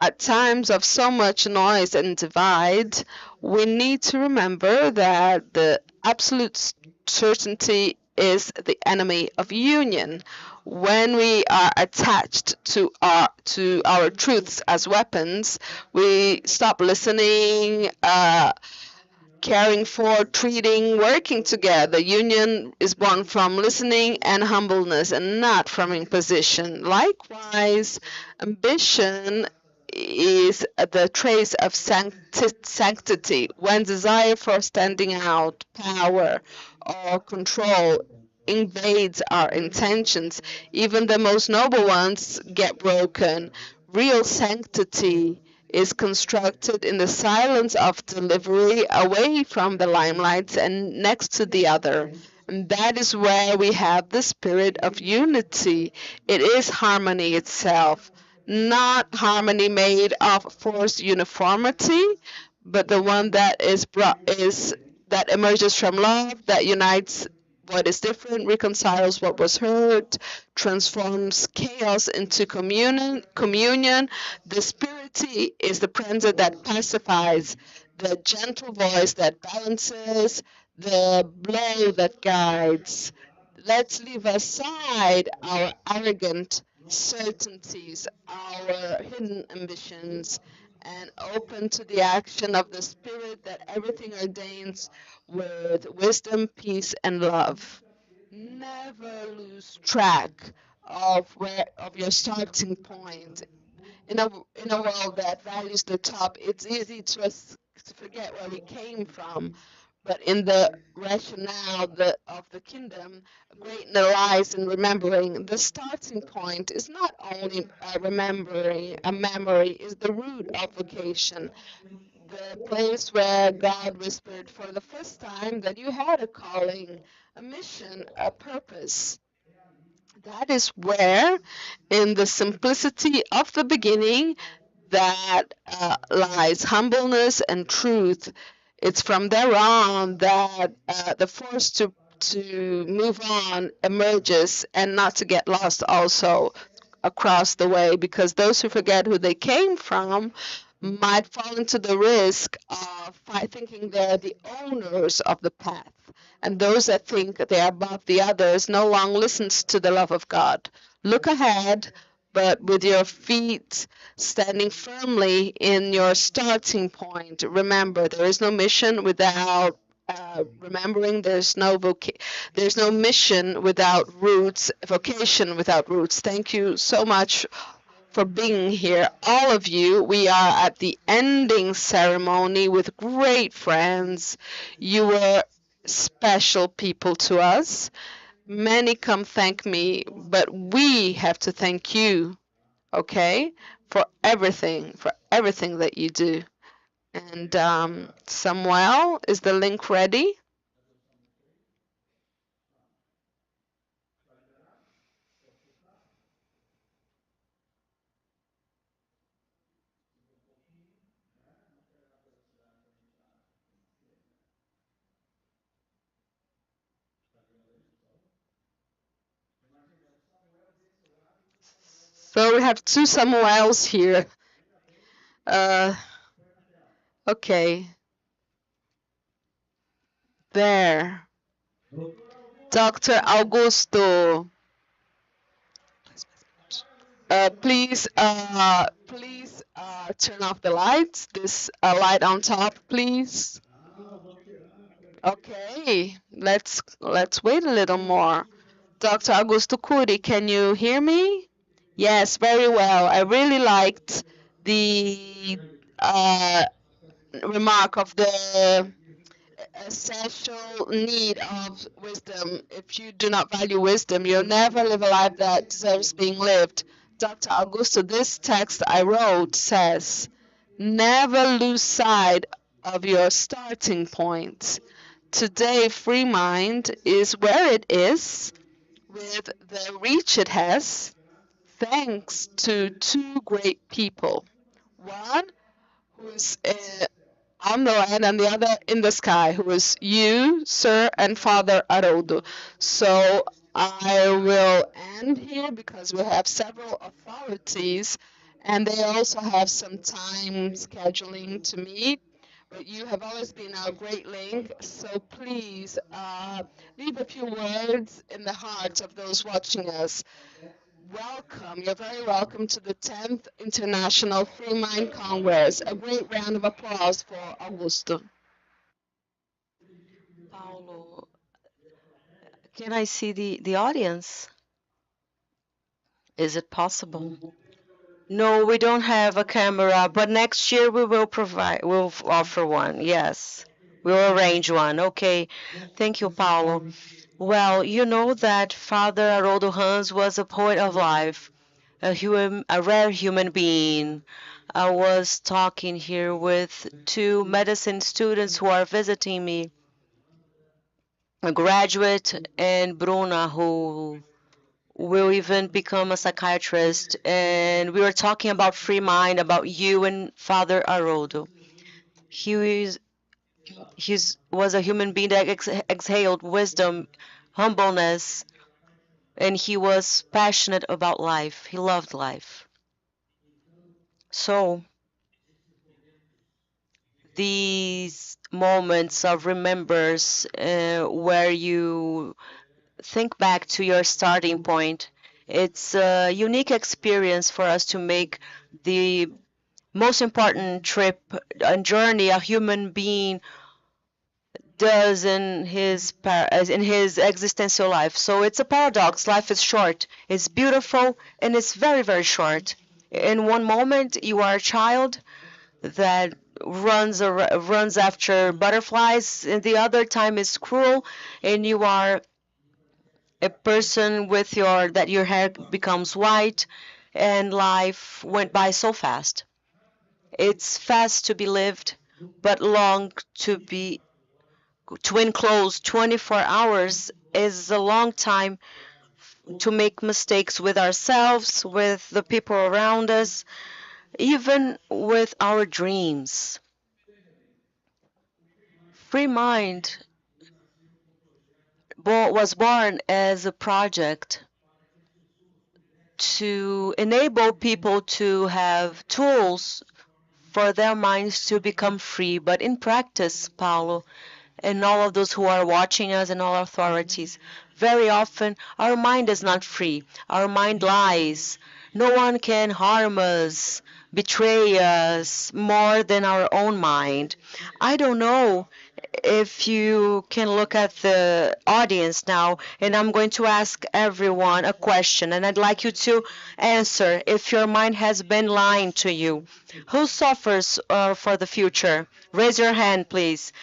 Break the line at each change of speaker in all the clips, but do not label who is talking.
at times of so much noise and divide, we need to remember that the absolute certainty is the enemy of union. When we are attached to our truths as weapons, we stop listening, caring for, treating, working together. Union is born from listening and humbleness and not from imposition. Likewise, ambition is the trace of sanctity. When desire for standing out, power, or control invades our intentions, even the most noble ones get broken. Real sanctity is constructed in the silence of delivery, away from the limelight and next to the other. And that is where we have the spirit of unity. It is harmony itself, not harmony made of forced uniformity, but the one that that emerges from love, that unites what is different, reconciles what was hurt, transforms chaos into communion. The spirity is the prancer that pacifies, the gentle voice that balances, the blow that guides. Let's leave aside our arrogant certainties, our hidden ambitions, and open to the action of the Spirit that everything ordains with wisdom, peace, and love. Never lose track of your starting point. In a world that values the top, it's easy to forget where we came from. But in the rationale of the kingdom, greatness lies in remembering. The starting point is not only remembering a memory, is the root of vocation, the place where God whispered for the first time that you had a calling, a mission, a purpose. That is where, in the simplicity of the beginning, that lies humbleness and truth. It's from there on that the force to move on emerges and not to get lost also across the way, because those who forget who they came from might fall into the risk of thinking they're the owners of the path. And those that think they are above the others no longer listens to the love of God. Look ahead, but with your feet standing firmly in your starting point. Remember, there is no mission without remembering. There's no mission without roots, vocation without roots. Thank you so much for being here, all of you. We are at the ending ceremony with great friends. You were special people to us. Many come thank me, but we have to thank you, okay, for everything that you do. And Samuel, is the link ready? So we have two Samuels here. Uh, okay, there. Dr. Augusto. Please turn off the lights. This light on top, please. Okay, let's wait a little more. Dr. Augusto Curi, can you hear me? Yes, very well. I really liked the remark of the essential need of wisdom. If you do not value wisdom, you'll never live a life that deserves being lived. Dr. Augusto, this text I wrote says, never lose sight of your starting point. Today, Freemind is where it is with the reach it has thanks to two great people. One who's on the land and the other in the sky, who is you, sir, and Father Haroldo. So I will end here because we have several authorities and they also have some time scheduling to meet. But you have always been our great link, so please leave a few words in the hearts of those watching us. Welcome, you're very welcome to the 10th International Freemind Congress. A great round of applause for Augusto.
Paulo, can I see the audience? Is it possible? No, we don't have a camera, but next year we'll offer one. Yes, we'll arrange one. Okay. Thank you, Paulo. Well, you know that Father Haroldo Hans was a poet of life, a rare human being. I was talking here with two medicine students who are visiting me, a graduate and Bruna, who will even become a psychiatrist. And we were talking about Freemind, about you and Father Haroldo. He was a human being that exhaled wisdom, humbleness, and he was passionate about life. He loved life. So these moments of remembers where you think back to your starting point, it's a unique experience for us to make the most important trip and journey a human being does in his existential life. So it's a paradox. Life is short. It's beautiful and it's very, very short. In one moment you are a child that runs after butterflies, and the other time is cruel, and you are a person with your hair becomes white, and life went by so fast. It's fast to be lived, but long to enclose 24 hours is a long time to make mistakes with ourselves, with the people around us, even with our dreams. Free Mind was born as a project to enable people to have tools for their minds to become free. But in practice, Paulo, and all of those who are watching us and all authorities, very often our mind is not free. Our mind lies. No one can harm us, betray us more than our own mind. I don't know if you can look at the audience now, and I'm going to ask everyone a question, and I'd like you to answer if your mind has been lying to you. Who suffers for the future? Raise your hand, please.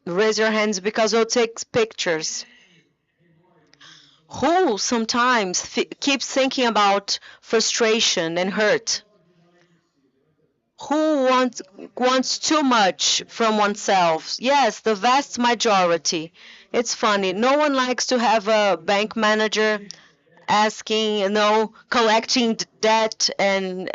Raise your hands because we'll take pictures. Who sometimes keeps thinking about frustration and hurt? Who wants too much from oneself? Yes, the vast majority. It's funny. No one likes to have a bank manager asking, collecting debt and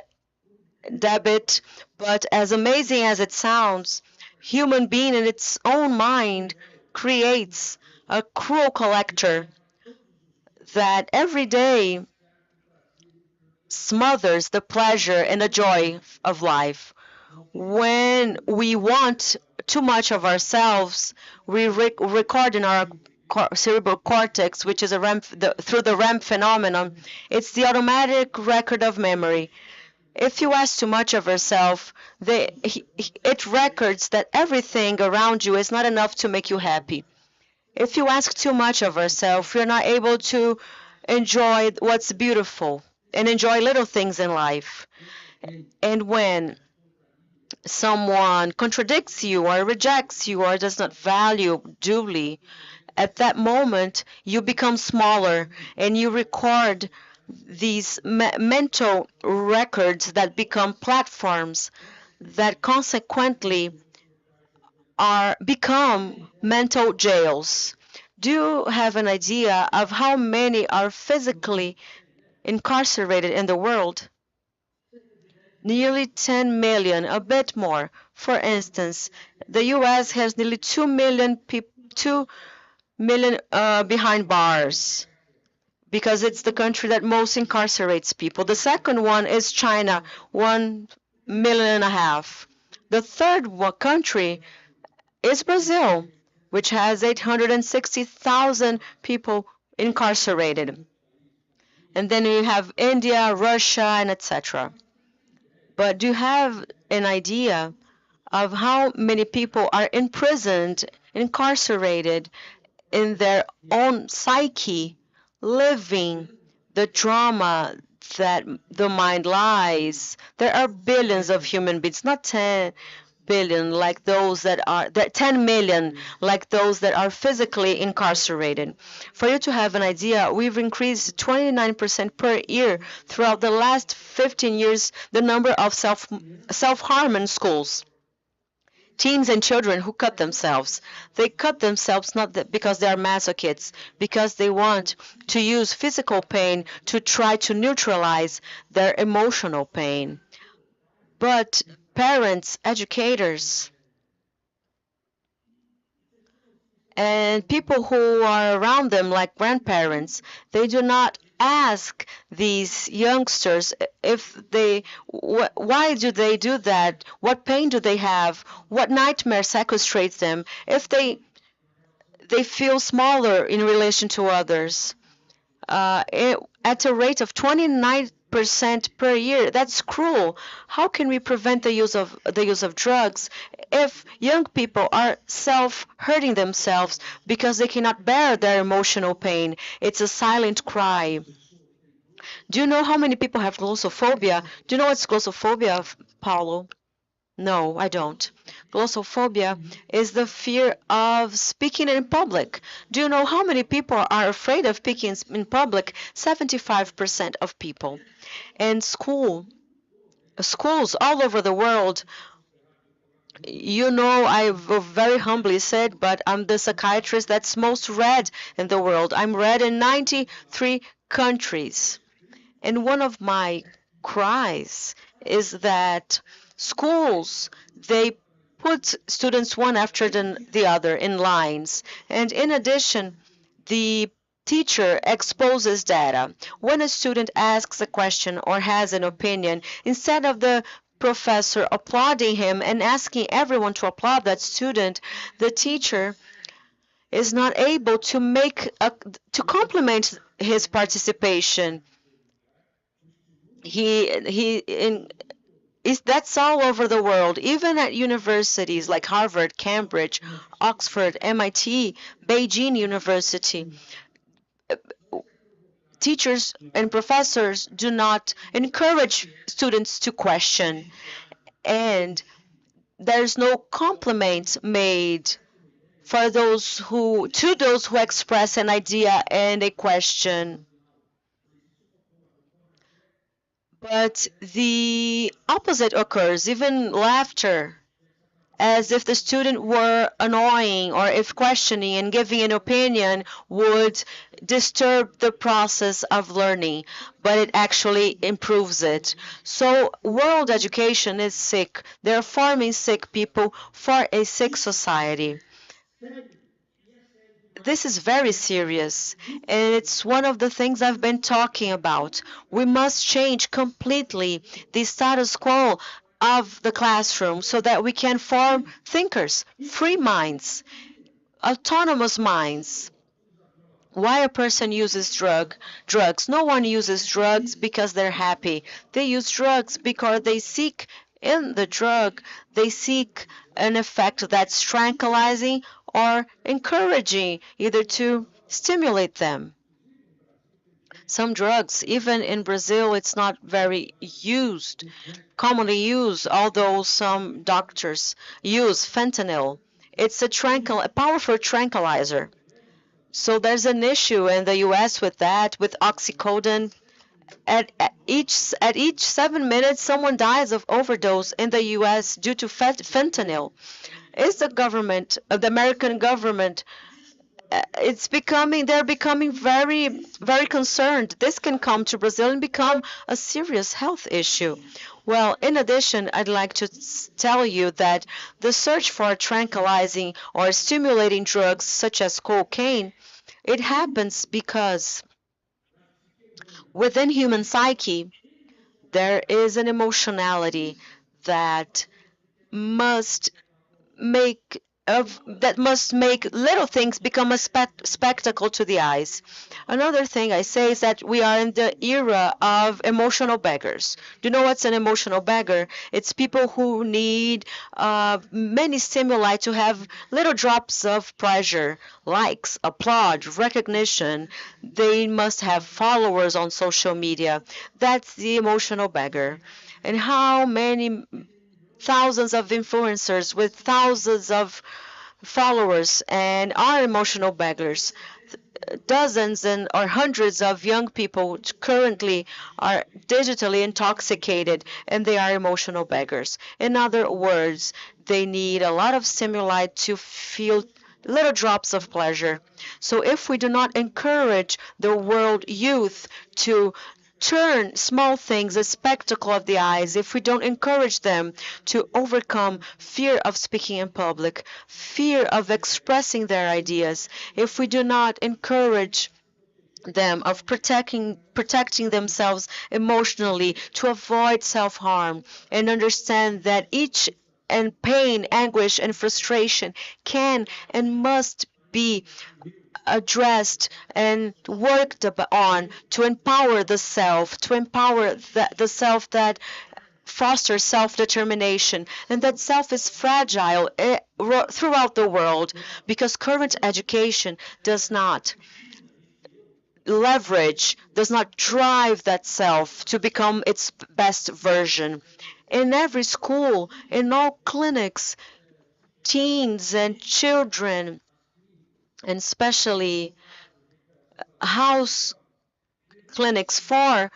debit. But as amazing as it sounds, human being in its own mind creates a cruel collector that every day smothers the pleasure and the joy of life. When we want too much of ourselves, we record in our cerebral cortex, which is through the REM phenomenon. It's the automatic record of memory. If you ask too much of yourself, it records that everything around you is not enough to make you happy. If you ask too much of yourself, you're not able to enjoy what's beautiful and enjoy little things in life. And when someone contradicts you or rejects you or does not value duly, at that moment you become smaller and you record these mental records that become platforms that consequently are become mental jails. Do you have an idea of how many are physically incarcerated in the world? Nearly 10 million, a bit more. For instance, the US has nearly 2 million behind bars because it's the country that most incarcerates people. The second one is China, 1.5 million. The third country is Brazil, which has 860,000 people incarcerated. And then you have India, Russia, and etc. But do you have an idea of how many people are imprisoned, incarcerated in their own psyche, living the drama that the mind lies? There are billions of human beings, not 10 billion like those that are, 10 million like those that are physically incarcerated. For you to have an idea, we've increased 29% per year throughout the last 15 years the number of self-harm in schools. Teens and children who cut themselves. They cut themselves not because they are masochists, because they want to use physical pain to try to neutralize their emotional pain. But parents, educators, and people who are around them, like grandparents, they do not ask these youngsters if why do they do that? What pain do they have? What nightmare sequestrates them? If they feel smaller in relation to others. At a rate of 29% per year. That's cruel. How can we prevent the use of drugs if young people are self-hurting themselves because they cannot bear their emotional pain? It's a silent cry. Do you know how many people have glossophobia? Do you know what's glossophobia, Paulo? No, I don't. Glossophobia is the fear of speaking in public. Do you know how many people are afraid of speaking in public? 75% of people. And schools all over the world, you know, I've very humbly said, but I'm the psychiatrist that's most read in the world. I'm read in 93 countries. And one of my cries is that schools, they put students one after the other in lines. And in addition, the teacher exposes data. When a student asks a question or has an opinion, instead of the professor applauding him and asking everyone to applaud that student, the teacher is not able to compliment his participation. That's all over the world, even at universities like Harvard, Cambridge, Oxford, MIT, Beijing University. Teachers and professors do not encourage students to question, and there's no compliment made to those who express an idea and a question. But the opposite occurs, even laughter, as if the student were annoying, or if questioning and giving an opinion would disturb the process of learning, but it actually improves it. So world education is sick. They're forming sick people for a sick society. This is very serious, and it's one of the things I've been talking about. We must change completely the status quo of the classroom so that we can form thinkers, free minds, autonomous minds. Why a person uses drugs? No one uses drugs because they're happy. They use drugs because they seek in the drug, they seek an effect that's tranquilizing or encouraging, either to stimulate them. Some drugs, even in Brazil, it's not very commonly used, although some doctors use fentanyl. It's a powerful tranquilizer. So there's an issue in the US with that, with oxycodone. At each 7 minutes, someone dies of overdose in the US due to fentanyl. Is the government, the American government, they're becoming very, very concerned. This can come to Brazil and become a serious health issue. Well, in addition, I'd like to tell you that the search for tranquilizing or stimulating drugs such as cocaine, it happens because Within human psyche, there is an emotionality that must must make little things become a spectacle to the eyes. Another thing I say is that we are in the era of emotional beggars. Do you know what's an emotional beggar? It's people who need many stimuli to have little drops of pleasure, likes, applause, recognition. They must have followers on social media. That's the emotional beggar. And how many thousands of influencers with thousands of followers and are emotional beggars. Dozens and or hundreds of young people currently are digitally intoxicated and they are emotional beggars. In other words, they need a lot of stimuli to feel little drops of pleasure. So if we do not encourage the world youth to turn small things a spectacle of the eyes, if we don't encourage them to overcome fear of speaking in public, fear of expressing their ideas, if we do not encourage them of protecting themselves emotionally to avoid self-harm and understand that each and pain, anguish, and frustration can and must be addressed and worked on to empower the self, to empower the self that fosters self-determination, and that self is fragile throughout the world because current education does not leverage, does not drive that self to become its best version. In every school, in all clinics, teens and children, and especially house clinics for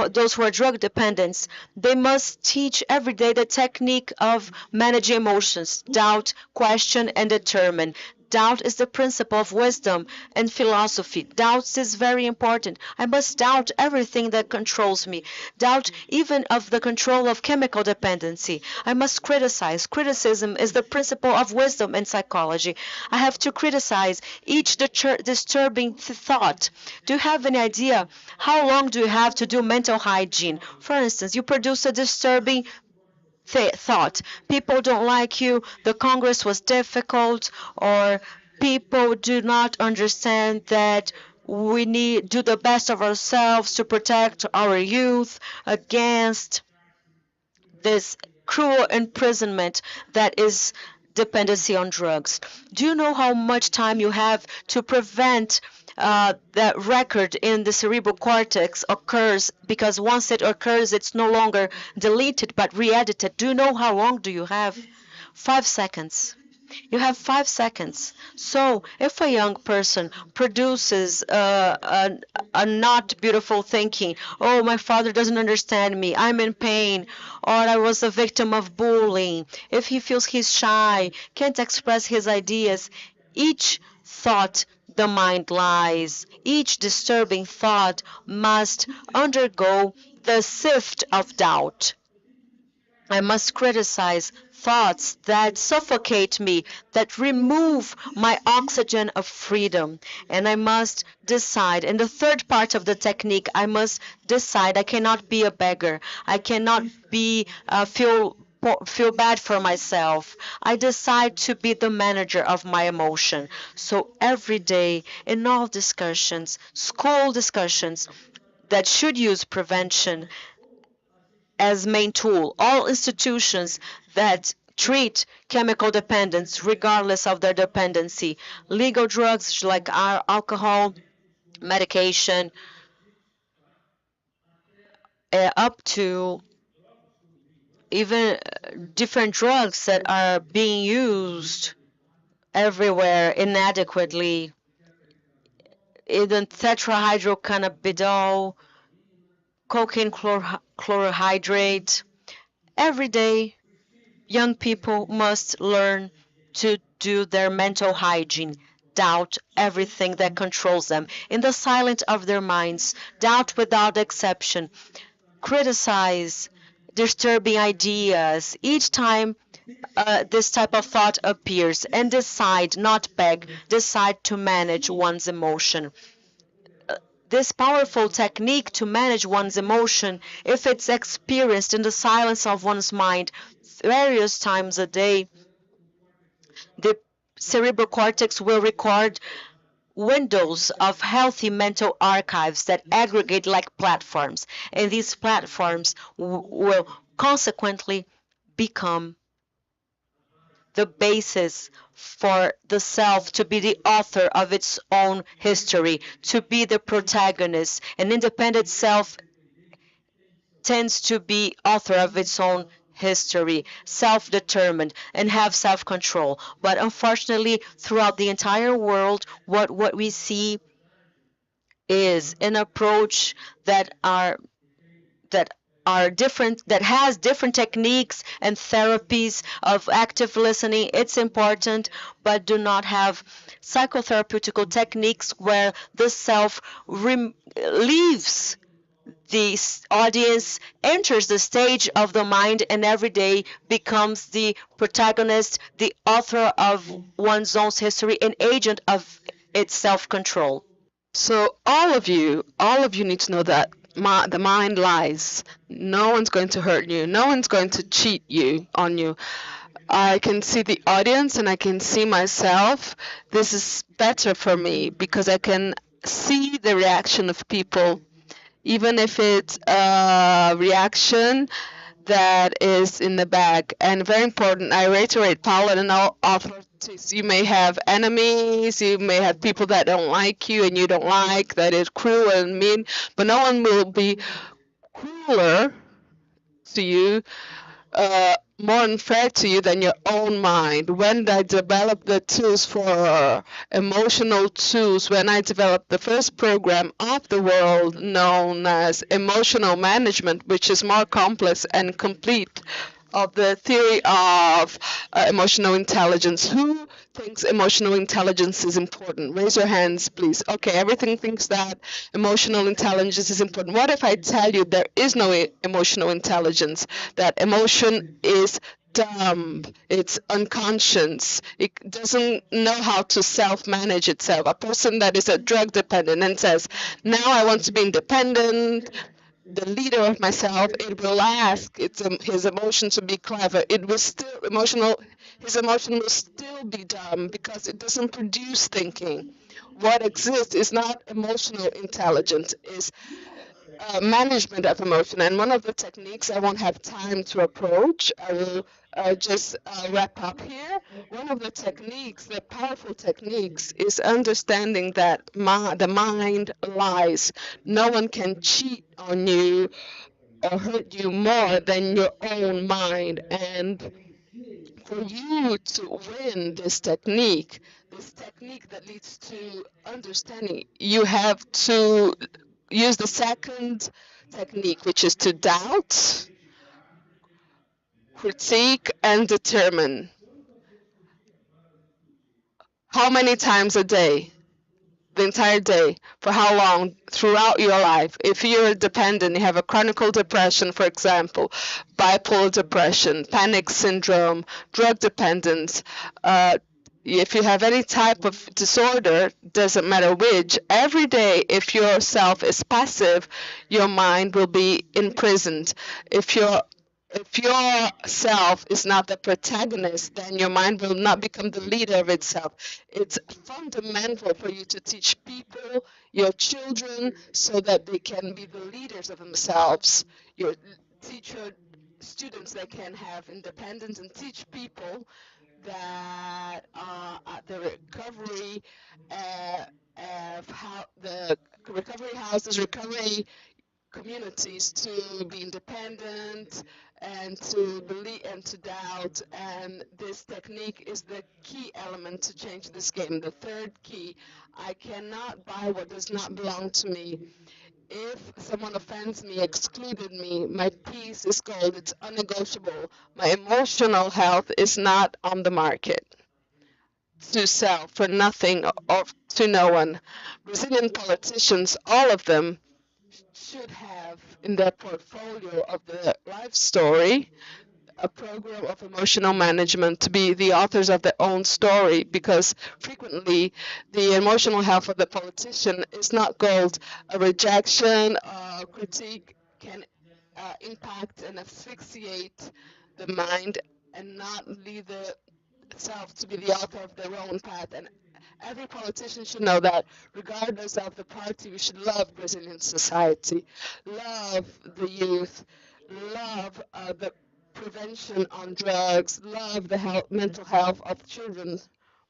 those who are drug dependents, they must teach every day the technique of managing emotions, doubt, question, and determine. Doubt is the principle of wisdom and philosophy. Doubt is very important. I must doubt everything that controls me. Doubt even of the control of chemical dependency. I must criticize. Criticism is the principle of wisdom in psychology. I have to criticize each disturbing thought. Do you have any idea how long do you have to do mental hygiene? For instance, you produce a disturbing thought. People don't like you, the Congress was difficult, or people do not understand that we need do the best of ourselves to protect our youth against this cruel imprisonment that is dependency on drugs. Do you know how much time you have to prevent that record in the cerebral cortex occurs? Because once it occurs, it's no longer deleted but re-edited. Do you know how long do you have? 5 seconds. You have 5 seconds. So, if a young person produces a not beautiful thinking, oh, my father doesn't understand me, I'm in pain, or I was a victim of bullying, if he feels he's shy, can't express his ideas, each thought the mind lies, each disturbing thought must undergo the sift of doubt. I must criticize thoughts that suffocate me, that remove my oxygen of freedom. And I must decide. In the third part of the technique, I must decide I cannot be a beggar. I cannot be feel bad for myself. I decide to be the manager of my emotion. So every day in all discussions, school discussions that should use prevention as main tool. All institutions that treat chemical dependence, regardless of their dependency, legal drugs like alcohol, medication, up to even different drugs that are being used everywhere inadequately, even tetrahydrocannabinol, cocaine chlorohydrate. Every day young people must learn to do their mental hygiene, doubt everything that controls them in the silence of their minds, doubt without exception, criticize disturbing ideas each time this type of thought appears, and decide, not beg, decide to manage one's emotion. this powerful technique to manage one's emotion, if it's experienced in the silence of one's mind various times a day, the cerebral cortex will record windows of healthy mental archives that aggregate like platforms, and these platforms will consequently become the basis for the self to be the author of its own history, to be the protagonist. An independent self tends to be author of its own history, self-determined, and have self-control. But unfortunately, throughout the entire world, what we see is an approach that are different, that has different techniques and therapies of active listening. It's important, but do not have psychotherapeutical techniques where the self leaves the audience, enters the stage of the mind, and every day becomes the protagonist, the author of one's own history, an agent of its self-control.
So all of you need to know that the mind lies. No one's going to hurt you. No one's going to cheat you on you. I can see the audience and I can see myself. This is better for me because I can see the reaction of people, even if it's a reaction that is in the back. And very important, I reiterate, Paula and all authorities, you may have enemies, you may have people that don't like you and you don't like, that is cruel and mean, but no one will be crueler to you, more unfair to you than your own mind. When I developed the tools for emotional tools, when I developed the first program of the world known as emotional management, which is more complex and complete of the theory of emotional intelligence. Who thinks emotional intelligence is important? Raise your hands, please. Okay, everything thinks that emotional intelligence is important. What if I tell you there is no emotional intelligence? That emotion is dumb, it's unconscious, it doesn't know how to self-manage itself. A person that is a drug dependent and says, now I want to be independent, the leader of myself, it will ask his emotion to be clever. It will still emotional. His emotion will still be dumb because it doesn't produce thinking. What exists is not emotional intelligence. Is management of emotion. And one of the techniques I won't have time to approach. I will just wrap up here. One of the techniques, the powerful techniques, is understanding that the mind lies. No one can cheat on you or hurt you more than your own mind. And for you to win this technique that leads to understanding, you have to use the second technique, which is to doubt, critique, and determine. How many times a day? The entire day. For how long? Throughout your life. If you're dependent, you have a chronic depression, for example, bipolar depression, panic syndrome, drug dependence, if you have any type of disorder, doesn't matter which, every day, if your self is passive, your mind will be imprisoned. If your self is not the protagonist, then your mind will not become the leader of itself. It's fundamental for you to teach people, your children, so that they can be the leaders of themselves. Teach your students they can have independence, and teach people that at the recovery of how the recovery houses, recovery communities, to be independent and to believe and to doubt. And this technique is the key element to change this game. The third key, I cannot buy what does not belong to me. If someone offends me, excluded me, my peace is gold, it's unnegotiable. My emotional health is not on the market to sell for nothing or to no one. Brazilian politicians, all of them, should have in their portfolio of the life story a program of emotional management to be the authors of their own story, because frequently the emotional health of the politician is not gold. A rejection, a critique can impact and asphyxiate the mind and not lead the self to be the author of their own path. And every politician should know that, regardless of the party, we should love Brazilian society, love the youth, love the prevention on drugs, love the health, mental health of children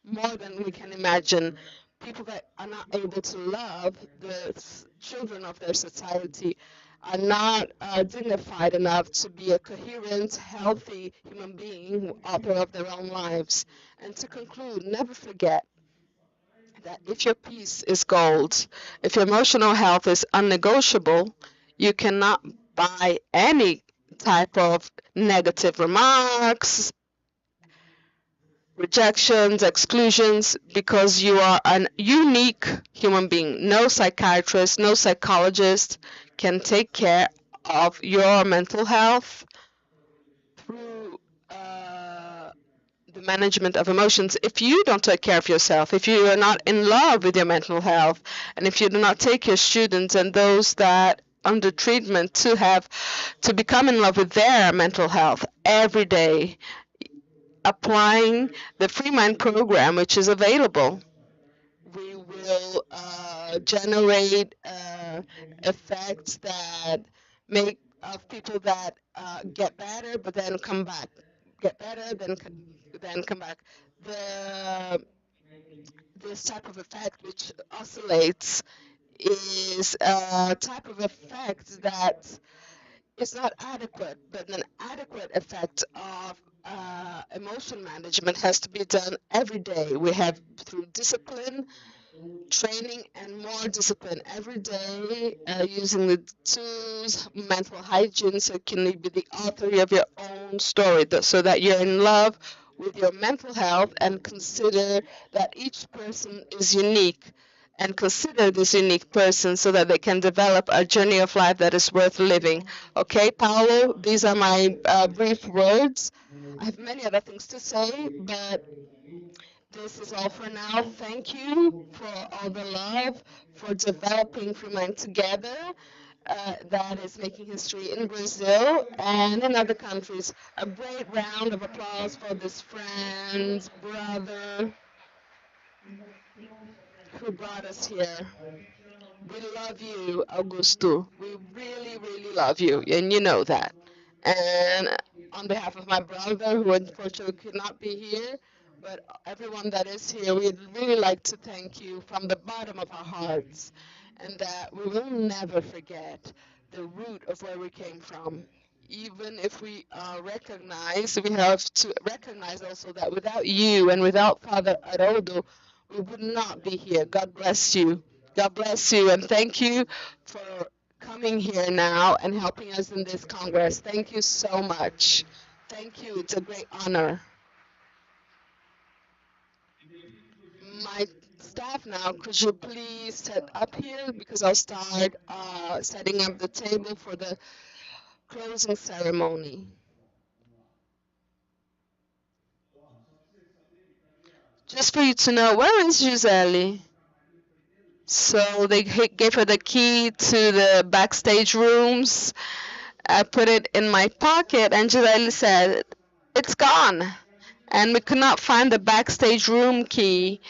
more than we can imagine. People that are not able to love the children of their society are not dignified enough to be a coherent, healthy human being, author of their own lives. And to conclude, never forget that if your peace is gold, if your emotional health is unnegotiable, you cannot buy any type of negative remarks, rejections, exclusions, because you are an unique human being. No psychiatrist, no psychologist can take care of your mental health through the management of emotions. If you don't take care of yourself, if you are not in love with your mental health, and if you do not take your students and those that under treatment to become in love with their mental health every day, applying the Freemind program, which is available, we will generate effects that make of people that get better, but then come back, get better, then come back. The this type of effect, which oscillates, is a type of effect that is not adequate, but an adequate effect of emotion management has to be done every day. We have through discipline, training, and more discipline every day, using the tools, mental hygiene, so you can be the author of your own story, so that you're in love with your mental health and consider that each person is unique, and consider this unique person so that they can develop a journey of life that is worth living. Okay, Paulo, these are my brief words. I have many other things to say, but this is all for now. Thank you for all the love, for developing Freemind together. That is making history in Brazil and in other countries. A great round of applause for this friend, brother who brought us here. We love you, Augusto. We really, really love you, and you know that. And on behalf of my brother, who unfortunately could not be here, but everyone that is here, we'd really like to thank you from the bottom of our hearts, and that we will never forget the root of where we came from. Even if we recognize, we have to recognize also that without you and without Father Haroldo, we would not be here. God bless you. God bless you, and thank you for coming here now and helping us in this Congress. Thank you so much. Thank you. It's a great honor. My staff now, could you please set up here because I'll start setting up the table for the closing ceremony. Just for you to know, where is Gisele? So they gave her the key to the backstage rooms. I put it in my pocket, and Gisele said, "It's gone." And we could not find the backstage room key.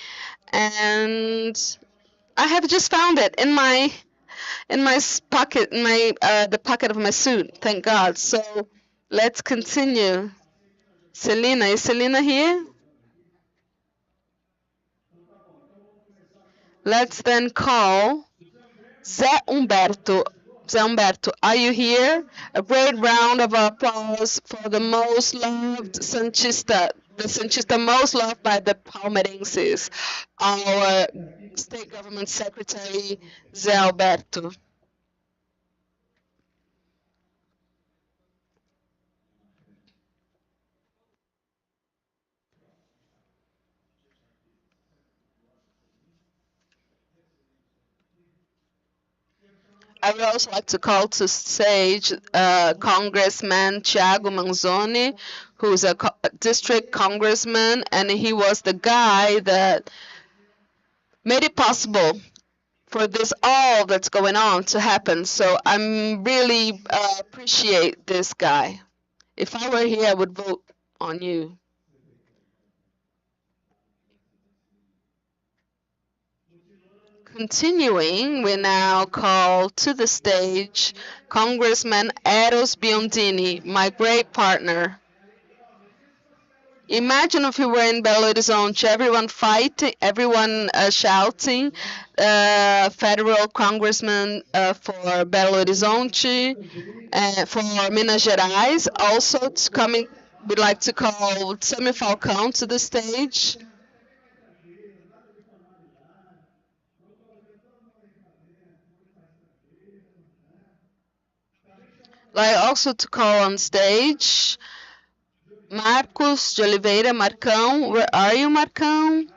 And I have just found it in my pocket, in my the pocket of my suit. Thank God. So let's continue. Selena, is Selena here? Let's then call Zé Humberto. Zé Humberto, are you here? A great round of applause for the most loved Sanchista, the Sanchista most loved by the Palmeirenses, our state government secretary, Zé Alberto. I would also like to call to stage Congressman Thiago Manzoni, who's a district congressman, and he was the guy that made it possible for this all that's going on to happen. So I'm really appreciate this guy. If I were here, I would vote on you. Continuing, we now call to the stage Congressman Eros Biondini, my great partner. Imagine if you were in Belo Horizonte, everyone fighting, everyone shouting, federal congressman for Belo Horizonte, for Minas Gerais. Also, coming, we'd like to call Sami Falcão to the stage. Like also to call on stage Marcos de Oliveira, Marcão. Where are you, Marcão?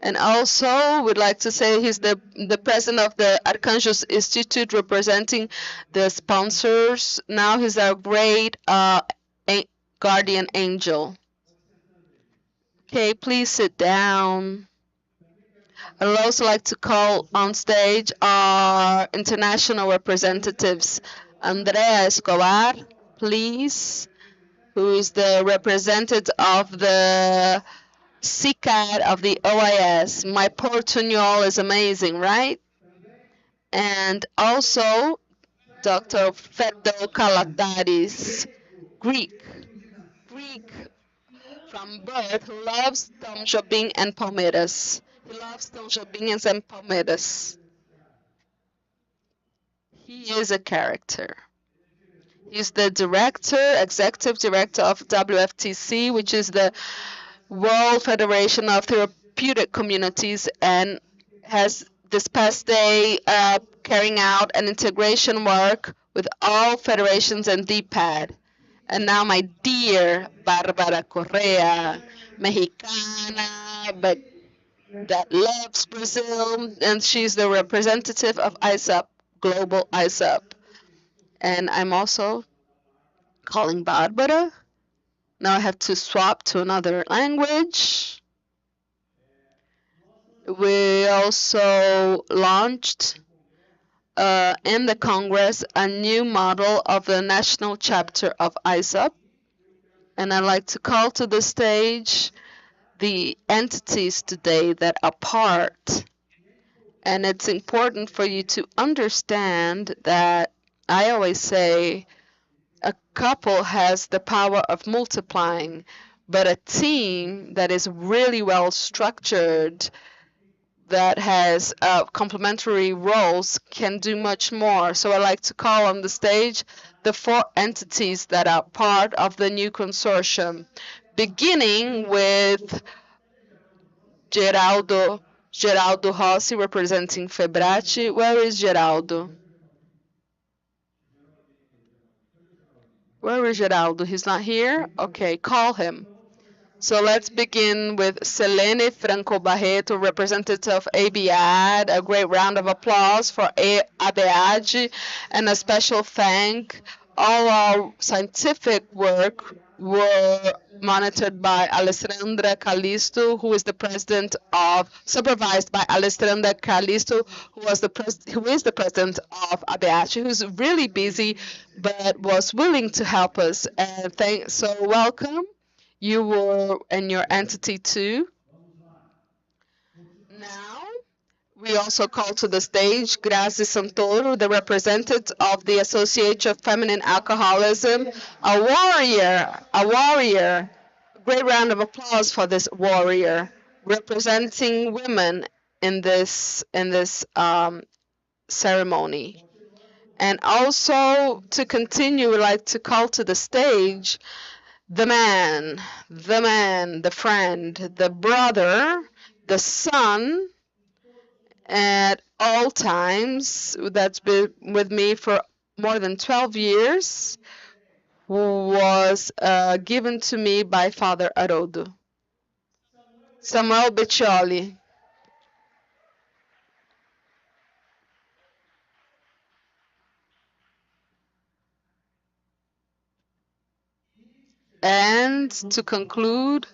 And also, we'd like to say he's the president of the Arcanjos Institute, representing the sponsors. Now he's our great guardian angel. Okay, please sit down. I would also like to call on stage our international representatives. Andrea Escobar, please, who is the representative of the CCAT of the OIS. My Portuñol is amazing, right? And also Dr. Fedo Kalataris, Greek, Greek from birth, who loves Tom Jobim and Palmeiras. He loves Tom Jobim and Palmeiras. He is a character. He's the director, executive director of WFTC, which is the World Federation of Therapeutic Communities, and has this past day carrying out an integration work with all federations and DPAD. And now my dear Barbara Correa, Mexicana, but that loves Brazil, and she's the representative of ISAP, Global ISAP. And I'm also calling Barbara. Now I have to swap to another language. We also launched in the Congress a new model of the national chapter of ISAP. And I'd like to call to the stage the entities today that are part. And it's important for you to understand that I always say a couple has the power of multiplying, but a team that is really well structured, that has complementary roles, can do much more. So I like to call on the stage the 4 entities that are part of the new consortium, beginning with Geraldo Rossi representing Febrate. Where is Geraldo? Where is Geraldo? He's not here? Okay, call him. So let's begin with Selene Franco Barreto, representative of ABAD. A great round of applause for ABAD, and a special thank. All our scientific work were monitored by Alessandra Callisto, who is the president of, supervised by Alessandra Callisto, who is the president of ABAD, who's really busy but was willing to help us. And so welcome. You were and your entity too. Now, we also call to the stage Grazi Santoro, the representative of the Association of Feminine Alcoholism, a warrior, a warrior. Great round of applause for this warrior representing women in this ceremony. And also to continue, we'd like to call to the stage the man, the friend, the brother, the son at all times, that's been with me for more than 12 years, who was given to me by Father Haroldo. Samuel Beccioli. And to conclude,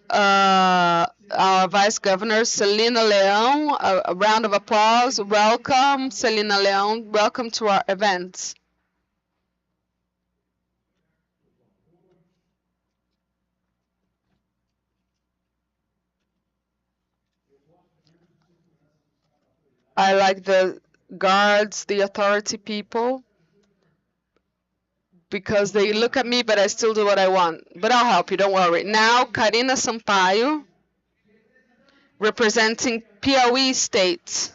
our Vice Governor, Celina Leão, a round of applause. Welcome, Celina Leão. Welcome to our event. I like the guards, the authority people, because they look at me, but I still do what I want. But I'll help you, don't worry. Now, Karina Sampaio, representing Piauí State.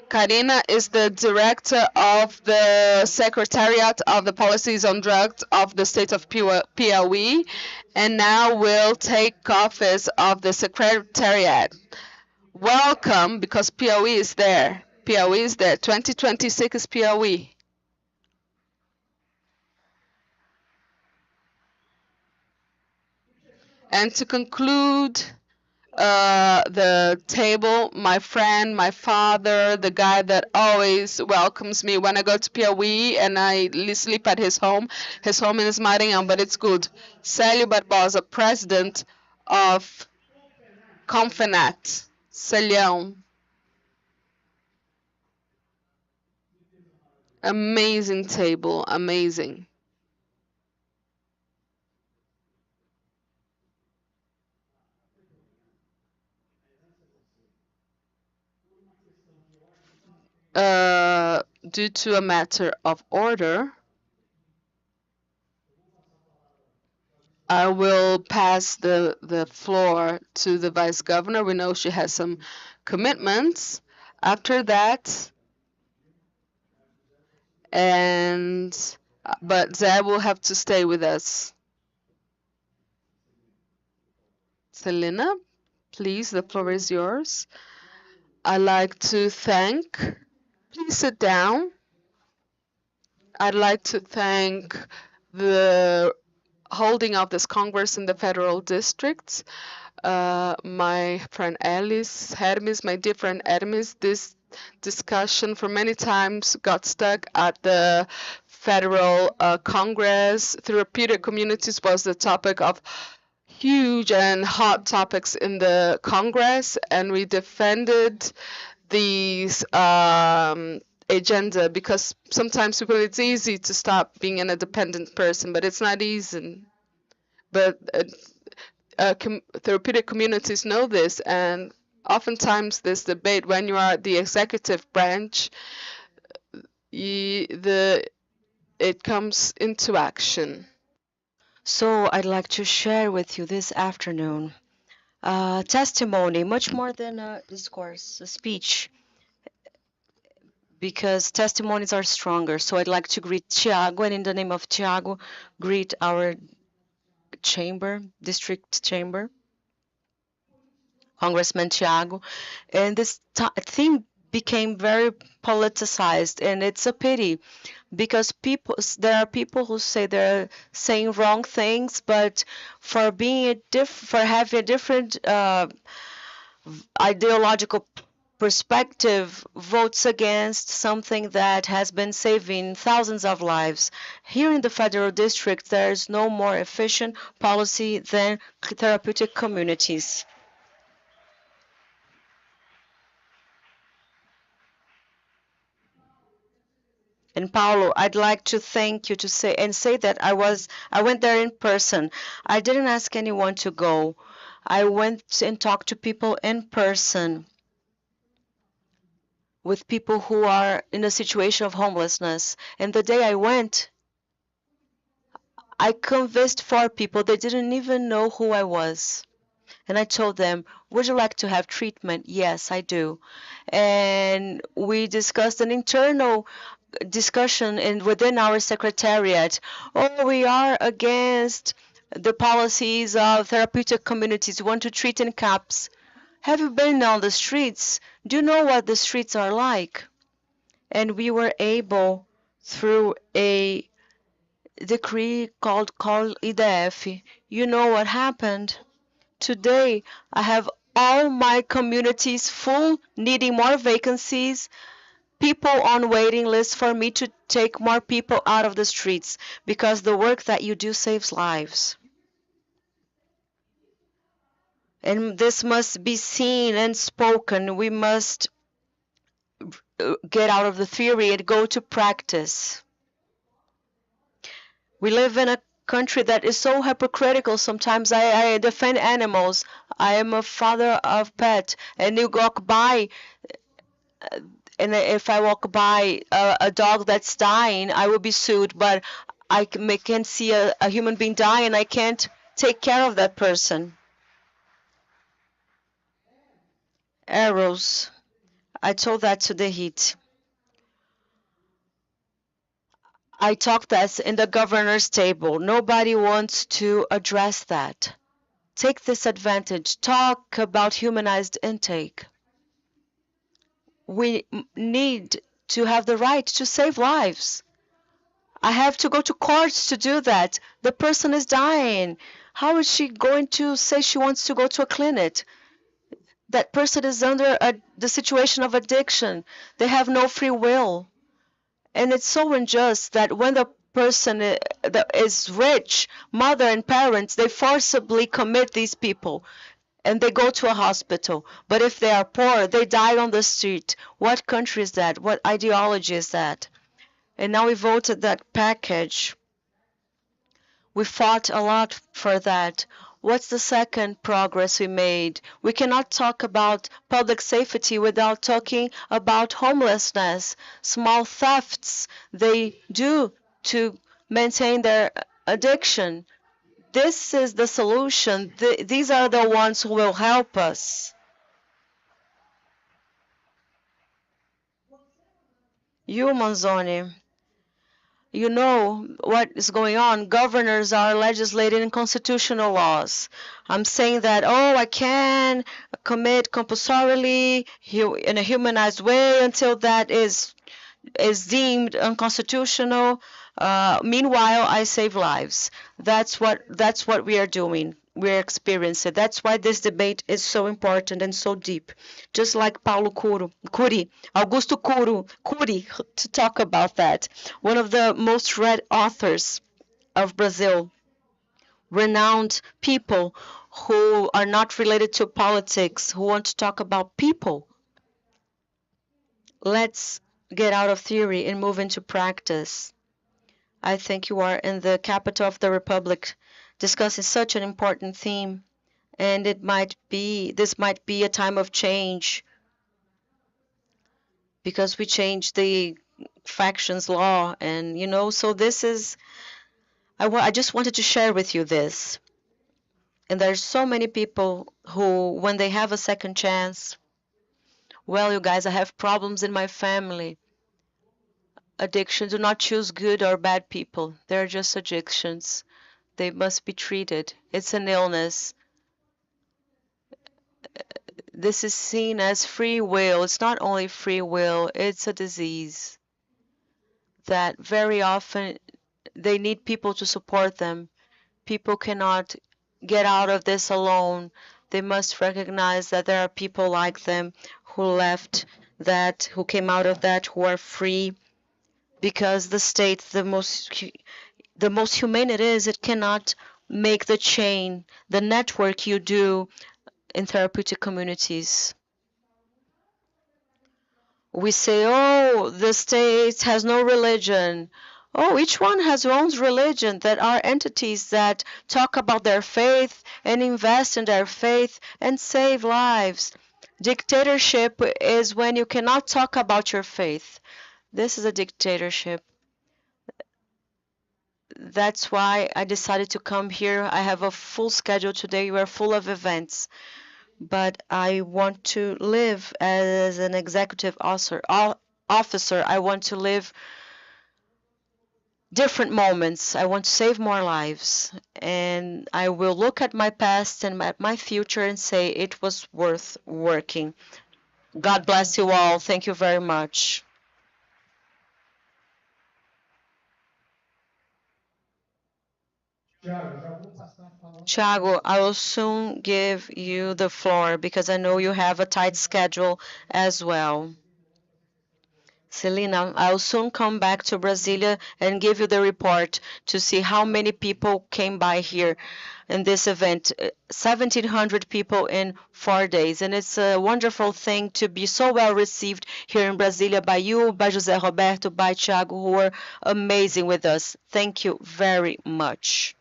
Karina is the director of the Secretariat of the Policies on Drugs of the state of Piauí, and now will take office of the Secretariat. Welcome, because Piauí is there. Piauí is there. 2026 is Piauí. And to conclude the table, my friend, my father, the guy that always welcomes me when I go to Piauí and I sleep at his home. His home is Maranhão, but it's good. Célio Barbosa, president of Confenat. Celião. Amazing table, amazing. Due to a matter of order, I will pass the floor to the Vice Governor. We know she has some commitments. After that, but Zé will have to stay with us. Selena, please, the floor is yours. I'd like to thank, please sit down. I'd like to thank the holding of this Congress in the federal districts. My friend Alice, Hermes, my dear friend Hermes, this discussion for many times got stuck at the federal Congress. Therapeutic communities was the topic of huge and hot topics in the Congress, and we defended these agenda because sometimes people it's easy to stop being an independent person, but it's not easy. But therapeutic communities know this, and oftentimes this debate when you are the executive branch, it comes into action.
So I'd like to share with you this afternoon testimony, much more than a discourse, a speech, because testimonies are stronger. So I'd like to greet Tiago, and in the name of Tiago, greet our chamber, district chamber, Congressman Tiago. And this theme became very politicized, and it's a pity because there are people who say they're saying wrong things, but for having a different ideological perspective, votes against something that has been saving thousands of lives. Here in the federal district, there is no more efficient policy than therapeutic communities. And Paulo, I'd like to thank you to say that I went there in person. I didn't ask anyone to go. I went and talked to people in person, with people who are in a situation of homelessness. And the day I went, I convinced 4 people. They didn't even know who I was. And I told them, would you like to have treatment? Yes, I do. And we discussed an internal discussion within our secretariat. Oh, we are against the policies of therapeutic communities. We want to treat in caps. Have you been on the streets? Do you know what the streets are like? And we were able, through a decree called Call IDF, you know what happened? Today, I have all my communities full, needing more vacancies, people on waiting lists for me to take more people out of the streets because the work that you do saves lives. And this must be seen and spoken. We must get out of the theory and go to practice. We live in a country that is so hypocritical. Sometimes I defend animals. I am a father of pet, and you walk by, and if I walk by a dog that's dying, I will be sued. But can see a human being die, and I can't take care of that person. Arrows. I told that to the heat. I talked that in the governor's table. Nobody wants to address that. Take this advantage. Talk about humanized intake. We need to have the right to save lives. I have to go to courts to do that. The person is dying. How is she going to say she wants to go to a clinic? That person is under the situation of addiction. They have no free will. And it's so unjust that when the person that is rich, mother and parents, they forcibly commit these people and they go to a hospital. But if they are poor, they die on the street. What country is that? What ideology is that? And now we voted that package. We fought a lot for that. What's the second progress we made? We cannot talk about public safety without talking about homelessness, small thefts they do to maintain their addiction. This is the solution. These are the ones who will help us. You, Manzoni, you know what is going on. Governors are legislating constitutional laws. I'm saying that, oh, I can commit compulsorily in a humanized way until that is deemed unconstitutional. Meanwhile, I save lives. That's what we are doing. We're experiencing. That's why this debate is so important and so deep. Just like Paulo Cury, Augusto Cury, to talk about that. One of the most read authors of Brazil, renowned people who are not related to politics, who want to talk about people. Let's get out of theory and move into practice. I think you are in the capital of the Republic discussing such an important theme, and this might be a time of change because we changed the factions law, and so this is I just wanted to share with you this. And there's so many people who, when they have a second chance, well, you guys, I have problems in my family. Addictions do not choose good or bad people. They're just addictions. They must be treated. It's an illness. This is seen as free will. It's not only free will, it's a disease that very often they need people to support them. People cannot get out of this alone. They must recognize that there are people like them who left that, who came out of that, who are free, because the state, the most humane it is, it cannot make the chain, the network you do in therapeutic communities. We say, oh, the state has no religion. Oh, each one has their own religion. That are entities that talk about their faith and invest in their faith and save lives. Dictatorship is when you cannot talk about your faith. This is a dictatorship. That's why I decided to come here. I have a full schedule today. We are full of events. But I want to live as an executive officer. I want to live different moments. I want to save more lives. And I will look at my past and at my future and say it was worth working. God bless you all. Thank you very much. Thiago, I will soon give you the floor because I know you have a tight schedule as well. Celina, I'll soon come back to Brasilia and give you the report to see how many people came by here in this event. 1,700 people in 4 days. And it's a wonderful thing to be so well received here in Brasilia by you, by José Roberto, by Thiago, who were amazing with us. Thank you very much.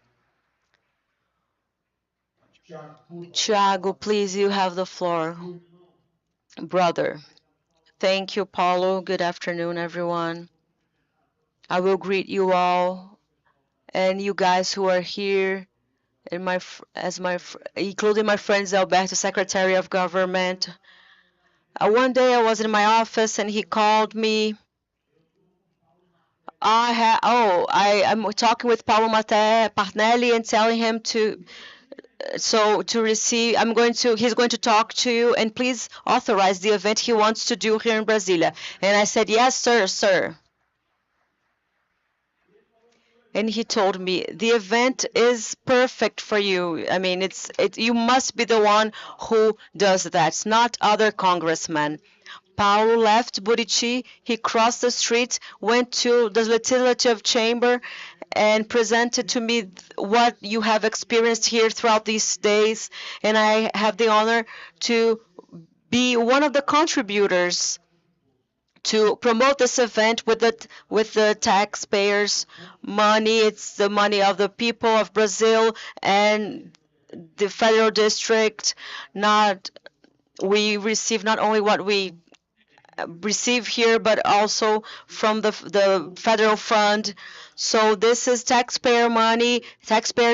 Thiago, please, you have the floor. Brother. Thank you, Paulo. Good afternoon, everyone. I will greet you all and you guys who are here, and including my friend Alberto, Secretary of Government. One day I was in my office and he called me. I'm talking with Paulo Parnelli and telling him to receive. He's going to talk to you and please authorize the event he wants to do here in Brasilia. And I said, yes, sir, sir. And he told me the event is perfect for you. I mean, you must be the one who does that. It's not other congressmen. Paulo left Buriti. He crossed the street, went to the legislative chamber, and presented to me what you have experienced here throughout these days. And I have the honor to be one of the contributors to promote this event with the taxpayers' money. It's the money of the people of Brazil and the federal district. Not We receive not only what we receive here, but also from the federal fund. So this is taxpayers'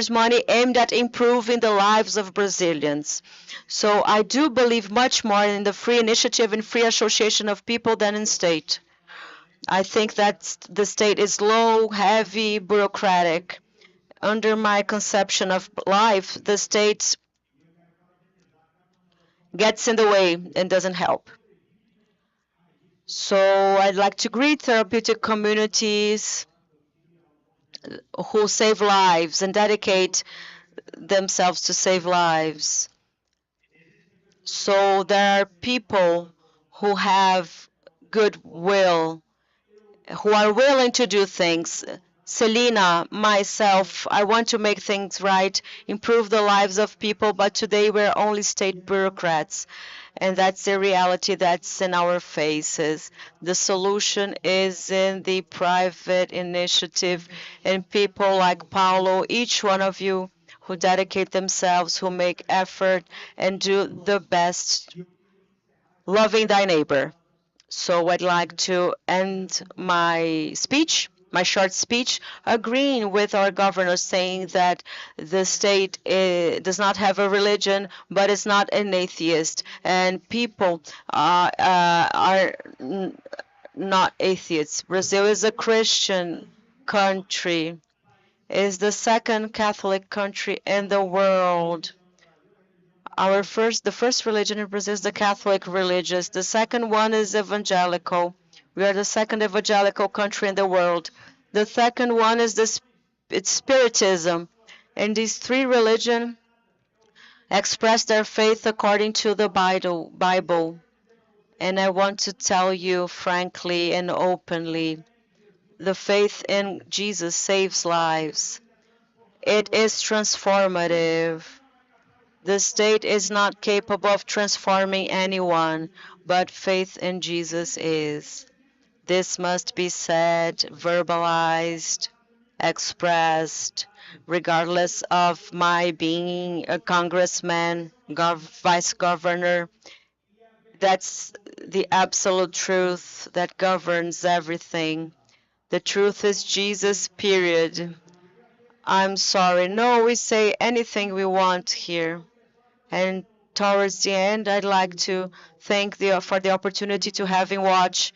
money aimed at improving the lives of Brazilians. So I do believe much more in the free initiative and free association of people than in state. I think that the state is slow, heavy, bureaucratic. Under my conception of life, the state gets in the way and doesn't help. So I'd like to greet therapeutic communities who save lives and dedicate themselves to save lives. So there are people who have goodwill, who are willing to do things. Celina, myself, I want to make things right, improve the lives of people, but today we're only state bureaucrats. And that's the reality that's in our faces. The solution is in the private initiative and people like Paulo, each one of you who dedicate themselves, who make effort and do the best, loving thy neighbor. So I'd like to end my short speech, agreeing with our governor saying that the state does not have a religion, but is not an atheist, and people are not atheists. Brazil is a Christian country, is the second Catholic country in the world. The first religion in Brazil is the Catholic religious. The second one is evangelical. We are the second evangelical country in the world. The second one is it's Spiritism. And these three religions express their faith according to the Bible. And I want to tell you frankly and openly, the faith in Jesus saves lives. It is transformative. The state is not capable of transforming anyone, but faith in Jesus is. This must be said, verbalized, expressed, regardless of my being a congressman, vice governor. That's the absolute truth that governs everything. The truth is Jesus, period. I'm sorry. No, we say anything we want here. And towards the end, I'd like to thank for the opportunity to having watched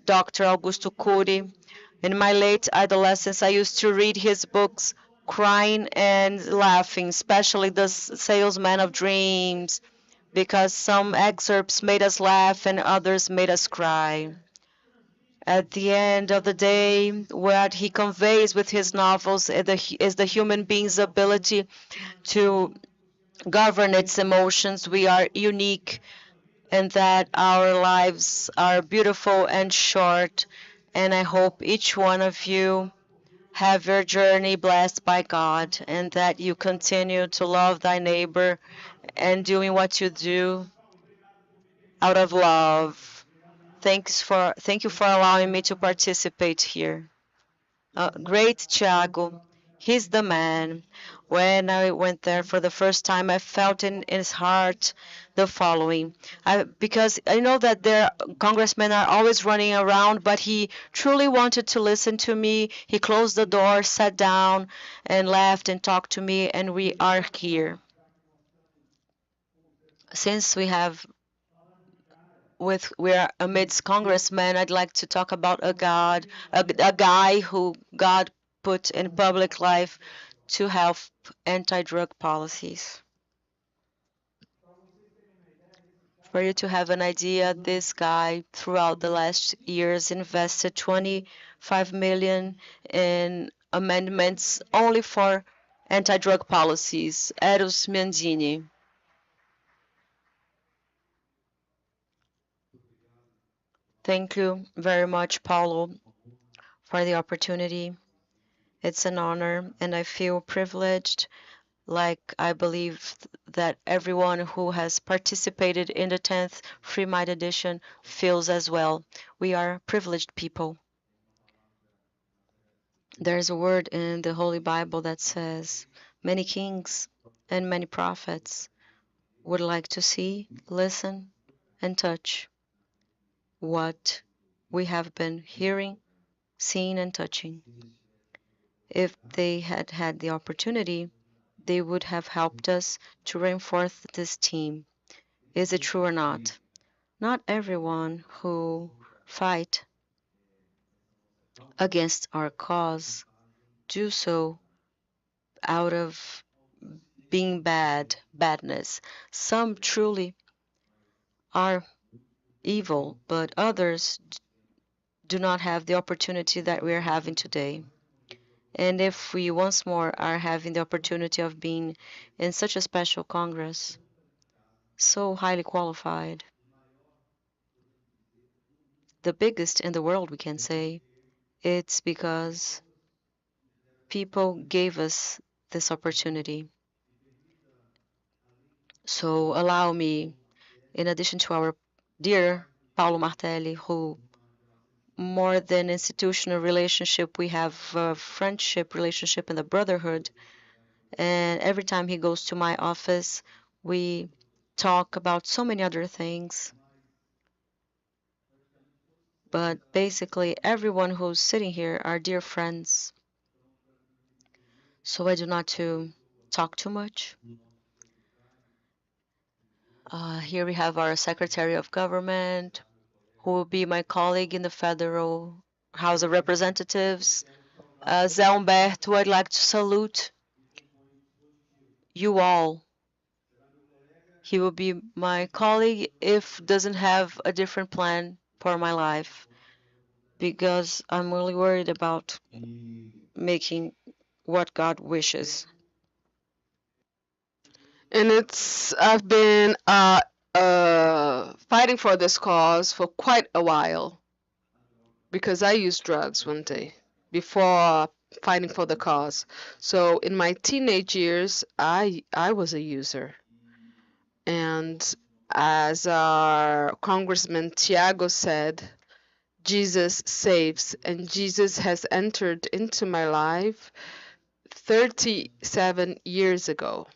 Dr. Augusto Cury. In my late adolescence, I used to read his books, crying and laughing, especially The Salesman of Dreams, because some excerpts made us laugh and others made us cry. At the end of the day, what he conveys with his novels is the human being's ability to govern its emotions. We are unique. and that our lives are beautiful and short. And I hope each one of you have your journey blessed by God, and that you continue to love thy neighbor and doing what you do out of love. Thank you for allowing me to participate here. Great Tiago, he's the man. When I went there for the first time, I felt in his heart the following. Because I know that their congressmen are always running around, but he truly wanted to listen to me. He closed the door, sat down, and laughed and talked to me, and we are here. Since we're amidst congressmen, I'd like to talk about a guy who God put in public life to help anti-drug policies. For you to have an idea, this guy throughout the last years invested 25 million in amendments only for anti-drug policies. Eros Mendini. Thank you very much, Paulo, for the opportunity. It's an honor, and I feel privileged, like I believe that everyone who has participated in the 10th Freemind edition feels as well. We are privileged people. There's a word in the Holy Bible that says, many kings and many prophets would like to see, listen, and touch what we have been hearing, seeing, and touching. If they had had the opportunity, they would have helped us to reinforce this team. Is it true or not? Not everyone who fight against our cause do so out of being badness. Some truly are evil, but others do not have the opportunity that we are having today. And if we once more are having the opportunity of being in such a special Congress, so highly qualified, the biggest in the world, we can say, it's because people gave us this opportunity. So allow me, in addition to our dear Paulo Martelli, who more than institutional relationship, we have a friendship relationship and a brotherhood. And every time he goes to my office, we talk about so many other things. But basically, everyone who's sitting here are dear friends. So I do not to talk too much. Here we have our Secretary of Government, who will be my colleague in the Federal House of Representatives. Zé Humberto, I'd like to salute you all. He will be my colleague if doesn't have a different plan for my life, because I'm really worried about making what God wishes.
And I've been fighting for this cause for quite a while because I used drugs one day before fighting for the cause. So in my teenage years, I was a user. And as our Congressman Tiago said, Jesus saves, and Jesus has entered into my life 37 years ago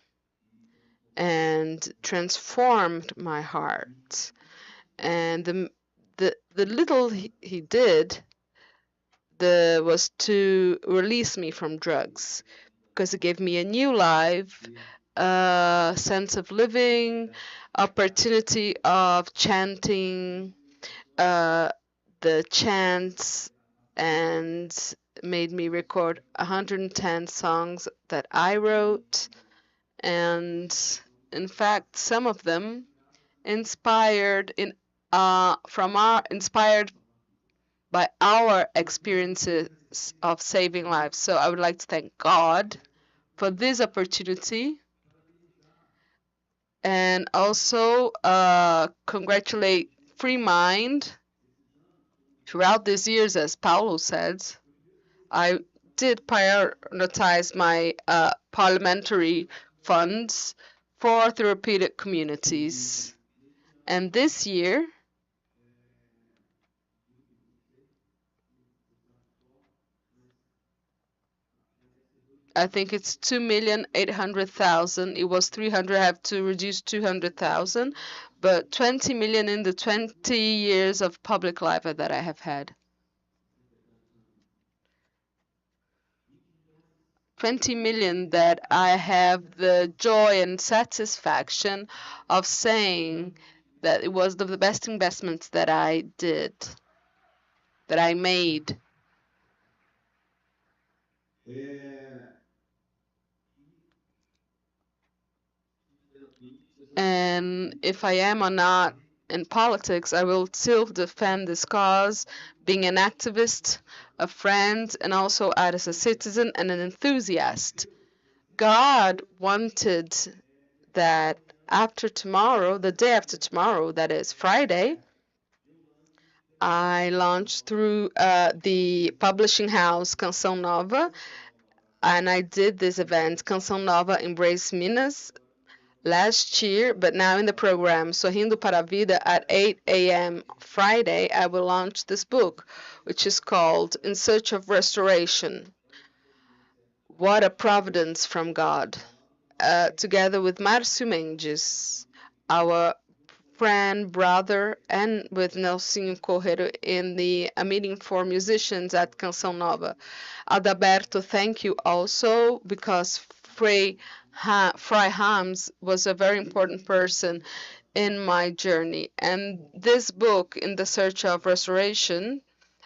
and transformed my heart. And the little he did was to release me from drugs because it gave me a new life, a sense of living, opportunity of chanting the chants, and made me record 110 songs that I wrote. And in fact, some of them inspired by our experiences of saving lives. So I would like to thank God for this opportunity And also congratulate Freemind. Throughout these years, as Paulo said, I did prioritize my parliamentary funds for therapeutic communities. And this year, I think it's 2,800,000. It was 300. I have to reduce 200,000, but 20 million in the 20 years of public life that I have had. 20 million that I have the joy and satisfaction of saying that it was the best investments that I did, that I made. And if I am or not in politics, I will still defend this cause, being an activist, a friend, and also as a citizen and an enthusiast. God wanted that after tomorrow, the day after tomorrow, that is Friday, I launched through the publishing house Canção Nova, and I did this event, Canção Nova Embrace Minas, last year, but now in the program Sorrindo para a Vida at 8 a.m. Friday, I will launch this book, which is called In Search of Restoration. What a providence from God. Together with Márcio Mendes, our friend, brother, and with Nelson Correiro in the a meeting for musicians at Canção Nova. Adalberto, thank you also, because Frei Hams was a very important person in my journey. And this book, In the Search of Restoration,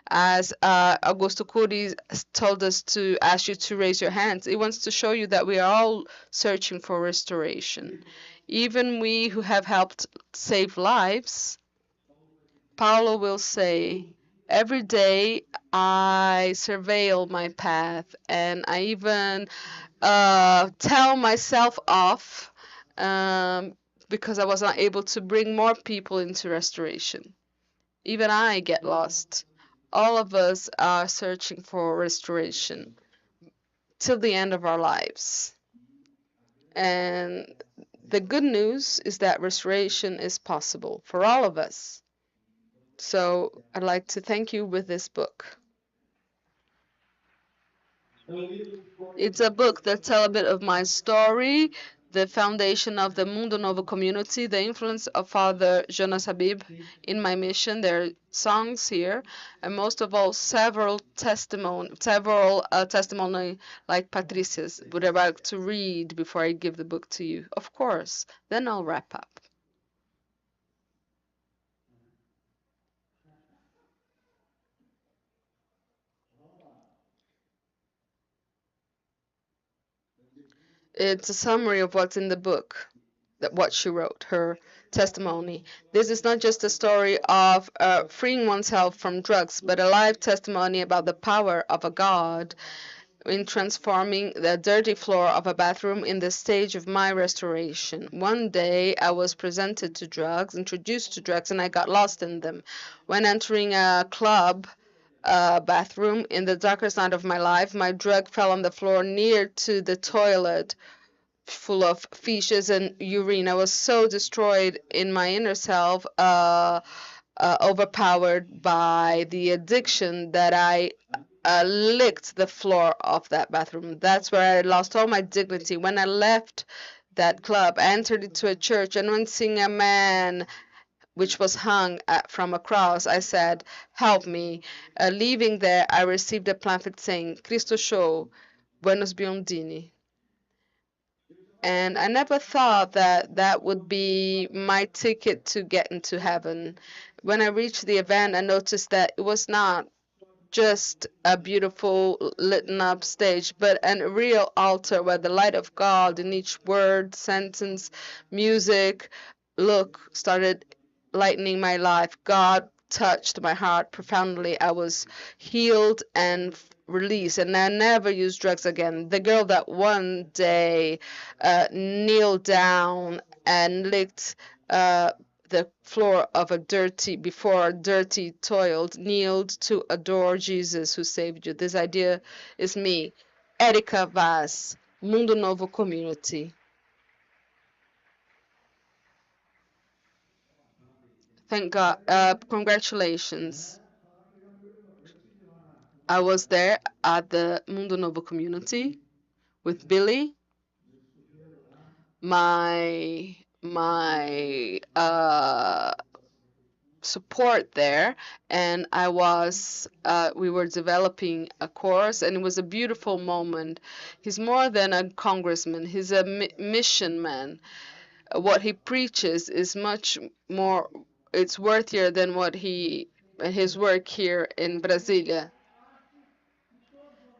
as Augusto Curi told us to ask you to raise your hands, it wants to show you that we are all searching for restoration. Even we who have helped save lives, Paulo will say, every day I surveil my path and I even tell myself off because I was not able to bring more people into restoration. Even I get lost. All of us are searching for restoration till the end of our lives. And the good news is that restoration is possible for all of us. So I'd like to thank you with this book. It's a book that tells a bit of my story, the foundation of the Mundo Novo community, the influence of Father Jonas Habib in my mission. There are songs here, and most of all, several testimony like Patricia's. Would I like to read before I give the book to you? Of course. Then I'll wrap up. It's a summary of what's in the book, that what she wrote, her testimony. This is not just a story of freeing oneself from drugs, but a live testimony about the power of a God in transforming the dirty floor of a bathroom in the stage of my restoration. One day I was presented to drugs, introduced to drugs, and I got lost in them. When entering a club bathroom in the darkest night of my life, my drug fell on the floor near to the toilet, full of fishes and urine. I was so destroyed in my inner self, overpowered by the addiction, that I licked the floor of that bathroom. That's where I lost all my dignity. When I left that club, I entered into a church, and when seeing a man which was hung from a cross, I said, "Help me." Leaving there, I received a pamphlet saying, "Cristo Show, Buenos Biondini." And I never thought that that would be my ticket to get into heaven. When I reached the event, I noticed that it was not just a beautiful lit up stage, but a real altar where the light of God in each word, sentence, music, look started lightening my life. God touched my heart profoundly. I was healed and release, and I never use drugs again. The girl that one day kneeled down and licked the floor of a before a dirty toilet, kneeled to adore Jesus who saved you. This idea is me, Erika Vaz, Mundo Novo Community. Thank God. Congratulations. I was there at the Mundo Novo community with Billy, my support there, and we were developing a course, and it was a beautiful moment. He's more than a congressman, he's a mission man. What he preaches is much more, it's worthier than his work here in Brasilia.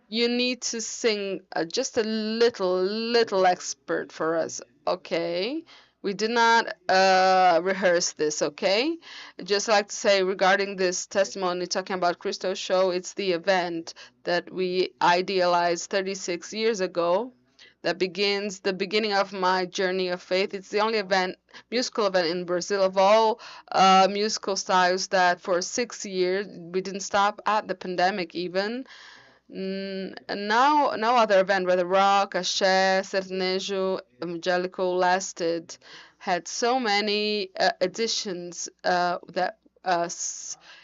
You need to sing just a little expert for us, okay? We did not rehearse this, okay? I'd just like to say regarding this testimony talking about Christo's show, it's the event that we idealized 36 years ago that begins the beginning of my journey of faith. It's the only musical event in Brazil of all musical styles that for 6 years we didn't stop at the pandemic even. No other event, whether rock, axé, sertanejo, evangelical, lasted, had so many editions that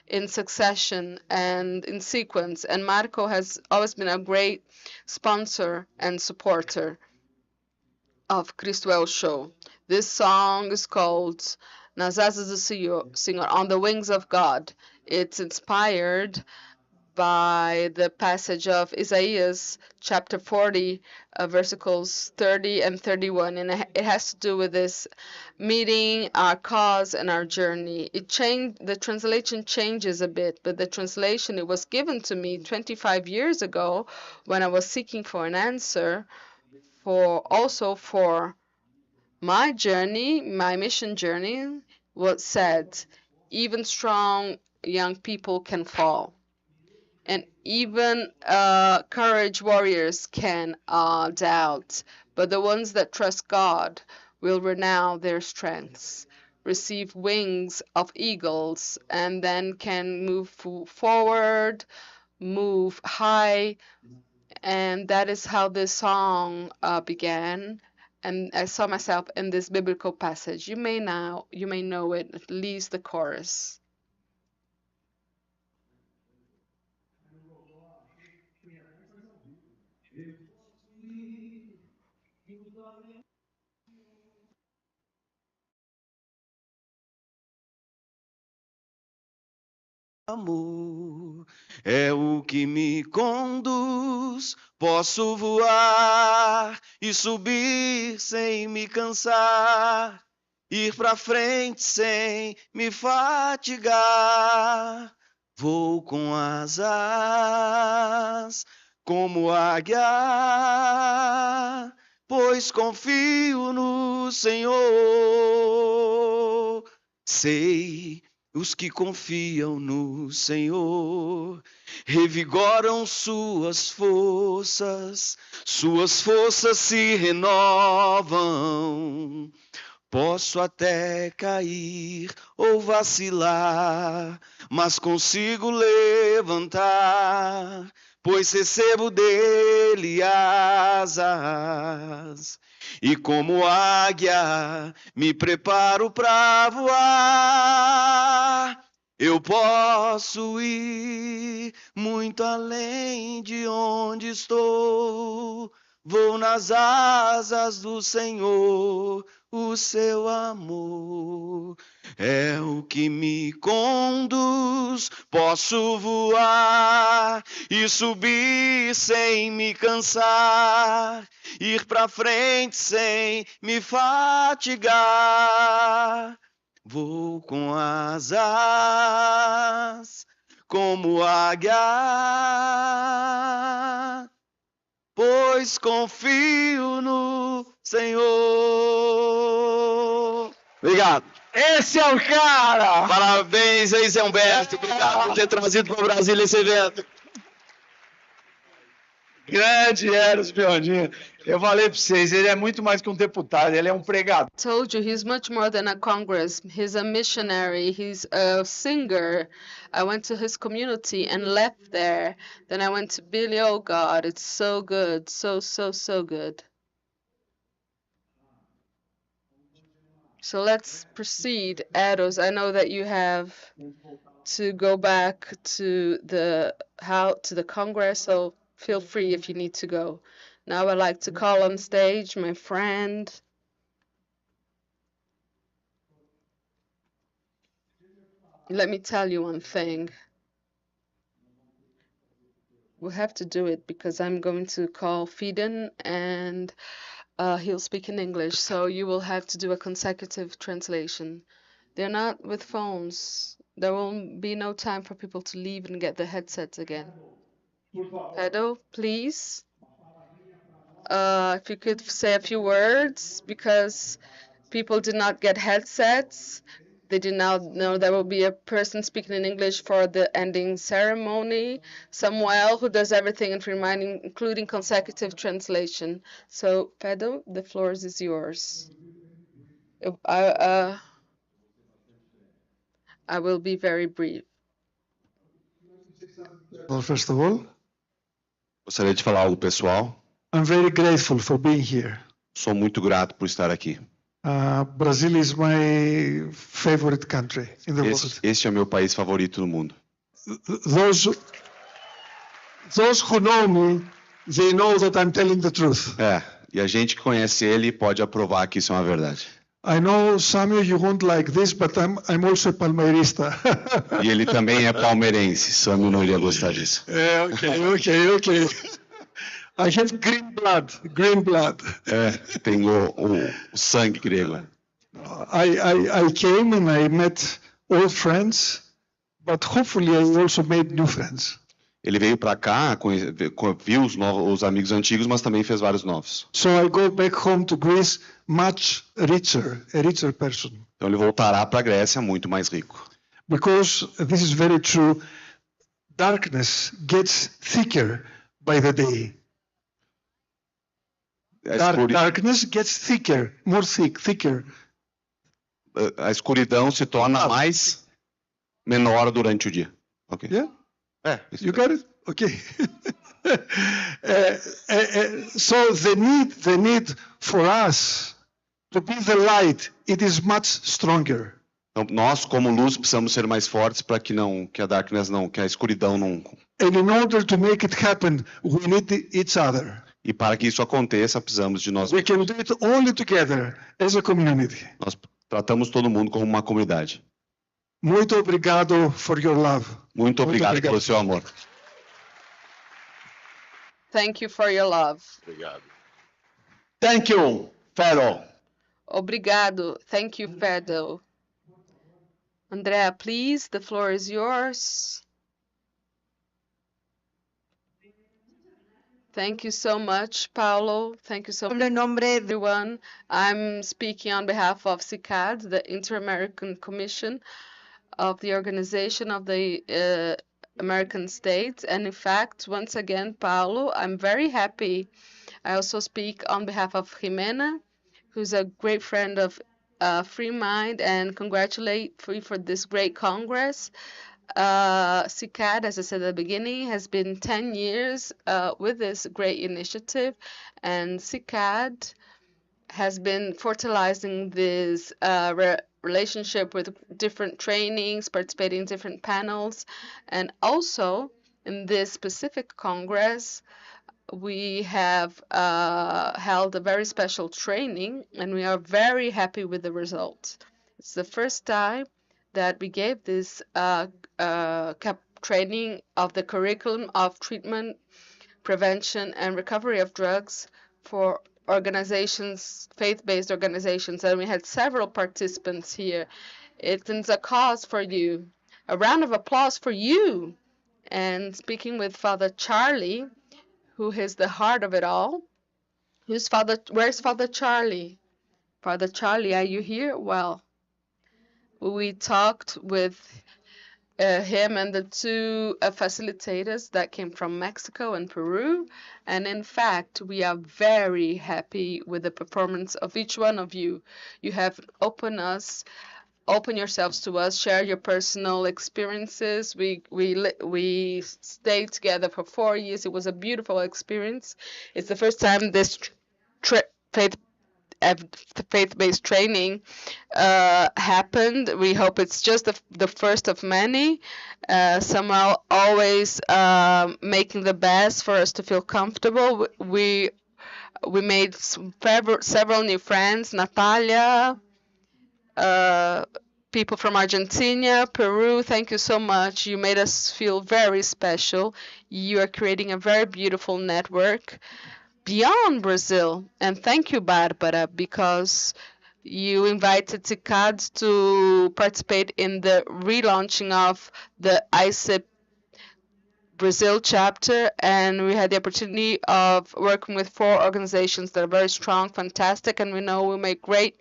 in succession and in sequence. And Marco has always been a great sponsor and supporter of Cristoel's show. This song is called Nas Asas do Senhor, On the Wings of God. It's inspired by the passage of Isaiah chapter 40, verses 30 and 31. And it has to do with this meeting our cause and our journey. The translation changes a bit, but the translation, it was given to me 25 years ago when I was seeking for an answer for my journey, my mission journey, was said, even strong young people can fall. And even courage warriors can doubt, but the ones that trust God will renew their strengths, receive wings of eagles, and then can move forward, move high. And that is how this song began. And I saw myself in this biblical passage. You may know it, at least the chorus.
Amor é o que me conduz. Posso voar e subir sem me cansar, ir pra frente sem me fatigar. Vou com asas como águia, pois confio no Senhor. Sei, os que confiam no Senhor revigoram suas forças se renovam. Posso até cair ou vacilar, mas consigo levantar, pois recebo dele asas. E como águia me preparo para voar. Eu posso ir muito além de onde estou. Vou nas asas do Senhor, o seu amor é o que me conduz. Posso voar e subir sem me cansar, ir pra frente sem me fatigar. Vou com asas como águia, pois confio no Senhor. Obrigado.
Esse é o cara!
Parabéns aí, Zé Humberto. Obrigado por ter trazido para o Brasil esse evento.
Grande Eros Piondinho. Eu falei para vocês, ele é muito mais que um deputado, ele é um pregador.
Told you he's much more than a congress. He's a missionary. He's a singer. I went to his community and left there. Then I went to Billy. Oh God, it's so good, so good. So let's proceed. Eros, I know that you have to go back to the Congress, so feel free if you need to go. Now I'd like to call on stage my friend. Let me tell you one thing. We have to do it because I'm going to call Fiden and he'll speak in English, so you will have to do a consecutive translation. They're not with phones. There will be no time for people to leave and get their headsets again. Pedro, please. If you could say a few words, because people did not get headsets. They did not know there will be a person speaking in English for the ending ceremony. Samuel, who does everything in Freemind, including consecutive translation. So, Pedro, the floor is yours. I will be very brief.
Well, first of all,
Gostaria de falar algo pessoal.
I'm very grateful for being here.
Sou muito grato por estar aqui.
Brazil is my favorite country in the world.
Este é o meu país favorito no mundo.
Those who know me, they know that I'm telling the truth.
E a gente que conhece ele pode aprovar que isso é uma verdade.
I know Samuel, you won't like this, but I'm also palmeirista.
E ele também é palmeirense. Samuel não iria gostar disso.
Okay. I have green blood.
Tem o sangue grego.
I came and I met old friends, but hopefully I also made new friends.
Ele veio para cá, viu os amigos antigos, mas também fez vários novos.
So I go back home to Greece much richer, a richer person.
Então ele voltará para a Grécia muito mais rico.
Because this is very true, darkness gets thicker by the day. Darkness gets thicker, more thicker.
A escuridão se torna mais menor durante o dia. Okay?
Yeah? You got it? Okay. So the need for us to be the light, it is much stronger.
Então, nós, como luz, precisamos ser mais fortes para que a escuridão não.
And in order to make it happen, we need each other.
E para que isso aconteça, precisamos de nós.
We can do it only together as a community.
Nós tratamos todo mundo como uma comunidade.
Muito obrigado for your love.
Muito obrigado pelo seu amor.
Thank you for your love.
Obrigado.
Thank you, Pedro.
Obrigado. Thank you, Pedro. Andrea, please, the floor is yours. Thank you so much, Paulo. Thank you so much, everyone. I'm speaking on behalf of CICAD, the Inter-American Commission of the Organization of the American States. And in fact, once again, Paulo, I'm very happy. I also speak on behalf of Jimena, who's a great friend of Freemind, and congratulate you for this great Congress. CICAD, as I said at the beginning, has been 10 years with this great initiative, and CICAD has been fertilizing this relationship with different trainings, participating in different panels, and also in this specific Congress, we have held a very special training, and we are very happy with the results. It's the first time that we gave this training of the curriculum of treatment, prevention, and recovery of drugs for organizations, faith-based organizations, and we had several participants here. It's a cause for you. A round of applause for you. And speaking with Father Charlie, who is the heart of it all. Where's Father Charlie? Father Charlie, are you here? Well, we talked with him and the two facilitators that came from Mexico and Peru. And in fact, we are very happy with the performance of each one of you. You have open yourselves to us, share your personal experiences. We stayed together for 4 years. It was a beautiful experience. It's the first time this tra- faith faith-based training happened. We hope it's just the first of many. Some are always making the best for us to feel comfortable. We made several new friends. Natalia, uh, people from Argentina, Peru, thank you so much. You made us feel very special. You are creating a very beautiful network beyond Brazil. And thank you, Barbara, because you invited TICADS to participate in the relaunching of the ICIP Brazil chapter, and we had the opportunity of working with 4 organizations that are very strong, fantastic, and we know we'll make great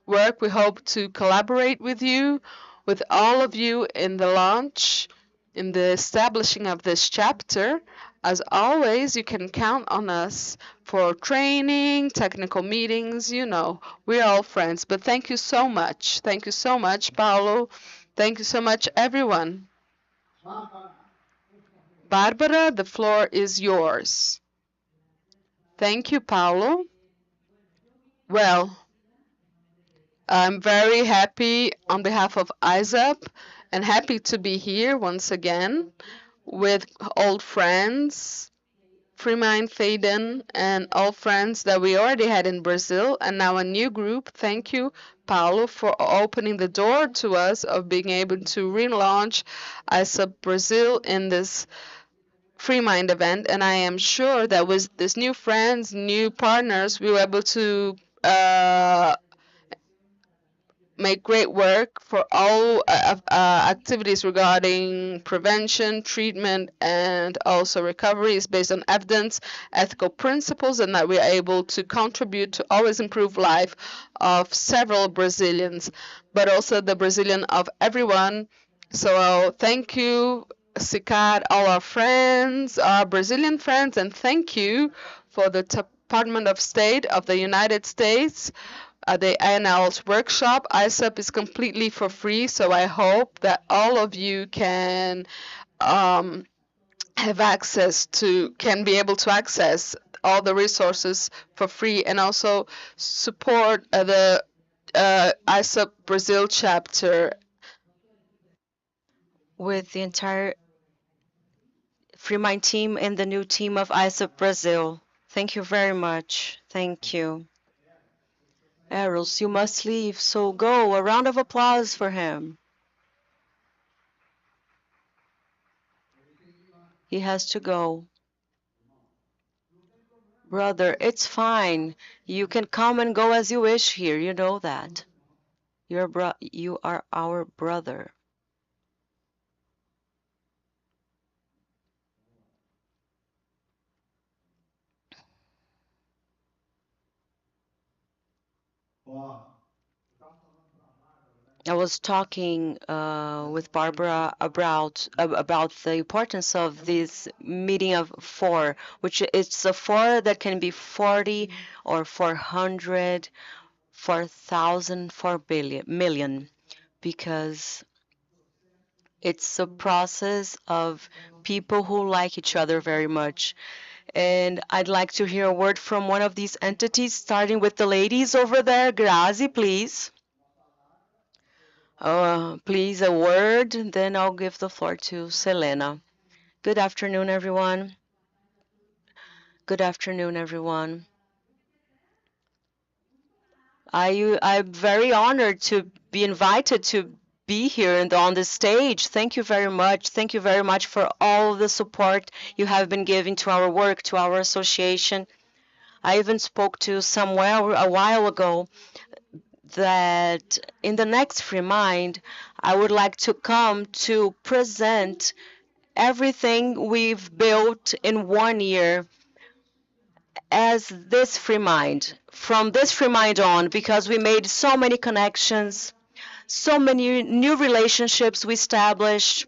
work. We hope to collaborate with you, with all of you in the launch, in the establishing of this chapter. As always, you can count on us for training, technical meetings, we're all friends. But thank you so much. Thank you so much, Paulo. Thank you so much, everyone. Barbara, the floor is yours. Thank you, Paulo. Well, I'm very happy on behalf of ISAP and happy to be here once again with old friends, Freemind, Faden, and all friends that we already had in Brazil, and now a new group. Thank you, Paulo, for opening the door to us of being able to relaunch ISAP Brazil in this Freemind event, and I am sure that with these new friends, new partners, we were able to make great work for all activities regarding prevention, treatment, and also recovery is based on evidence, ethical principles, and that we are able to contribute to always improve life of several Brazilians, but also the Brazilian of everyone. So thank you, Sicard, all our friends, our Brazilian friends, and thank you for the Department of State of the United States. The INL's workshop, ISAP, is completely for free, so I hope that all of you can have access to, can be able to access all the resources for free, and also support the ISAP Brazil chapter.
With the entire Freemind team and the new team of ISAP Brazil. Thank you very much. Thank you. Eros, you must leave, so go. A round of applause for him. He has to go. Brother, it's fine. You can come and go as you wish here. You know that. You are our brother. I was talking with Barbara about the importance of this meeting of 4, which it's a 4 that can be 40 or 400, 4,000, 4 million, because it's a process of people who like each other very much. And I'd like to hear a word from one of these entities, starting with the ladies over there. Grazi, please. Please, a word, then I'll give the floor to Selena. Good afternoon, everyone. Good afternoon, everyone. I'm very honored to be invited to be here and on the stage. Thank you very much. Thank you very much for all the support you have been giving to our work, to our association. I even spoke to Samuel a while ago that in the next Freemind, I would like to come to present everything we've built in 1 year as this Freemind, from this Freemind on, because we made so many connections, so many new relationships we established,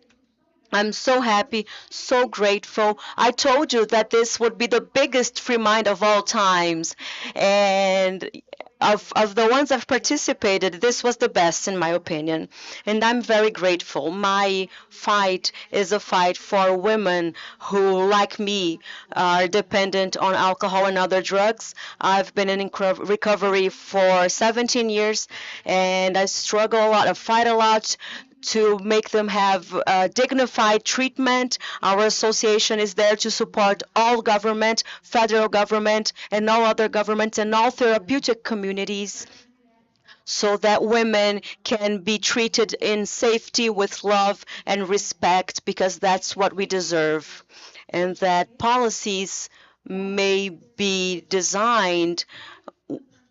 I'm so happy, so grateful. I told you that this would be the biggest free mind of all times. And of the ones I've participated, this was the best in my opinion. And I'm very grateful. My fight is a fight for women who, like me, are dependent on alcohol and other drugs. I've been in recovery for 17 years and I struggle a lot, I fight a lot to make them have dignified treatment. Our association is there to support all government, federal government, and all other governments and all therapeutic communities so that women can be treated in safety with love and respect because that's what we deserve. And that policies may be designed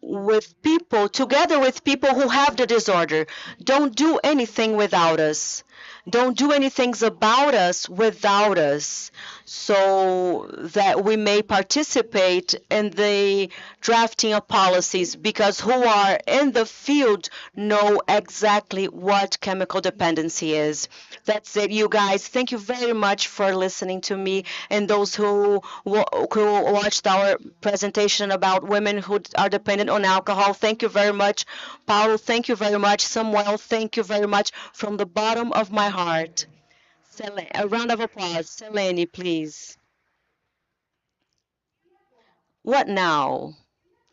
with people, together with people who have the disorder. Don't do anything without us. Don't do anything about us without us, so that we may participate in the drafting of policies, because who are in the field know exactly what chemical dependency is. That's it, you guys. Thank you very much for listening to me, and those who watched our presentation about women who are dependent on alcohol. Thank you very much. Paulo, thank you very much. Samuel, thank you very much from the bottom of my heart. A round of applause. Selene, please. What now?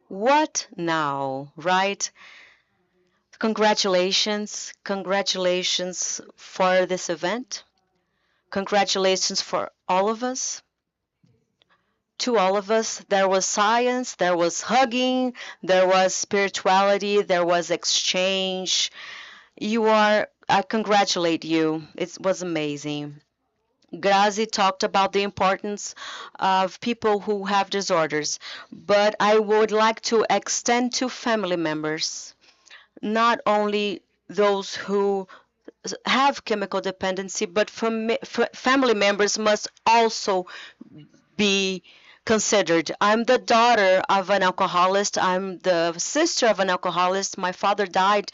What now, right? Congratulations. Congratulations for this event. Congratulations for all of us. To all of us, there was science, there was hugging, there was spirituality, there was exchange. I congratulate you. It was amazing. Grazi talked about the importance of people who have disorders, but I would like to extend to family members, not only those who have chemical dependency, but family members must also be considered. I'm the daughter of an alcoholist. I'm the sister of an alcoholist. My father died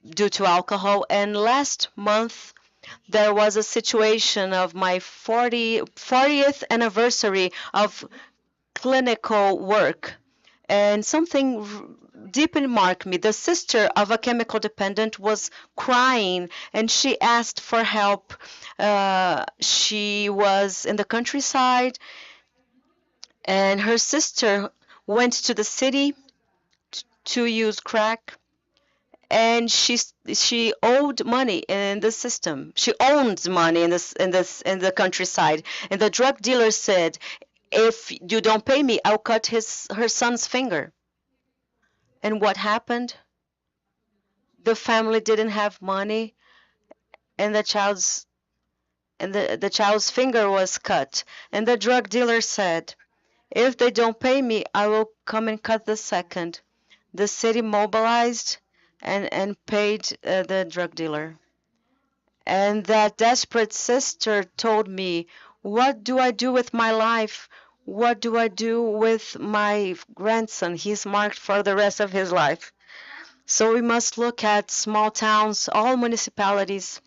due to alcohol, and last month there was a situation of my 40th anniversary of clinical work, and something deeply marked me. The sister of a chemical dependent was crying and she asked for help. She was in the countryside and her sister went to the city to use crack, and she owed money in the system. She owns money in the countryside, and the drug dealer said, "If you don't pay me, I'll cut her son's finger." And what happened? The family didn't have money, and the child's finger was cut. And the drug dealer said, "If they don't pay me, I will come and cut the second." The city mobilized and paid the drug dealer. And that desperate sister told me, "What do I do with my life? What do I do with my grandson? He's marked for the rest of his life." So we must look at small towns, all municipalities.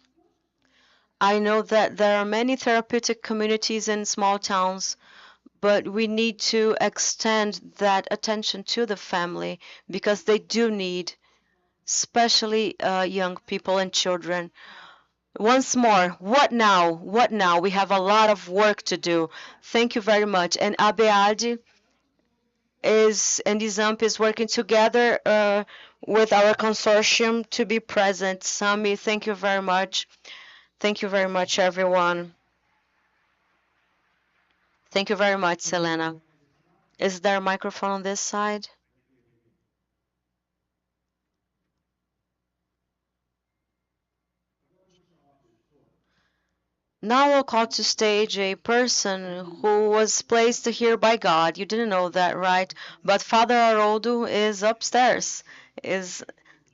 I know that there are many therapeutic communities in small towns, but we need to extend that attention to the family because they do need, especially young people and children. Once more, what now? What now? We have a lot of work to do. Thank you very much. And Abead and Izamp is working together with our consortium to be present. Sami, thank you very much. Thank you very much, everyone. Thank you very much, Selena. Is there a microphone on this side? Now I'll call to stage a person who was placed here by God. You didn't know that, right? But Father Haroldo is upstairs.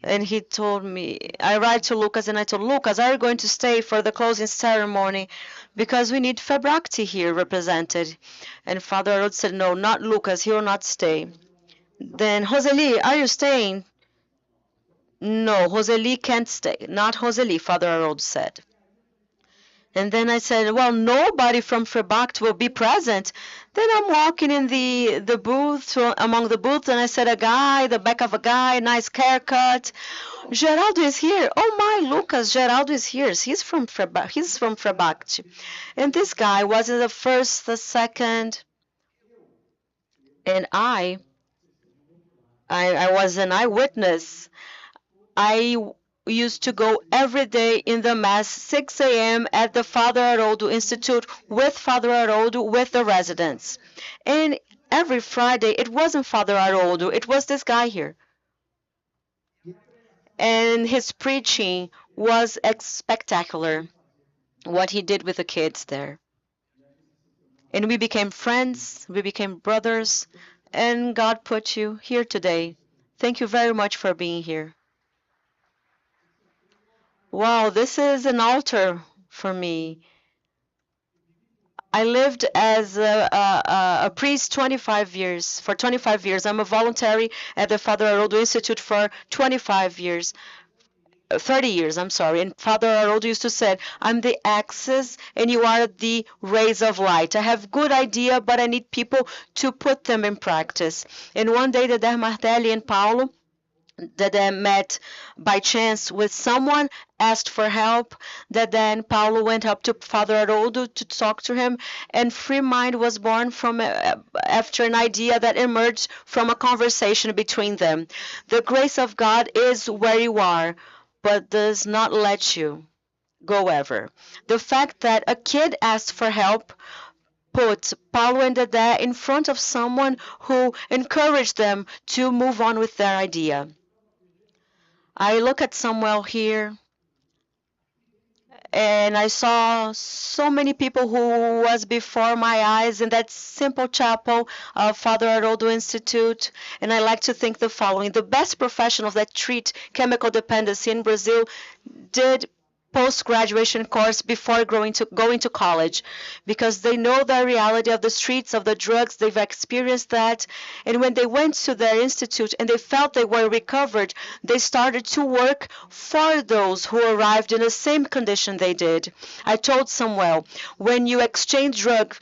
And he told me, I write to Lucas and I told Lucas, are you going to stay for the closing ceremony? Because we need Febracti here represented. And Father Haroldo said, no, not Lucas, he will not stay. Then, Roseli, are you staying? No, Roseli can't stay. Not Roseli, Father Haroldo said. And then I said, well, nobody from Frebact will be present. Then I'm walking in the booth, among the booths, and I said, a guy, the back of a guy, nice haircut. Geraldo is here. Oh my, Lucas, Geraldo is here. He's from Frebact. And this guy was in the first, the second, and I was an eyewitness. I used to go every day in the mass 6 a.m. at the Father Haroldo Institute with Father Haroldo with the residents. And every Friday it wasn't Father Haroldo, it was this guy here. And his preaching was spectacular, what he did with the kids there. And we became friends, we became brothers, and God put you here today. Thank you very much for being here. Wow, this is an altar for me. I lived as a priest 25 years. For 25 years, I'm a voluntary at the Father Haroldo Institute for 25 years. 30 years, I'm sorry. And Father Haroldo used to say, I'm the axis and you are the rays of light. I have good idea, but I need people to put them in practice. And one day, the Martelli and Paulo that I met by chance with someone, asked for help, that then Paulo went up to Father Haroldo to talk to him, and Freemind was born from after an idea that emerged from a conversation between them. The grace of God is where you are, but does not let you go ever. The fact that a kid asked for help put Paulo and Dada in front of someone who encouraged them to move on with their idea. I look at Samuel here and I saw so many people who was before my eyes in that simple chapel of Father Haroldo Institute. And I like to think the following. The best professionals that treat chemical dependency in Brazil did post-graduation course before going to college, because they know the reality of the streets, of the drugs. They've experienced that, and when they went to their institute and they felt they were recovered, they started to work for those who arrived in the same condition they did. I told Samuel, when you exchange drug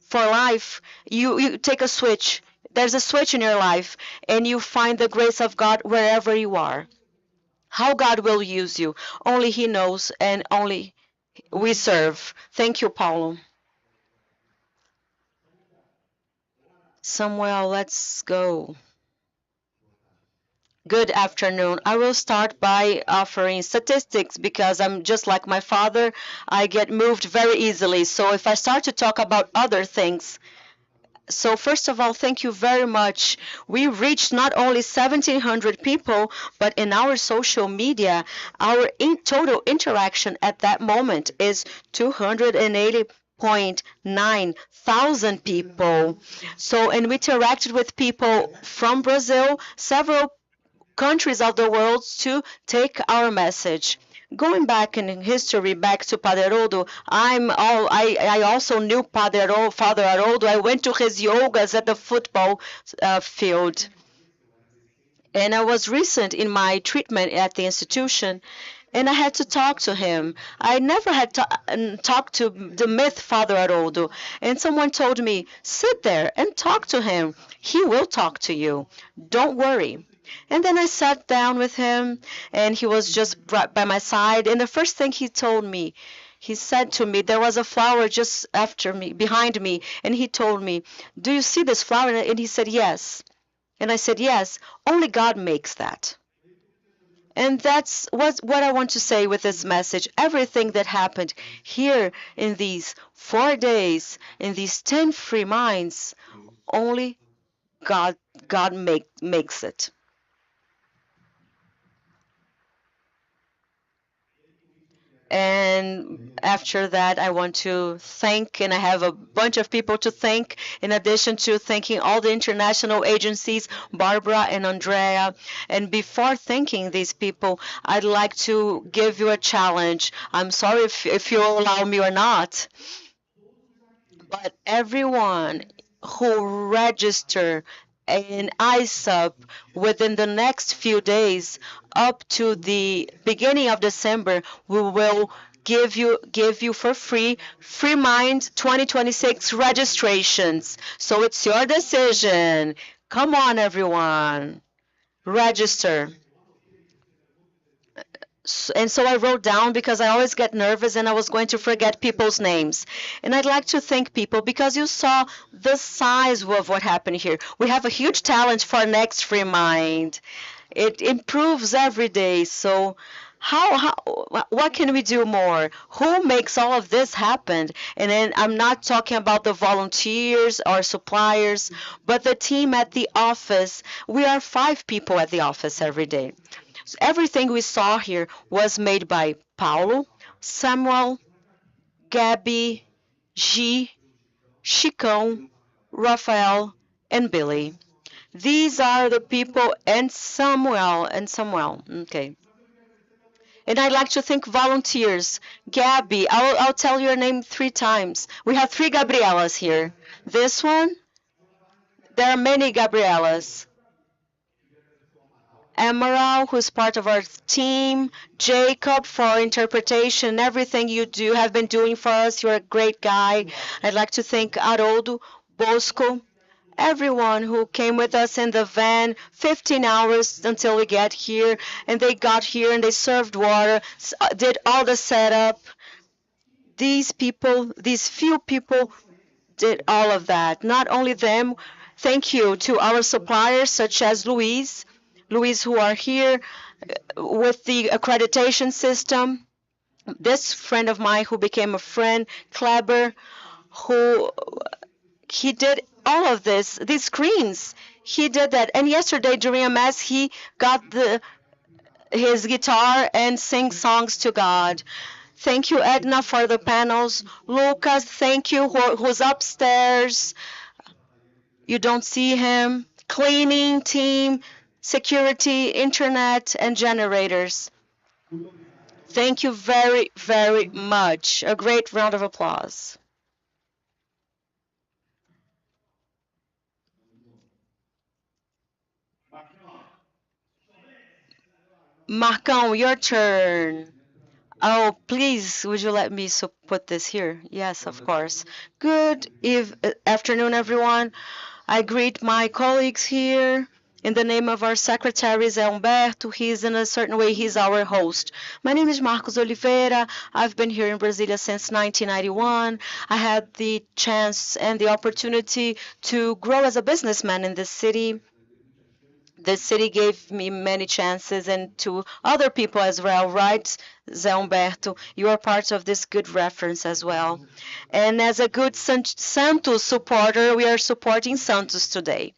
for life, you take a switch. There's a switch in your life, and you find the grace of God wherever you are. How God will use you, only He knows, and only we serve. Thank you, Paulo. Samuel, let's go. Good afternoon. I will start by offering statistics because I'm just like my father. I get moved very easily. So if I start to talk about other things, so first of all, thank you very much. We reached not only 1,700 people, but in our social media, our total interaction at that moment is 280.9 thousand people. So, and we interacted with people from Brazil, several countries of the world to take our message. Going back in history, back to Padre Haroldo, I also knew Father Haroldo. I went to his yogas at the football field. And I was recent in my treatment at the institution, and I had to talk to him. I never had talked to the myth Father Haroldo, and someone told me, sit there and talk to him. He will talk to you. Don't worry. And then I sat down with him, and he was just right by my side. And the first thing he told me, he said to me, there was a flower just after me, behind me, and he told me, do you see this flower? And he said, yes. And I said, yes, only God makes that. And that's what I want to say with this message. Everything that happened here in these 4 days, in these 10 free minds, only God makes it. And after that, I want to thank, and I have a bunch of people to thank, in addition to thanking all the international agencies, Barbara and Andrea. And before thanking these people, I'd like to give you a challenge. I'm sorry if you'll allow me or not, but everyone who register in ISUP within the next few days up to the beginning of December, we will give you for free Freemind 2026 registrations. So it's your decision. Come on, everyone, register. And so I wrote down because I always get nervous and I was going to forget people's names. And I'd like to thank people because you saw the size of what happened here. We have a huge talent for next Free Mind. It improves every day. So how what can we do more? Who makes all of this happen? And then I'm not talking about the volunteers or suppliers, but the team at the office. We are 5 people at the office every day. So everything we saw here was made by Paulo, Samuel, Gabby, G, Chicão, Rafael, and Billy. These are the people, and Samuel. Okay. And I'd like to thank volunteers. Gabby, I'll tell your name 3 times. We have 3 Gabrielas here. This one, there are many Gabrielas. Emerald, who's part of our team, Jacob for interpretation, everything you do have been doing for us. You're a great guy. I'd like to thank Haroldo, Bosco, everyone who came with us in the van, 15 hours until we get here, and they got here and they served water, did all the setup. These people, these few people did all of that. Not only them, thank you to our suppliers such as Luis, who are here with the accreditation system. This friend of mine who became a friend, Kleber, who he did all of this, these screens. He did that. And yesterday during a mass, he got his guitar and sang songs to God. Thank you, Edna, for the panels. Lucas, thank you, who's upstairs. You don't see him. Cleaning team, security, internet, and generators. Thank you very, very much. A great round of applause. Marcão, your turn. Oh, please, would you let me put this here? Yes, of course. Good afternoon, everyone. I greet my colleagues here. In the name of our secretary, Zé Humberto, he's in a certain way, he's our host. My name is Marcos Oliveira. I've been here in Brasilia since 1991. I had the chance and the opportunity to grow as a businessman in this city. The city gave me many chances, and to other people as well, right, Zé Humberto? You are part of this good reference as well. And as a good Santos supporter, we are supporting Santos today.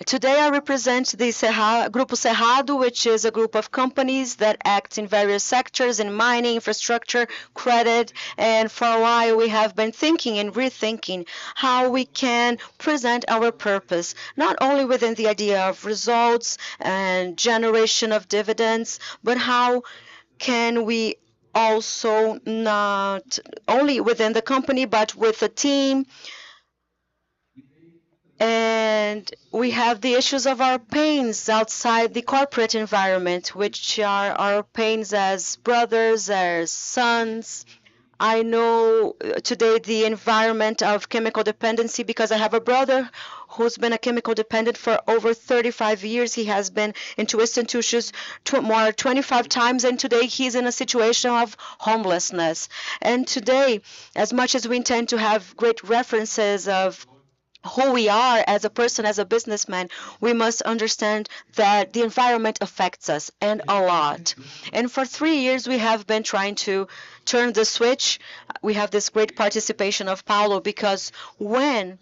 Today I represent the Grupo Cerrado, which is a group of companies that act in various sectors in mining, infrastructure, credit, and for a while we have been thinking and rethinking how we can present our purpose, not only within the idea of results and generation of dividends, but how can we also not only within the company, but with the team. And we have the issues of our pains outside the corporate environment, which are our pains as brothers, as sons. I know today the environment of chemical dependency because I have a brother who's been a chemical dependent for over 35 years. He has been into institutions more 25 times, and today he's in a situation of homelessness. And today, as much as we intend to have great references of who we are as a person, as a businessman, we must understand that the environment affects us and a lot. And for 3 years, we have been trying to turn the switch. We have this great participation of Paulo because when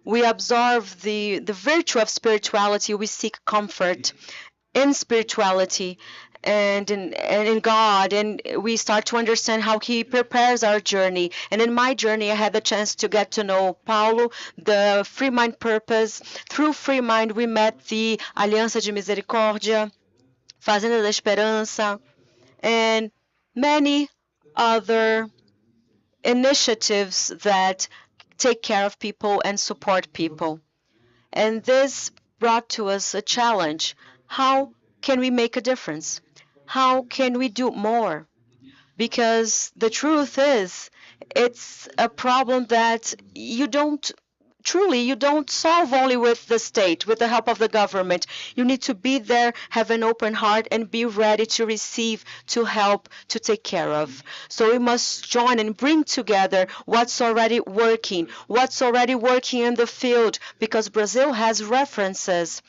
we observe the virtue of spirituality, we seek comfort in spirituality and in God, and we start to understand how He prepares our journey. And in my journey, I had the chance to get to know Paulo, the Free Mind purpose. Through Free Mind, we met the Aliança de Misericórdia, Fazenda da Esperança, and many other initiatives that take care of people and support people. And this brought to us a challenge. How can we make a difference? How can we do more? because the truth is, it's a problem that you don't solve only with the state, with the help of the government. You need to be there, have an open heart, and be ready to receive, to help, to take care of. So we must join and bring together what's already working in the field, because Brazil has references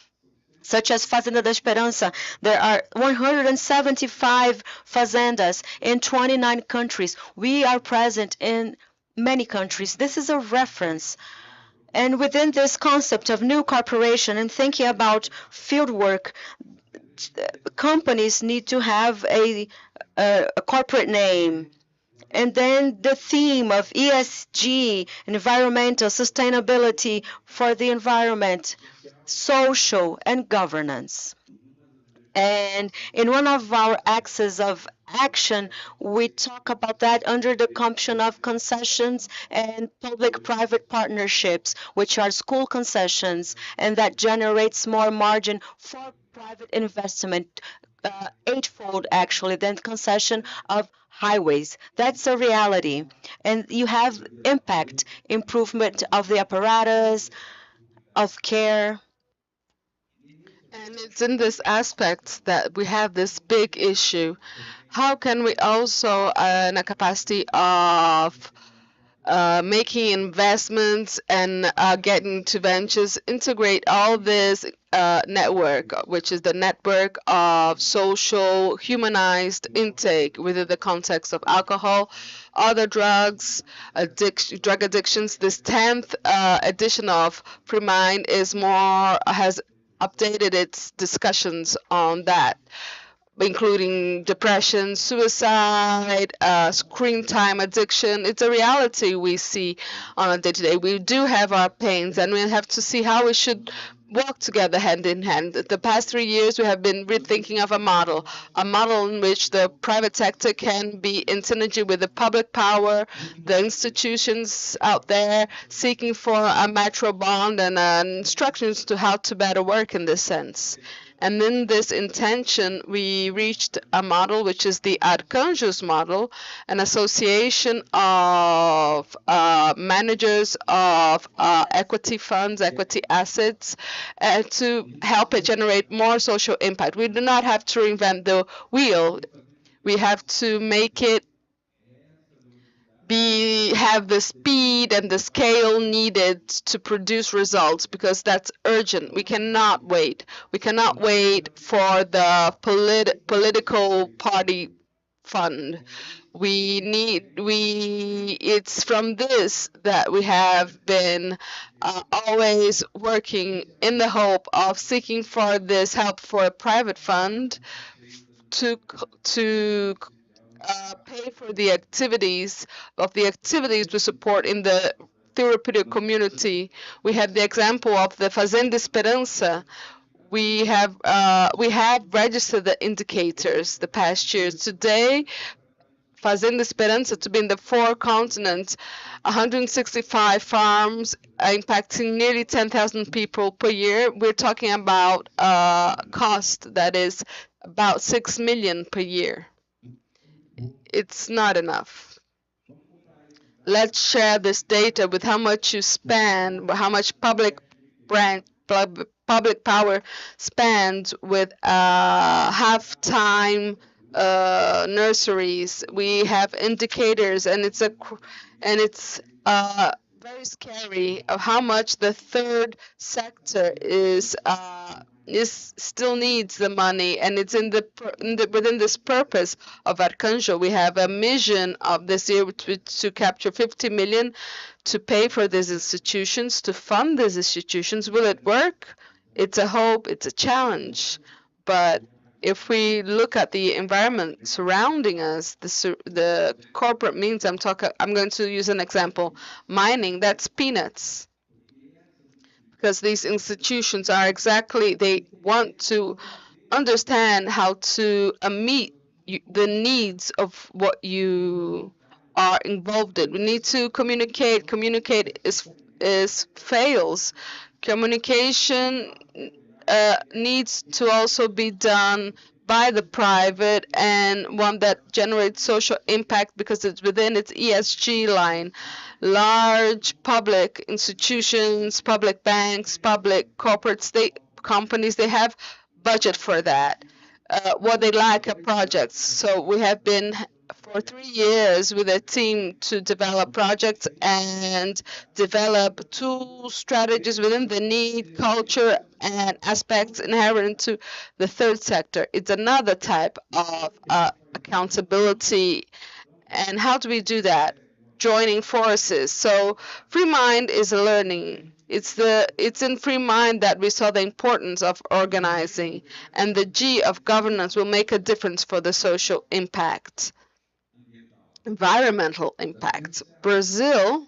such as Fazenda da Esperança. There are 175 fazendas in 29 countries. We are present in many countries. This is a reference. And within this concept of new corporation and thinking about field work, companies need to have a corporate name. And then the theme of ESG, environmental sustainability for the environment, social and governance. And in one of our axes of action, we talk about that under the caption of concessions and public-private partnerships, which are school concessions, and that generates more margin for private investment, eightfold actually, than concession of highways. That's a reality. And you have impact, improvement of the apparatus, of care.
And it's in this aspect that we have this big issue. How can we also, in a capacity of making investments and getting to ventures, integrate all this network, which is the network of social, humanized intake within the context of alcohol, other drugs, drug addictions. This 10th edition of Freemind has updated its discussions on that, including depression, suicide, screen time addiction. It's a reality we see on a day-to-day. We do have our pains, and we have to see how we should work together hand in hand. The past 3 years, we have been rethinking of a model in which the private sector can be in synergy with the public power, the institutions out there seeking for a metro bond and instructions to how to better work in this sense. And in this intention, we reached a model which is the Arcanjos model, an association of managers of equity funds, equity assets, to help it generate more social impact. We do not have to reinvent the wheel. We have to make it have the speed and the scale needed to produce results, because that's urgent. We cannot wait. We cannot wait for the political party fund. It's from this that we have been always working in the hope of seeking for this help for a private fund to pay for the activities we support in the therapeutic community. We have the example of the Fazenda Esperança. We have registered the indicators the past years. Today, Fazenda Esperança to be in the 4 continents, 165 farms, impacting nearly 10,000 people per year. We're talking about a cost that is about 6 million per year. It's not enough. Let's share this data with how much you spend, how much public power spends with half-time nurseries. We have indicators, and it's very scary of how much the third sector is still needs the money, and it's within this purpose of Arcanjo. We have a mission of this year to capture 50 million to pay for these institutions, to fund these institutions. Will it work? It's a hope, it's a challenge, but if we look at the environment surrounding us, the corporate means, I'm going to use an example, mining, that's peanuts. Because these institutions they want to understand how to meet the needs of what you are involved in. We need to communicate. Communicate is fails. Communication needs to also be done by the private, and one that generates social impact because it's within its ESG line. Large public institutions, public banks, public corporate state companies, they have budget for that. What they lack are projects. So we have been for 3 years with a team to develop projects and develop two strategies within the need, culture, and aspects inherent to the third sector. It's another type of accountability. And how do we do that? Joining forces. So Freemind is a learning. It's in Freemind that we saw the importance of organizing, and the G of governance will make a difference for the social impact, environmental impact. Brazil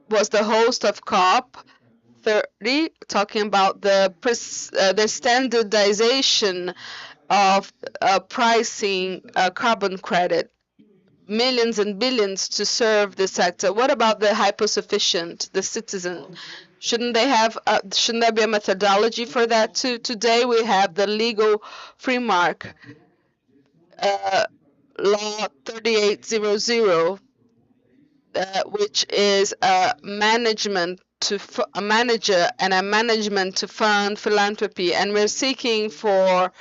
was the host of COP 30, talking about the standardization of pricing carbon credit, millions and billions to serve the sector. What about the hyper-sufficient, the citizen? Shouldn't they have? Shouldn't there be a methodology for that too? Today we have the legal framework, Law 3800, which is a management to a manager and a management to fund philanthropy, and we're seeking for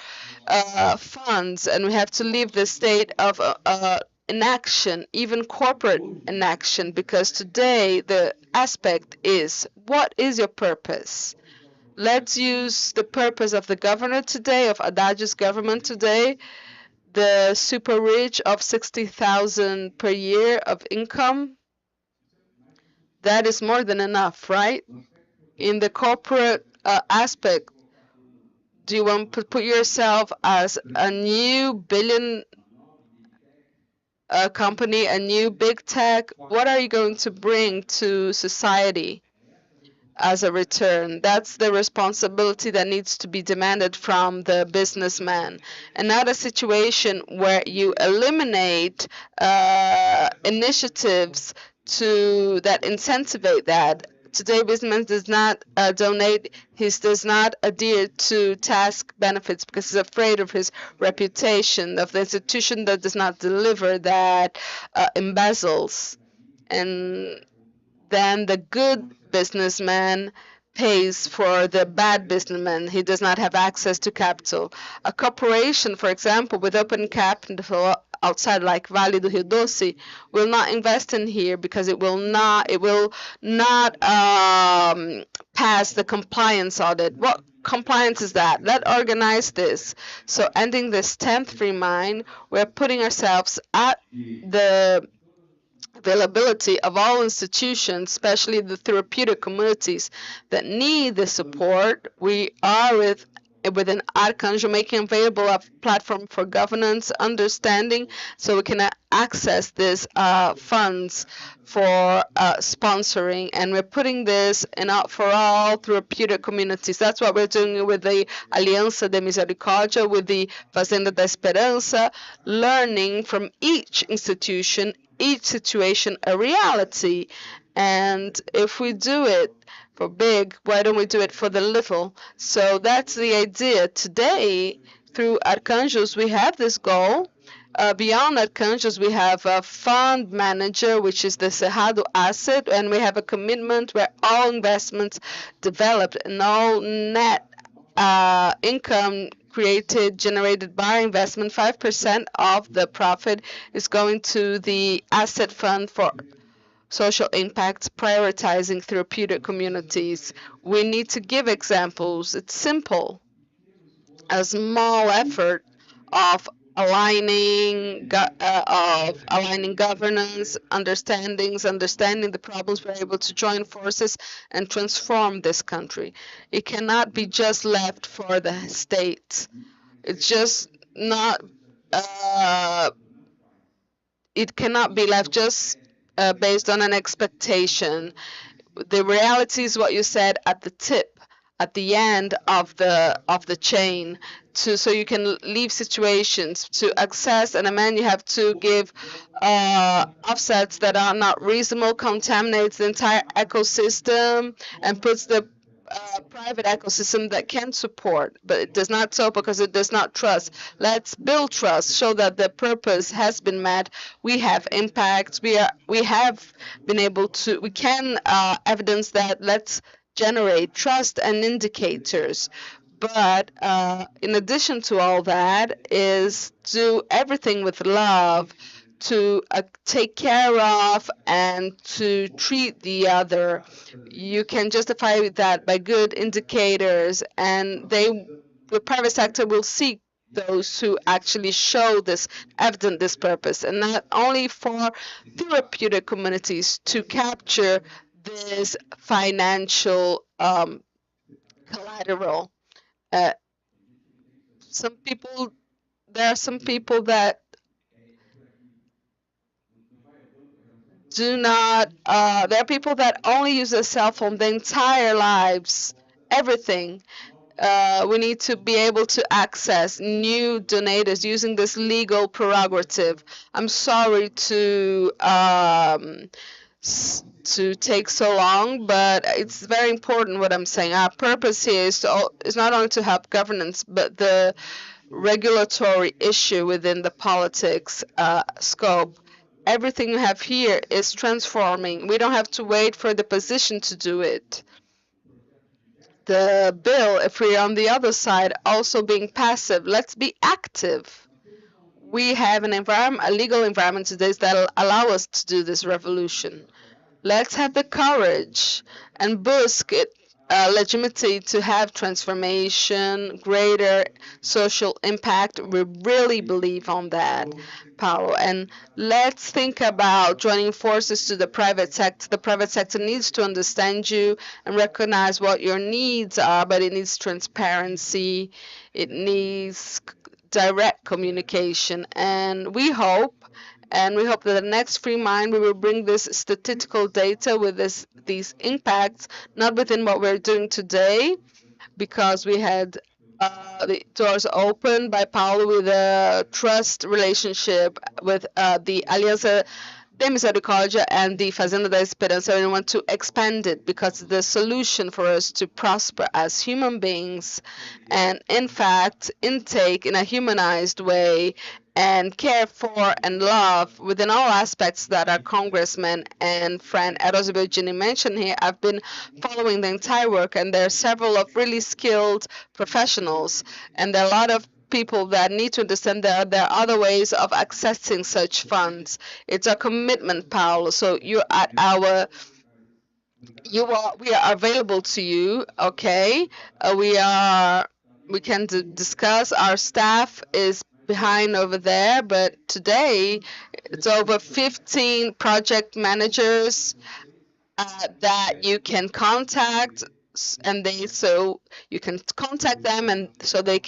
funds, and we have to leave the state of inaction, even corporate inaction, because today the aspect is, what is your purpose? Let's use the purpose of the governor today, of Haddad's government today, the super rich of 60,000 per year of income. That is more than enough, right? In the corporate aspect, do you want to put yourself as a new billion company, a new big tech? What are you going to bring to society as a return? That's the responsibility that needs to be demanded from the businessman, and not a situation where you eliminate initiatives that incentivize that. Today, businessman does not donate. He does not adhere to task benefits because he's afraid of his reputation, of the institution that does not deliver, that embezzles. And then the good businessman pays for the bad businessman. He does not have access to capital. A corporation, for example, with open capital outside, like Vale do Rio Doce, will not invest in here because it will not pass the compliance audit. What compliance is that? Let's organize this. So ending this 10th free mind, we're putting ourselves at the availability of all institutions, especially the therapeutic communities that need the support. We are within Arcanjo making available a platform for governance, understanding, so we can access these funds for sponsoring, and we're putting this in out for all therapeutic communities. That's what we're doing with the Aliança de Misericórdia, with the Fazenda da Esperança, learning from each institution, each situation, a reality. And if we do it for big, why don't we do it for the little? So that's the idea. Today, through Arcanjos, we have this goal. Beyond Arcanjos, we have a fund manager, which is the Cerrado asset, and we have a commitment where all investments developed and all net income generated by investment, 5% of the profit is going to the asset fund for social impact, prioritizing therapeutic communities. We need to give examples. It's simple. A small effort of aligning governance, understanding the problems, we're able to join forces and transform this country. It cannot be just left for the state. It's just not. It cannot be left just based on an expectation. The reality is what you said at the tip, at the end of the chain, so you can leave situations to access and amend. You have to give offsets that are not reasonable, contaminates the entire ecosystem, and puts the private ecosystem that can support, but it does not so because it does not trust. Let's build trust, show that the purpose has been met. We have impact. We have been able to. We can evidence that. Let's generate trust and indicators. But in addition to all that, is do everything with love, to take care of and to treat the other. You can justify that by good indicators, and the private sector will seek those who actually show this evident this purpose, and not only for therapeutic communities to capture this financial collateral. Uh, some people, there are some people that do not, there are people that only use a cell phone their entire lives, everything. We need to be able to access new donators using this legal prerogative. I'm sorry to take so long, but it's very important what I'm saying. Our purpose here is not only to help governance, but the regulatory issue within the politics scope. Everything we have here is transforming. We don't have to wait for the position to do it. The bill, if we're on the other side, also being passive, let's be active. We have a legal environment today that allow us to do this revolution. Let's have the courage and boost it, legitimacy to have transformation, greater social impact. We really believe on that, Paulo. And let's think about joining forces to the private sector. The private sector needs to understand you and recognize what your needs are, but it needs transparency. It needs direct communication. And we hope that the next Freemind we will bring this statistical data with these impacts, not within what we're doing today, because we had the doors open by Paulo with a trust relationship with the Aliança de Misericórdia and the Fazenda da Esperança, and we want to expand it because the solution for us to prosper as human beings and, in fact, intake in a humanized way and care for and love within all aspects that our congressman and friend Erosibio Gini mentioned here. I've been following the entire work, and there are several of really skilled professionals, and there are a lot of people that need to understand that there are other ways of accessing such funds. It's a commitment, Paulo. So you're at we are available to you. Okay, we can discuss. Our staff is behind over there, but today it's over 15 project managers that you can contact, and so you can contact them, and so they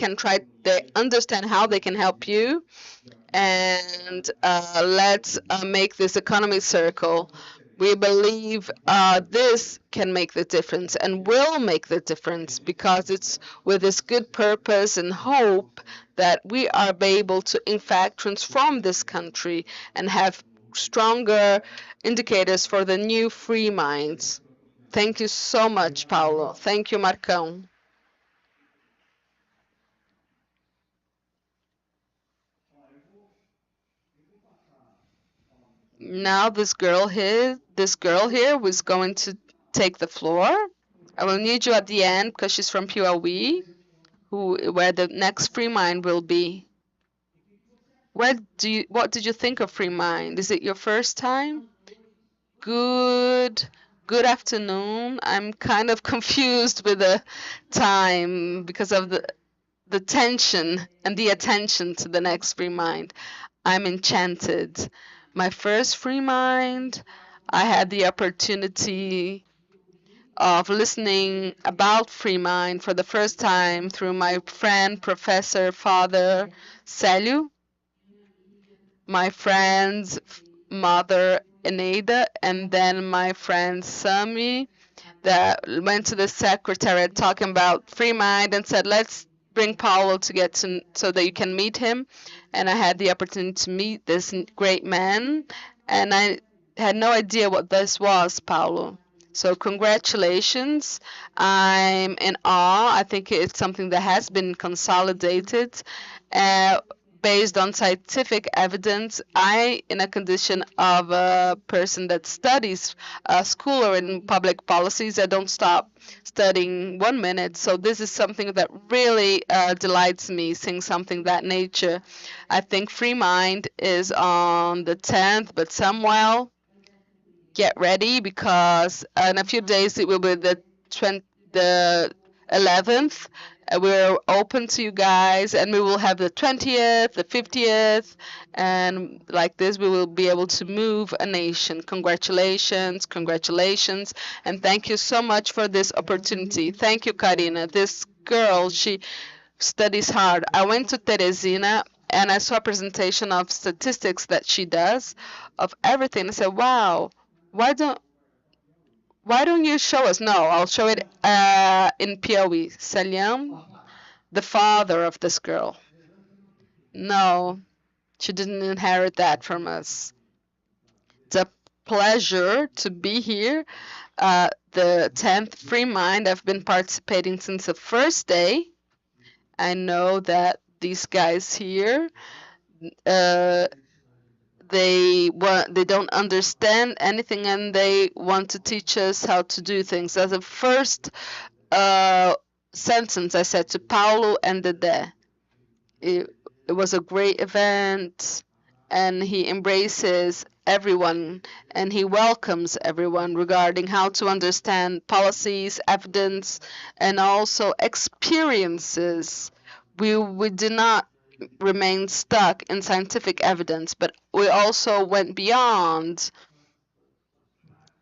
understand how they can help you. And let's make this economy circle. We believe this can make the difference and will make the difference, because it's with this good purpose and hope that we are able to, in fact, transform this country and have stronger indicators for the new free minds. Thank you so much, Paulo. Thank you, Marcão. Now this girl here was going to take the floor. I will need you at the end because she's from Piauí, where the next free mind will be. What did you think of Free Mind? Is it your first time? Good afternoon. I'm kind of confused with the time because of the tension and the attention to the next Free Mind. I'm enchanted. My first Free Mind, I had the opportunity of listening about Free Mind for the first time through my friend, Professor Father Célio, my friend's mother, Eneida, and then my friend Sami, that went to the secretariat talking about Free Mind and said, let's bring Paulo so that you can meet him. And I had the opportunity to meet this great man, and I had no idea what this was, Paulo. So congratulations. I'm in awe. I think it's something that has been consolidated uh, based on scientific evidence. I, in a condition of a person that studies school or in public policies, I don't stop studying 1 minute. So this is something that really delights me, seeing something that nature. I think Freemind is on the 10th, but Samuel, get ready because in a few days it will be the 11th. We're open to you guys, and we will have the 20th, the 50th, and like this, we will be able to move a nation. Congratulations, congratulations, and thank you so much for this opportunity. Thank you, Karina. This girl, she studies hard. I went to Teresina and I saw a presentation of statistics that she does of everything. I said, "Wow, why don't why don't you show us?" No, I'll show it in Piauí. Saliam, the father of this girl. No, she didn't inherit that from us. It's a pleasure to be here. The 10th Free Mind, I've been participating since the first day. I know that these guys here, uh, they don't understand anything and they want to teach us how to do things. As a first uh, sentence I said to Paulo and Dede, it, it was a great event, and he embraces everyone and he welcomes everyone regarding how to understand policies, evidence, and also experiences. We did not remain stuck in scientific evidence, but we also went beyond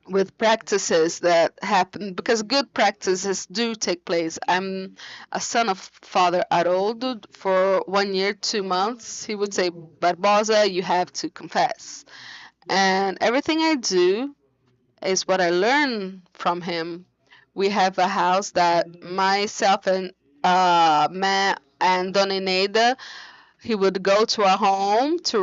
with practices that happen because good practices do take place. I'm a son of Father Haroldo. For 1 year, 2 months, he would say, Barbosa, you have to confess. And everything I do is what I learn from him. We have a house that myself and Ma and Dona Ineida, he would go to our home to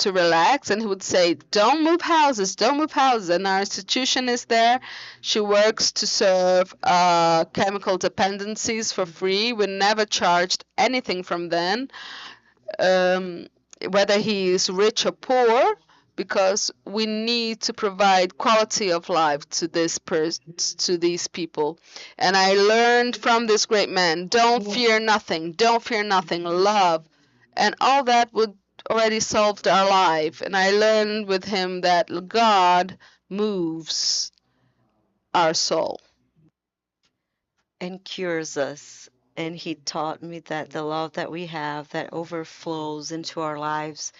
relax, and he would say, "Don't move houses, don't move houses." And our institution is there. She works to serve chemical dependencies for free. We never charged anything from them, um, whether he is rich or poor, because we need to provide quality of life to to these people. And I learned from this great man: don't fear nothing, don't fear nothing, love, and all that would already solved our life. And I learned with him that God moves our soul.
and cures us. And he taught me that the love that we have that overflows into our lives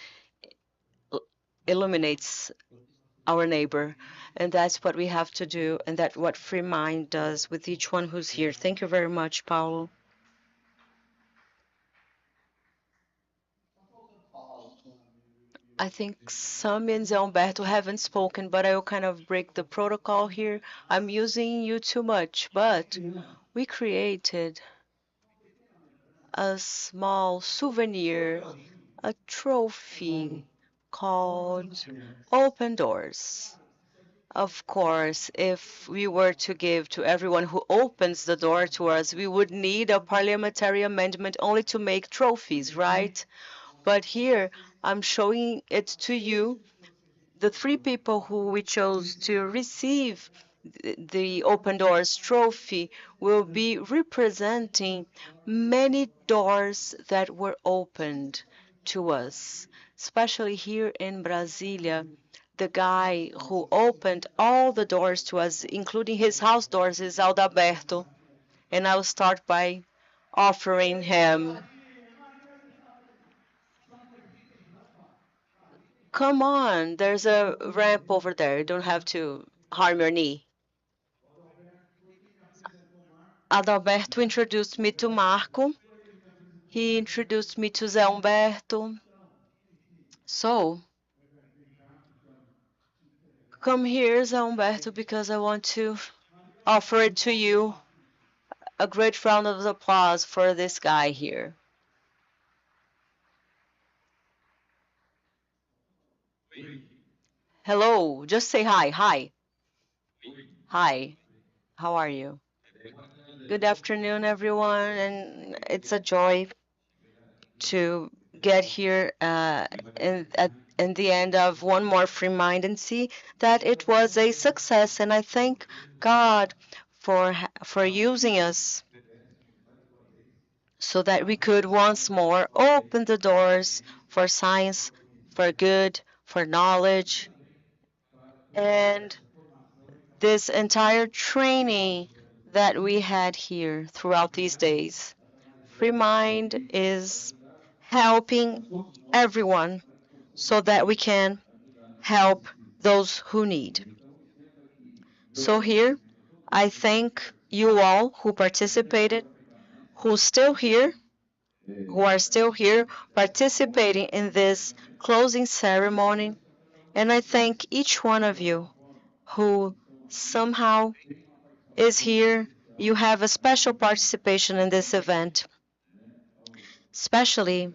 illuminates our neighbor. And that's what we have to do. And that's what Free Mind does with each one who's here. Thank you very much, Paulo. I think Sam and Humberto haven't spoken, but I will kind of break the protocol here. I'm using you too much, but we created a small souvenir, a trophy called Open Doors. Of course, if we were to give to everyone who opens the door to us, we would need a parliamentary amendment only to make trophies, right? But here I'm showing it to you, the three people who we chose to receive the Open Doors trophy will be representing many doors that were opened to us, especially here in Brasilia. The guy who opened all the doors to us, including his house doors, is Aldaberto. And I'll start by offering him. Come on, there's a ramp over there. You don't have to harm your knee. Adalberto introduced me to Marco. He introduced me to Zé Humberto. So, come here, Zé Humberto, because I want to offer it to you. A great round of applause for this guy here. Hello, just say hi. Hi. Hi, how are you? Good afternoon, everyone, and it's a joy to get here in the end of one more free mind and see that it was a success. And I thank God for using us so that we could once more open the doors for science, for good, for knowledge, and this entire training that we had here throughout these days. Freemind is helping everyone so that we can help those who need. So here, I thank you all who participated, who still here, who are still here participating in this closing ceremony, and I thank each one of you who somehow is here. You have a special participation in this event, especially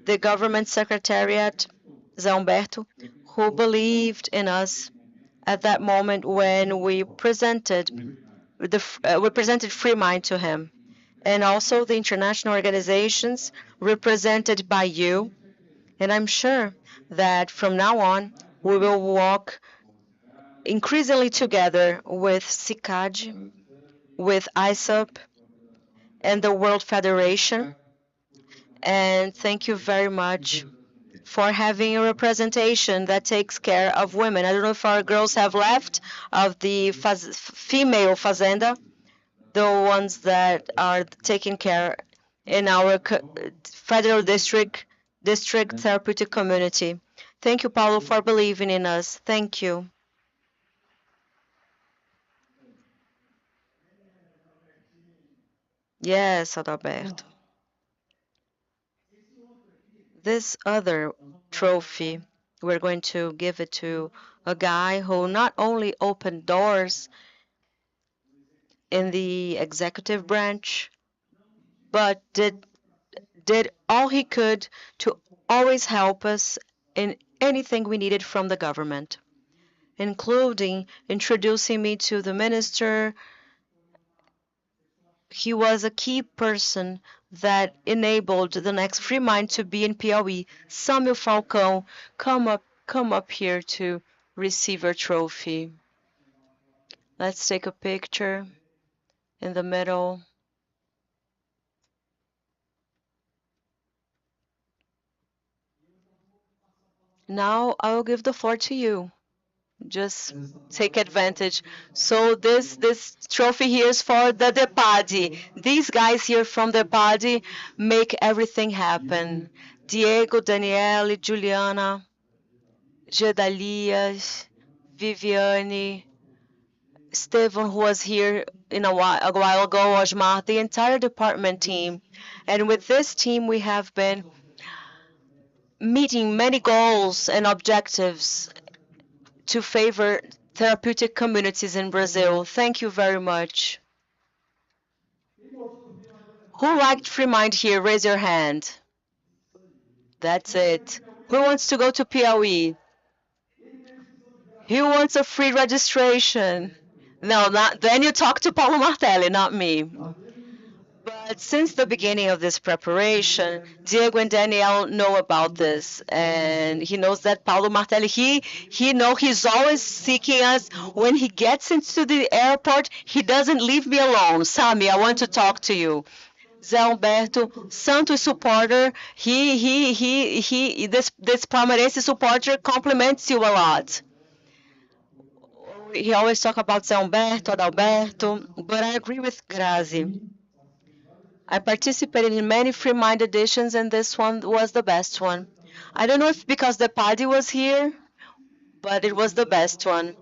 the government secretariat, Zé Humberto, who believed in us at that moment when we presented Free Mind to him, and also the international organizations represented by you. And I'm sure that from now on we will walk increasingly together with SICAD, with ISUP, and the World Federation. And thank you very much for having a representation that takes care of women. I don't know if our girls have left of the female fazenda, the ones that are taking care in our federal district therapeutic community. Thank you, Paulo, for believing in us. Thank you. Yes, Adalberto. This other trophy, we're going to give it to a guy who not only opened doors in the executive branch, but did all he could to always help us in anything we needed from the government, including introducing me to the minister. He was a key person that enabled the next Free Mind to be in Piauí. Samuel Falcão, come up here to receive your trophy. Let's take a picture in the middle. Now I will give the floor to you. Just take advantage. So this trophy here is for the DEPAD. These guys here from the DEPAD make everything happen. Diego, Daniele, Juliana, Gedalias, Viviane, Stephen, who was here a while ago, Osmar, the entire department team. And with this team, we have been meeting many goals and objectives to favor therapeutic communities in Brazil. Thank you very much. Who liked Freemind here? Raise your hand. That's it. Who wants to go to Piauí? Who wants a free registration? No, not then you talk to Paulo Martelli, not me. But since the beginning of this preparation, Diego and Danielle know about this, and he knows that Paulo Martelli, he's always seeking us. When he gets into the airport, he doesn't leave me alone. Sami, I want to talk to you. Zé Alberto, Santos supporter, this Palmeirense supporter compliments you a lot. He always talk about Zé Humberto, Adalberto, but I agree with Grazi. I participated in many free mind editions, and this one was the best one. I don't know if because the party was here, but it was the best one.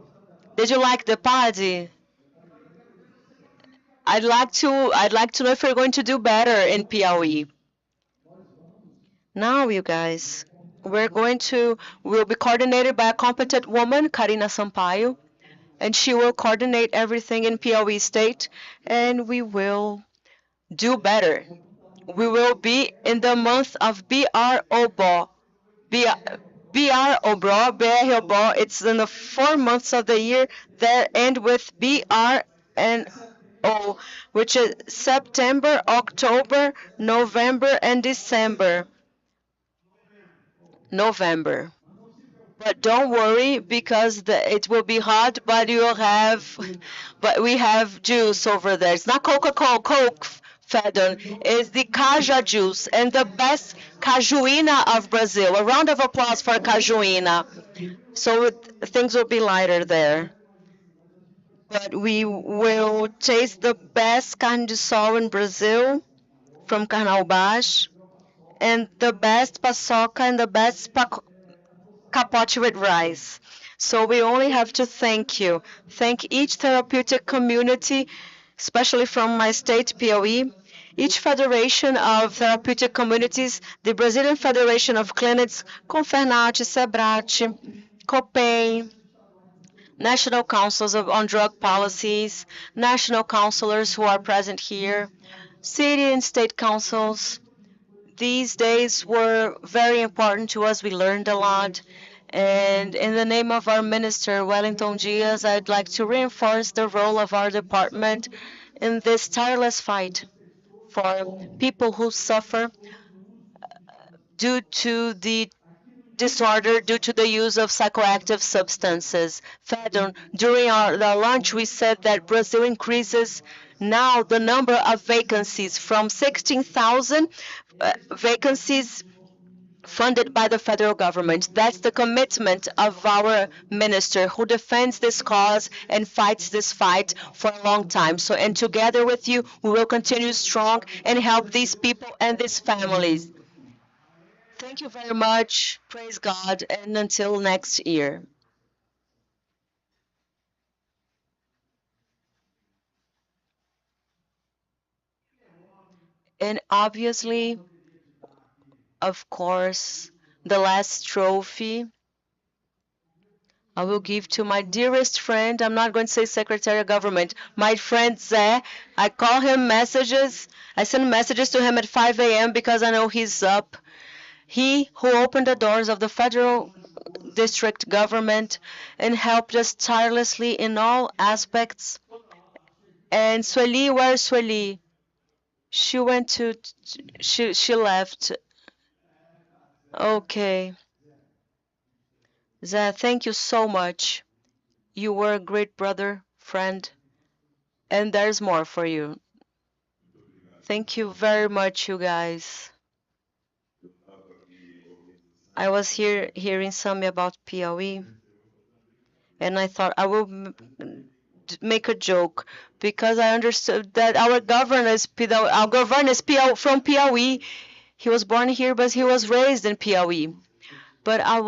Did you like the party? I'd like to know if you're going to do better in Piauí. Now, you guys, we'll be coordinated by a competent woman, Karina Sampaio, and she will coordinate everything in Piauí State, and we will do better. We will be in the month of BROBO, BR Obro, BR Obro, it's in the 4 months of the year that end with BR and O, which is September, October, November, and December. November. But don't worry because it will be hot, but but we have juice over there. It's not Coca-Cola, Coke, Fedon. It's the Caja juice and the best cajuína of Brazil. A round of applause for cajuína. So things will be lighter there. But we will taste the best carne de sol in Brazil from Carnaubás and the best paçoca and the best capote with rice. So we only have to thank you. Thank each therapeutic community, especially from my state, POE, each federation of therapeutic communities, the Brazilian Federation of Clinics, Confernat, Sebrat, COPEN, National Councils on Drug Policies, national counselors who are present here, city and state councils. These days were very important to us. We learned a lot. And in the name of our minister, Wellington Dias, I'd like to reinforce the role of our department in this tireless fight for people who suffer due to the disorder due to the use of psychoactive substances. Fedon, during the lunch, we said that Brazil increases now the number of vacancies from 16,000 vacancies funded by the federal government. That's the commitment of our minister who defends this cause and fights this fight for a long time. So, and together with you, we will continue strong and help these people and these families. Thank you very much. Praise God. And until next year. And obviously, of course, the last trophy I will give to my dearest friend. I'm not going to say Secretary of Government. My friend Zé. I call him messages. I send messages to him at 5 a.m. because I know he's up. He who opened the doors of the federal district government and helped us tirelessly in all aspects. And Sueli, where's Sueli? She went to, she left. Okay. Zé, thank you so much. You were a great brother, friend, and there's more for you. Thank you very much, you guys. I was here hearing something about POE, and I thought I will make a joke because I understood that our governor is from POE. He was born here, but he was raised in POE. But I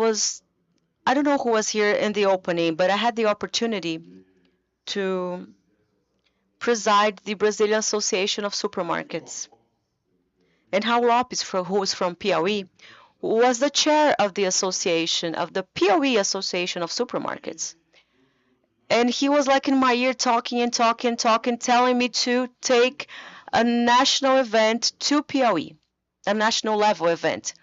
don't know who was here in the opening, but I had the opportunity to preside the Brazilian Association of Supermarkets. And Raul Lopes, who is from POE, was the chair of the association, of the POE Association of Supermarkets. And he was like in my ear talking, telling me to take a national event to POE, a national level event.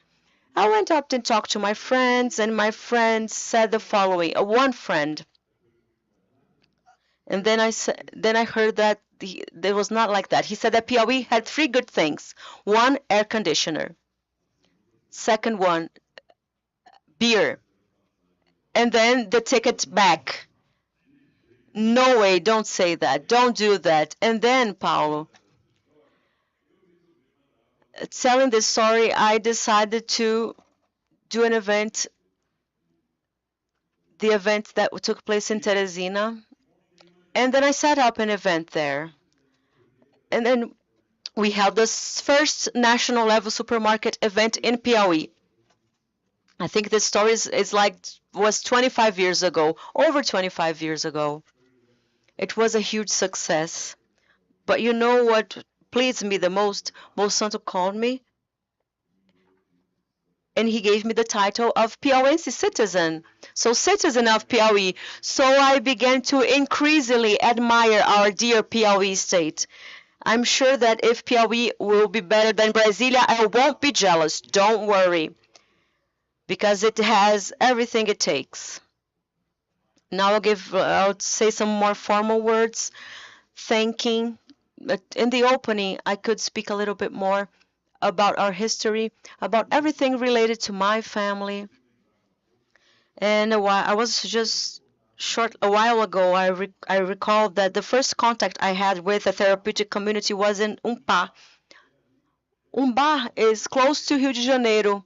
I went up and talked to my friends, and my friends said the following, one friend. And then I heard that it was not like that. He said that POE had three good things. One, air conditioner. Second one, beer. And then the ticket back. No way, don't say that. Don't do that. And then, Paulo, telling this story, I decided to do an event, the event that took place in Teresina. And then I set up an event there. And then we held this first national level supermarket event in POE. I think this story was 25 years ago, over 25 years ago. It was a huge success. But you know what pleased me the most? Bolsonaro called me and he gave me the title of Piauiense citizen. So citizen of Piauí. So I began to increasingly admire our dear Piauí state. I'm sure that if Piauí will be better than Brasilia, I won't be jealous. Don't worry. because it has everything it takes. Now I'll say some more formal words, thanking. But in the opening, I could speak a little bit more about our history, about everything related to my family. And I was just short a while ago, I recall that the first contact I had with a therapeutic community was in Umpa. Umba is close to Rio de Janeiro.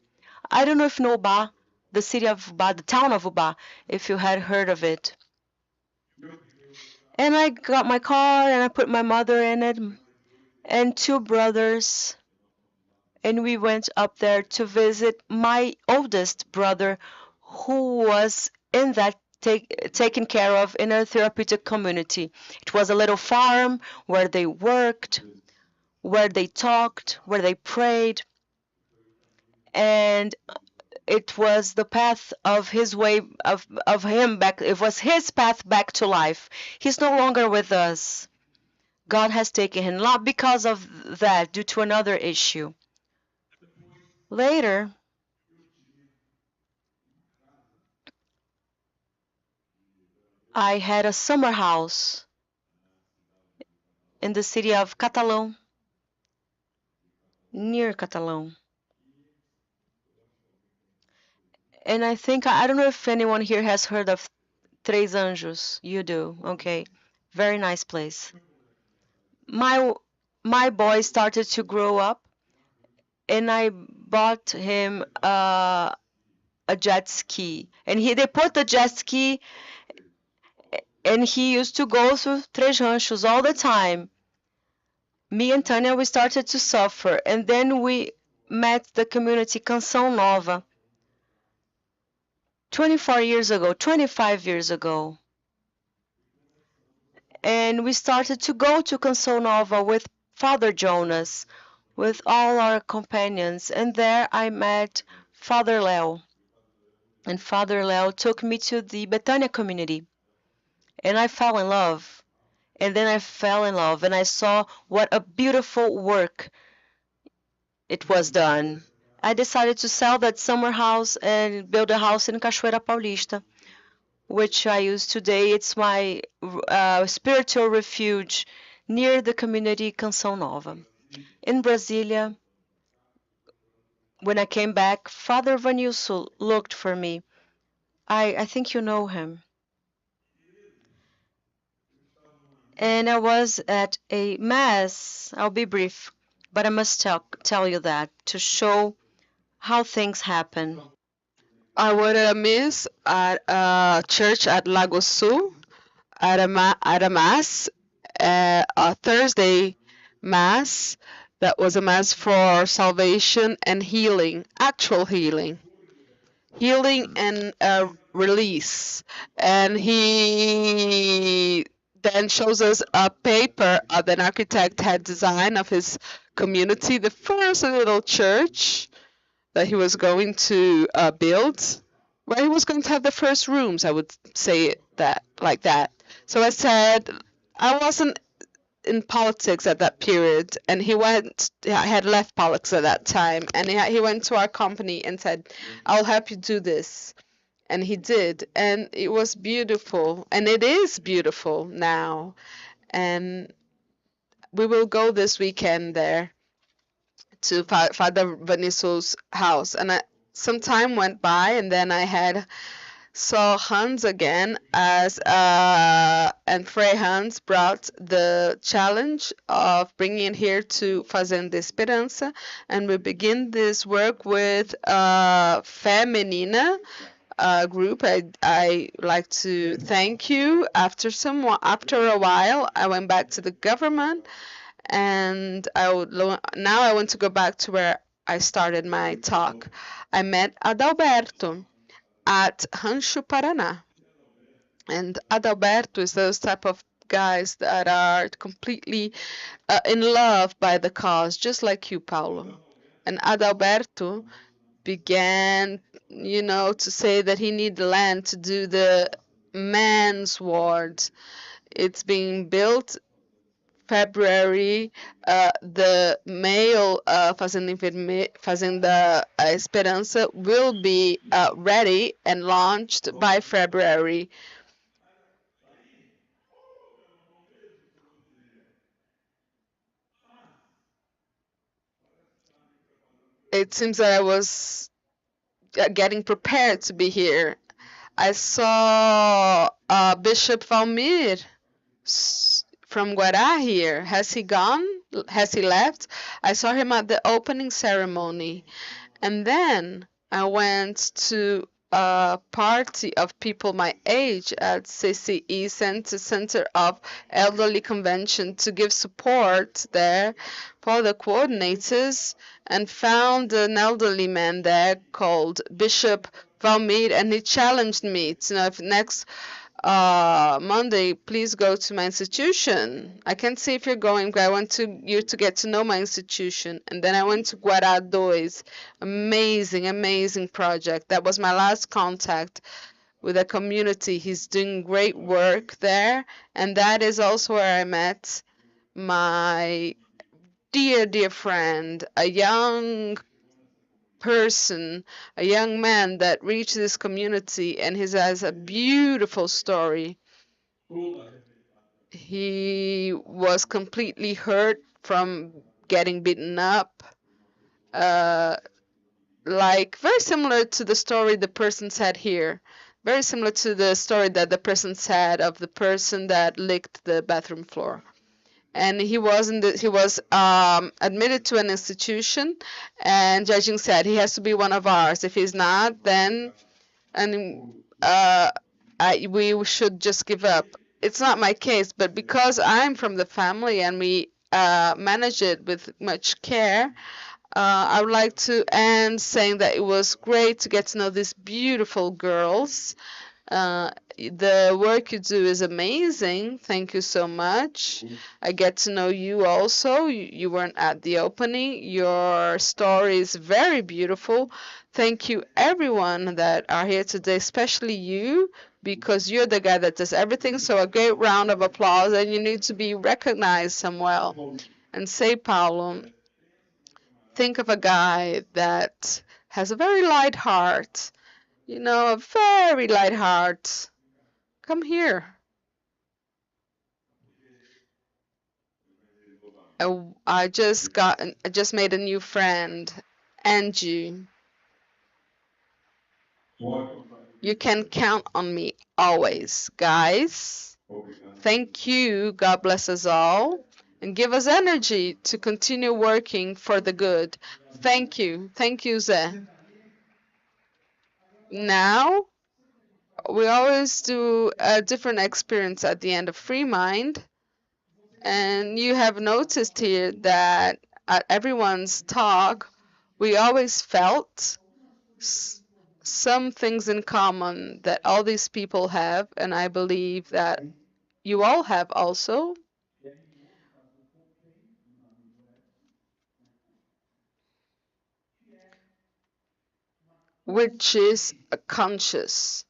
I don't know if you know Uba, the city of Uba, the town of Uba, if you had heard of it. And I got my car and I put my mother in it and two brothers, and we went up there to visit my oldest brother who was in that taken care of in a therapeutic community. It was a little farm where they worked, where they talked, where they prayed, and it was the path of his way of him back. It was his path back to life. He's no longer with us. God has taken him, not because of that, due to another issue. Later, I had a summer house in the city of Catalão, near Catalão. And I don't know if anyone here has heard of Três Anjos. You do, okay. Very nice place. My my boy started to grow up, and I bought him a jet ski. And they put the jet ski, and he used to go through Três Ranchos all the time. Me and Tanya, we started to suffer, and then we met the community Canção Nova 24 years ago, 25 years ago. And we started to go to Canção Nova with Father Jonas, with all our companions. And there I met Father Leo. And Father Leo took me to the Betania community. And I fell in love. And then I fell in love, and I saw what a beautiful work it was done. I decided to sell that summer house and build a house in Cachoeira Paulista, which I use today. It's my spiritual refuge near the community Canção Nova. In Brasilia, when I came back, Father Vanilson looked for me. I think you know him. And I was at a mass. I'll be brief, but I must tell you that to show how things happen.
I was at a miss at a church at Lago Sul at a mass, a Thursday mass that was a mass for salvation and healing, actual healing, and release. And he then shows us a paper that an architect had designed of his community, the first little church that he was going to build, where he was going to have the first rooms. I would say it that like that. So I said I wasn't in politics at that period, and I had left politics at that time, and he went to our company and said, "I'll help you do this." And he did, and it was beautiful, and it is beautiful now. And we will go this weekend there to Father Vanisso's house. And some time went by, and then I had saw Hans again as and Frei Hans brought the challenge of bringing it here to Fazenda Esperança, and we begin this work with Fé Menina group. I like to thank you. After a while, I went back to the government, and now I want to go back to where I started my talk. I met Adalberto at Rancho Paraná, and Adalberto is those type of guys that are completely in love by the cause, just like you, Paulo. And Adalberto began, to say that he needed land to do the men's ward. It's being built February, the male Fazenda Esperança will be ready and launched by February. It seems that I was getting prepared to be here. I saw Bishop Valmir from Guará here. Has he gone? Has he left? I saw him at the opening ceremony. And then I went to a party of people my age at CCE Center of Elderly Convention to give support there for the coordinators, and found an elderly man there called Bishop Valmir, and he challenged me to know if next Monday, please go to my institution. I can't see if you're going, but I want you to get to know my institution. And then I went to Guará 2. Amazing, amazing project. That was my last contact with the community. He's doing great work there. And that is also where I met my dear, dear friend, a young person, a young man that reached this community, and he has a beautiful story. He was completely hurt from getting beaten up, like very similar to the story the person said here, very similar to the story that the person said of the person that licked the bathroom floor. And he was admitted to an institution, and judging said he has to be one of ours. If he's not, then we should just give up. It's not my case, but because I'm from the family and we manage it with much care, I would like to end saying that it was great to get to know these beautiful girls. The work you do is amazing. Thank you so much. I get to know you also. You weren't at the opening. Your story is very beautiful. Thank you, everyone that are here today, especially you, because you're the guy that does everything. So a great round of applause, and you need to be recognized somewhere. And say, Paulo, think of a guy that has a very light heart, a very light heart. Come here. I just made a new friend, Angie. You can count on me always, guys. Thank you. God bless us all, and give us energy to continue working for the good. Thank you. Thank you, Zé. Now, we always do a different experience at the end of Freemind. And you have noticed here that at everyone's talk, we always felt some things in common that all these people have, and I believe that you all have also, which is a conscious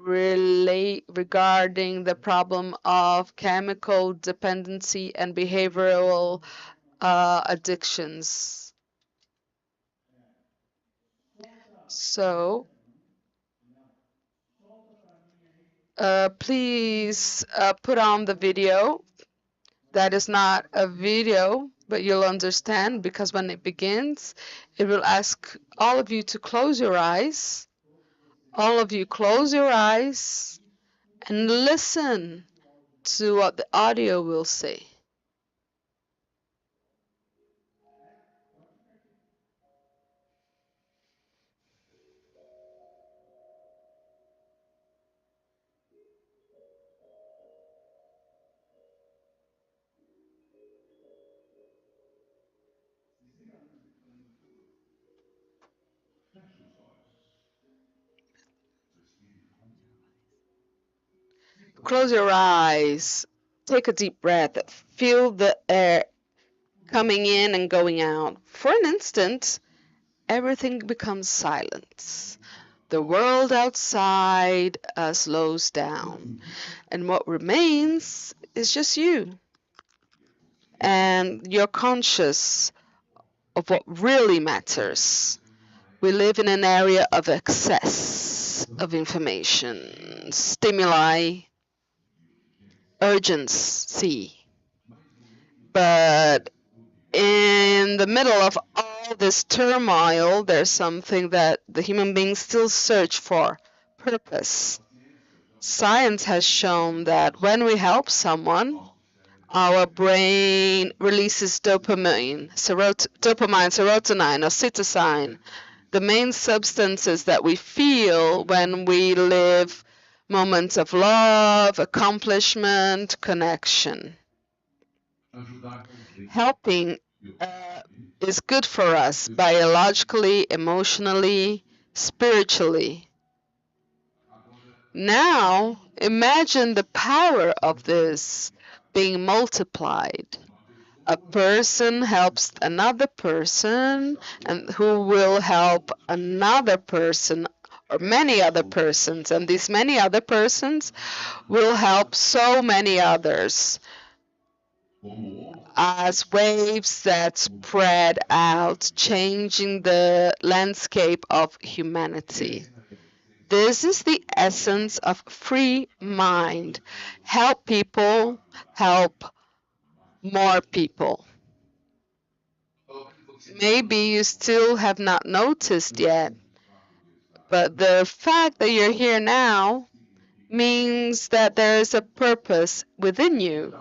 regarding the problem of chemical dependency and behavioral addictions. So please put on the video. That is not a video, but you'll understand, because when it begins, it will ask all of you to close your eyes. All of you close your eyes and listen to what the audio will say. Close your eyes. Take a deep breath. Feel the air coming in and going out. For an instant, everything becomes silent. The world outside slows down, and what remains is just you. And you're conscious of what really matters. We live in an area of excess of information, stimuli, urgency. But in the middle of all this turmoil, there's something that the human beings still search for: purpose. Science has shown that when we help someone, our brain releases dopamine, serotonin, oxytocin, the main substances that we feel when we live moments of love, accomplishment, connection. Helping is good for us biologically, emotionally, spiritually. Now, imagine the power of this being multiplied. A person helps another person, and who will help another person or many other persons, and these many other persons will help so many others as waves that spread out, changing the landscape of humanity. This is the essence of free mind. Help people, help more people. Maybe you still have not noticed yet, but the fact that you're here now means that there is a purpose within you,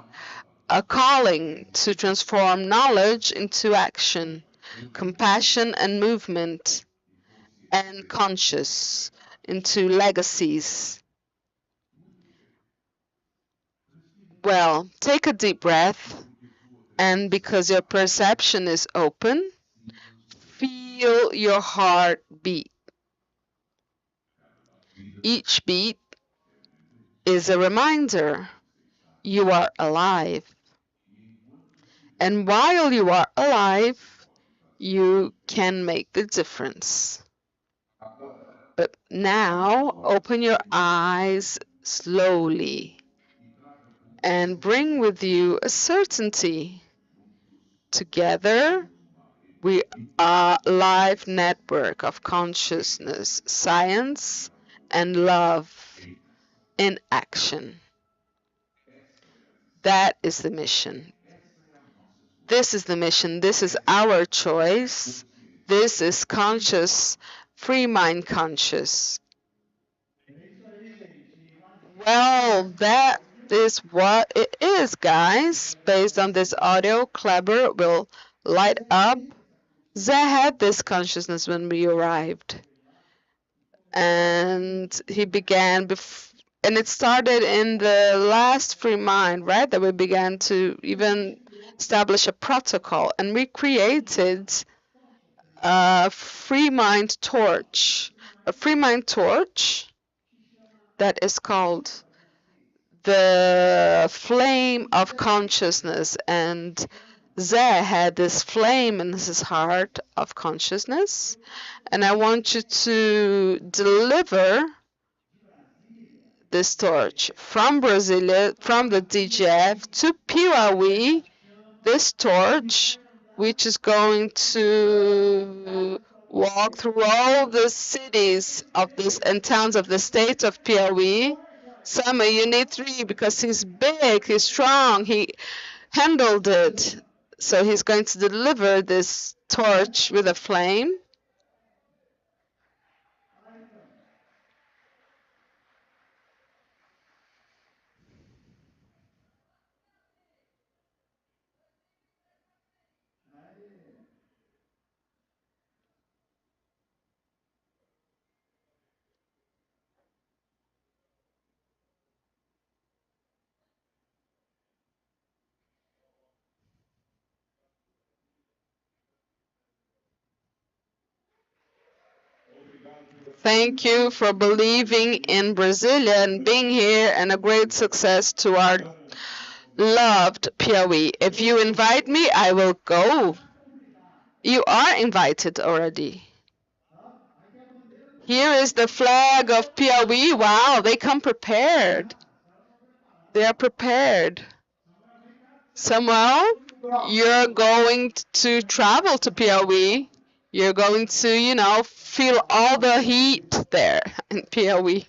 a calling to transform knowledge into action, compassion and movement, and conscious into legacies. Well, take a deep breath, and because your perception is open, feel your heart beat. Each beat is a reminder you are alive. And while you are alive, you can make the difference. But now, open your eyes slowly and bring with you a certainty. Together, we are a live network of consciousness, science, and love in action. That is the mission. This is the mission. This is our choice. This is conscious, free mind conscious. Well, that is what it is, guys. Based on this audio, Kleber will light up. Zé had this consciousness when we arrived. And he began, and it started in the last free mind, right? That we began to even establish a protocol. And we created a free mind torch. A free mind torch that is called the flame of consciousness. And Zé had this flame in his heart of consciousness. And I want you to deliver this torch from Brasilia, from the DGF to Piauí, this torch, which is going to walk through all the cities of this and towns of the state of Piauí. Summer, you need 3 because he's big, he's strong, he handled it. So he's going to deliver this torch with a flame. Thank you for believing in Brasilia and being here, and a great success to our loved Piauí. If you invite me, I will go. You are invited already. Here is the flag of Piauí. Wow, they come prepared. They are prepared. Samuel, you're going to travel to Piauí. You're going to, feel all the heat there in Piauí.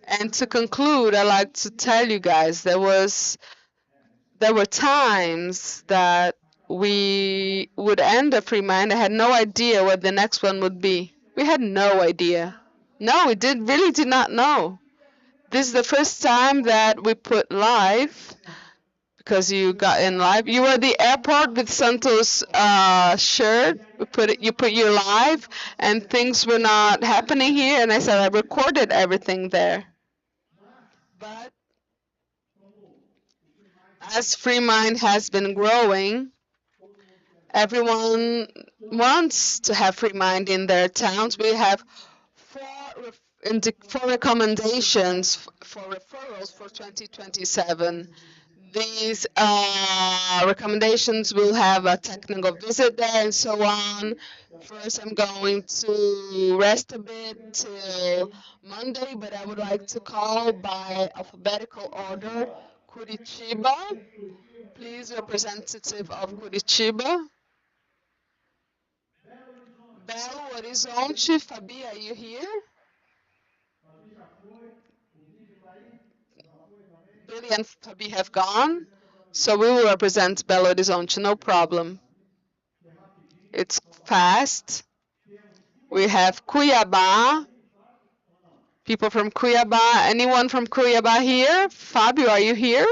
And to conclude, I'd like to tell you guys there were times that we would end a Freemind. I had no idea what the next one would be. We had no idea. No, we really did not know. This is the first time that we put live because you got in live. You were at the airport with Santos' shirt. You put your live, and things were not happening here. And I said I recorded everything there. But as Freemind has been growing, everyone wants to have Freemind in their towns. We have four recommendations for referrals for 2027. These recommendations will have a technical visit there and so on. First, I'm going to rest a bit till Monday, but I would like to call by alphabetical order Curitiba. Please, representative of Curitiba. Belo Horizonte, Fabi, are you here? Billy and Fabi have gone, so we will represent Belo Horizonte, no problem. It's fast. We have Cuiabá, people from Cuiabá. Anyone from Cuiabá here? Fabio, are you here?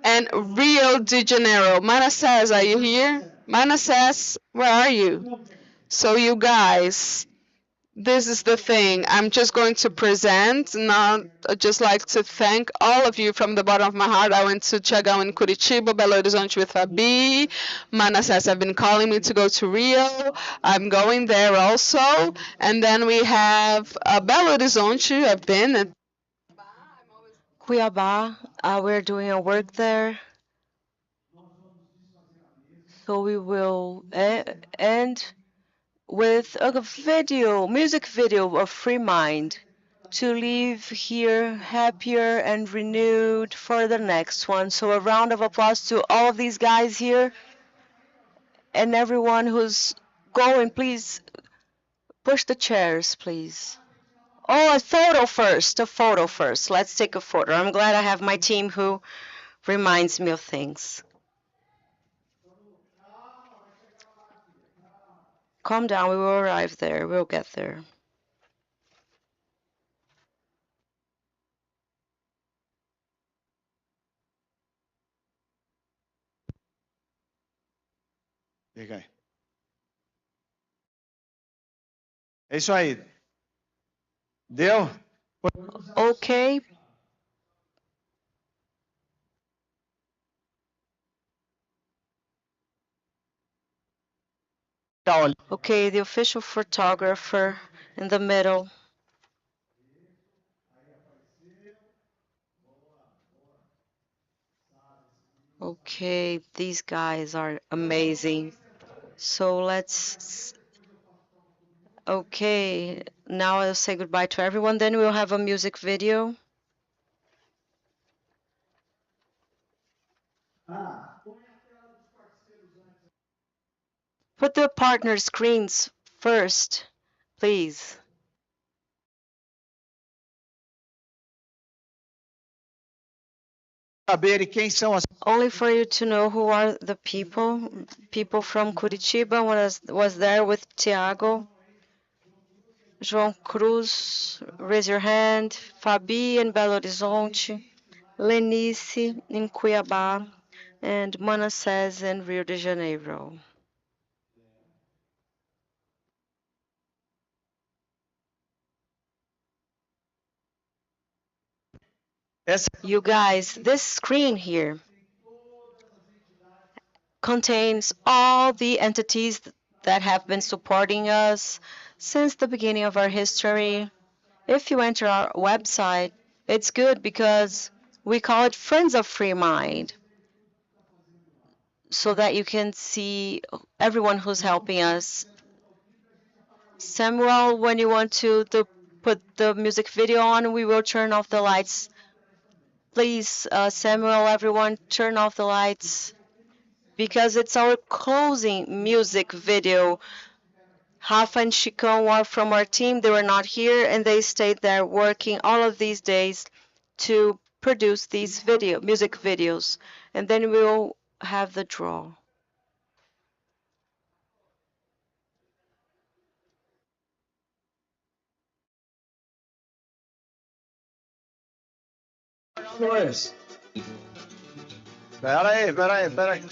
And Rio de Janeiro. Manassés, are you here? Manassés, where are you? So you guys, this is the thing. I'm just going to present. Not I'd just like to thank all of you from the bottom of my heart. I went to Tiagão in Curitiba, Belo Horizonte with Fabi. Manassés have been calling me to go to Rio. I'm going there also. And then we have Belo Horizonte. I've been. And
Cuiabá, we're doing a work there. So we will end with a music video of Freemind to leave here happier and renewed for the next one. So a round of applause to all of these guys here and everyone who's going. Please push the chairs, please. Oh, a photo first, a photo first. Let's take a photo. I'm glad I have my team who reminds me of things. Calm down, we will arrive there. We'll get there.
Fica aí. É isso aí. Deu?
Okay. Okay, the official photographer in the middle. Okay, these guys are amazing. So let's, okay, now I'll say goodbye to everyone. Then we'll have a music video. Put the partner screens first, please.
Saberem quem são as
Only for you to know who are the people. People from Curitiba was there with Tiago. João Cruz, raise your hand. Fabi in Belo Horizonte. Lenice in Cuiabá. And Manassés in Rio de Janeiro. You guys, this screen here contains all the entities that have been supporting us since the beginning of our history. If you enter our website, it's good because we call it Friends of Freemind. so that you can see everyone who's helping us. Samuel, when you want to put the music video on, we will turn off the lights. Please, Samuel, everyone, turn off the lights because it's our closing music video. Rafa and Chicão are from our team. They were not here, and they stayed there working all of these days to produce these music videos. And then we'll have the draw.
Pera aí, pera aí, pera aí.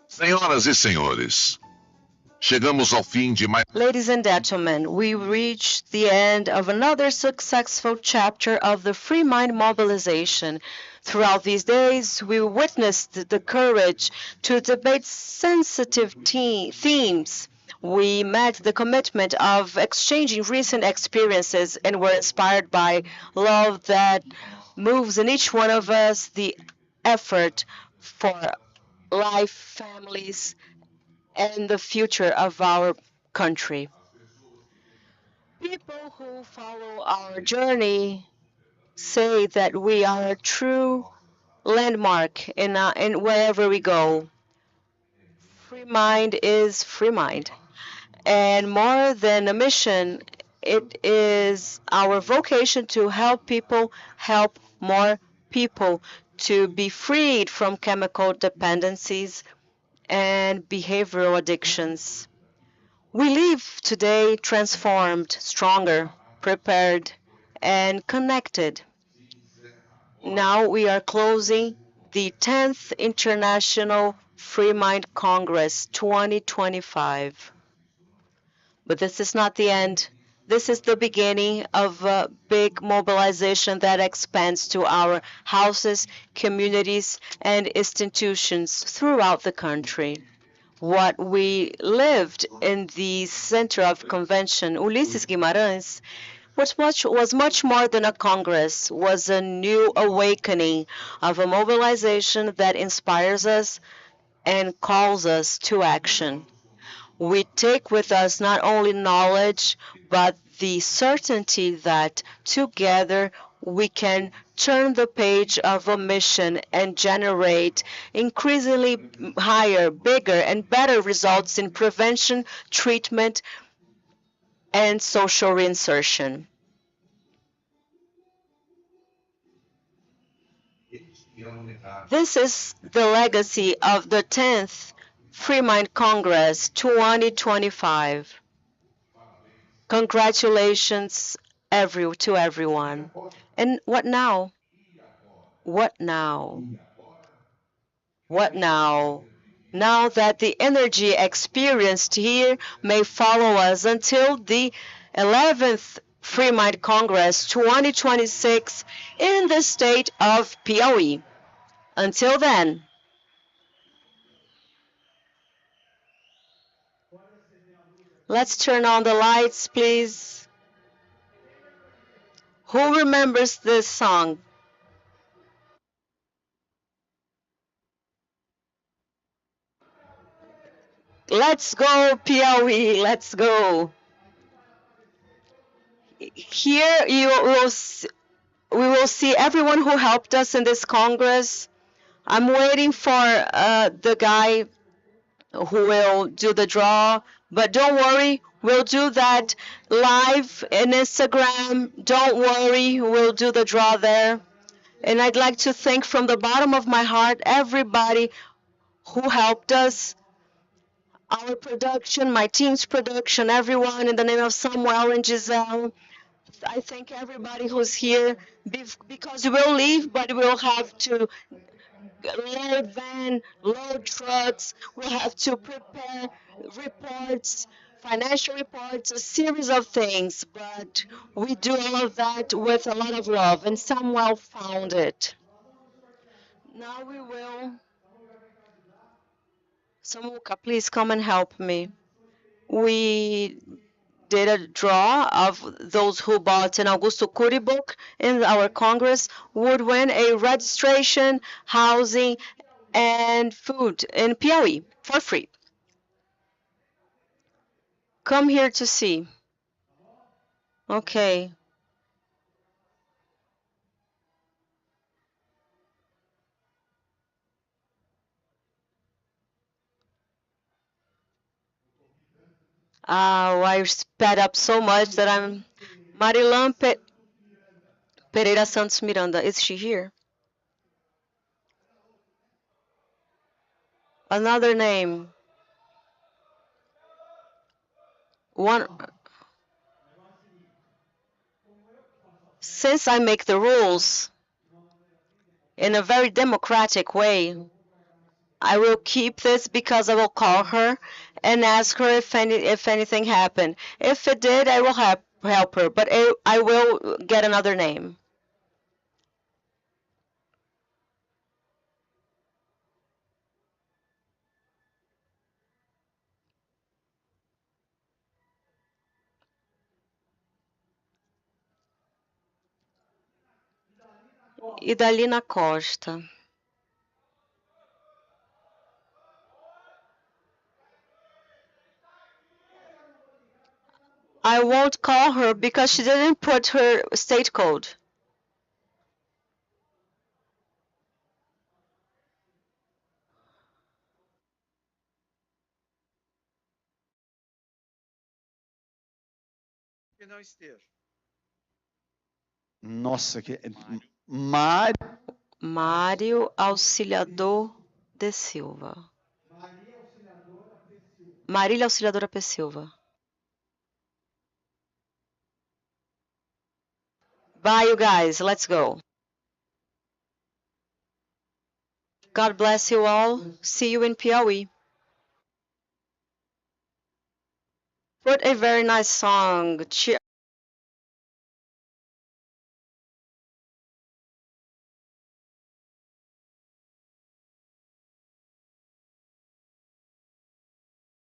Senhoras e senhores, chegamos ao fim de mais.
Ladies and gentlemen, we reached the end of another successful chapter of the Freemind mobilization. Throughout these days, we witnessed the courage to debate sensitive themes. We met the commitment of exchanging recent experiences and were inspired by love that moves in each one of us, the effort for life, families, and the future of our country. People who follow our journey say that we are a true landmark in wherever we go. Freemind is Freemind. And more than a mission, it is our vocation to help people help more people to be freed from chemical dependencies and behavioral addictions. We leave today transformed, stronger, prepared, and connected. Now we are closing the 10th International Freemind Congress 2025. But this is not the end. This is the beginning of a big mobilization that expands to our houses, communities, and institutions throughout the country. What we lived in the center of convention, Ulisses Guimarães, was much more than a congress, was a new awakening of a mobilization that inspires us and calls us to action. We take with us not only knowledge, but the certainty that together we can turn the page of a mission and generate increasingly higher, bigger, and better results in prevention, treatment, and social reinsertion. This is the legacy of the 10th Freemind Congress 2025. Congratulations to everyone. And what now? What now? What now? Now that the energy experienced here may follow us until the 11th Freemind Congress 2026 in the state of Piauí. Until then, let's turn on the lights, please. Who remembers this song? Let's go, Piauí, let's go. Here we will see everyone who helped us in this Congress. I'm waiting for the guy who will do the draw, but don't worry, we'll do that live in Instagram. Don't worry, we'll do the draw there. And I'd like to thank from the bottom of my heart everybody who helped us, our production, my team's production, everyone in the name of Samuel and Giselle. I thank everybody who's here because we'll leave, but we'll have to load van, load trucks. We'll have to prepare reports, financial reports, a series of things. But we do all of that with a lot of love, and Samuel found it. Now we will. Samuka, please come and help me. We did a draw of those who bought an Augusto Cury book in our Congress would win a registration, housing, and food in Piauí for free. Come here to see. Okay. I sped up so much that I'm Marilan Pereira Santos Miranda. Is she here? Another name. One. Since I make the rules in a very democratic way, I will keep this because I will call her and ask her if anything happened. If it did, I will help her, but I will get another name. Idalina Costa. I won't call her because she didn't put her state code.
Que não esteja. Nossa, que Mário.
Mário Auxiliador de Silva. Marília Auxiliadora P. Silva. Bye, you guys. Let's go. God bless you all. See you in Piauí. Put a very nice song.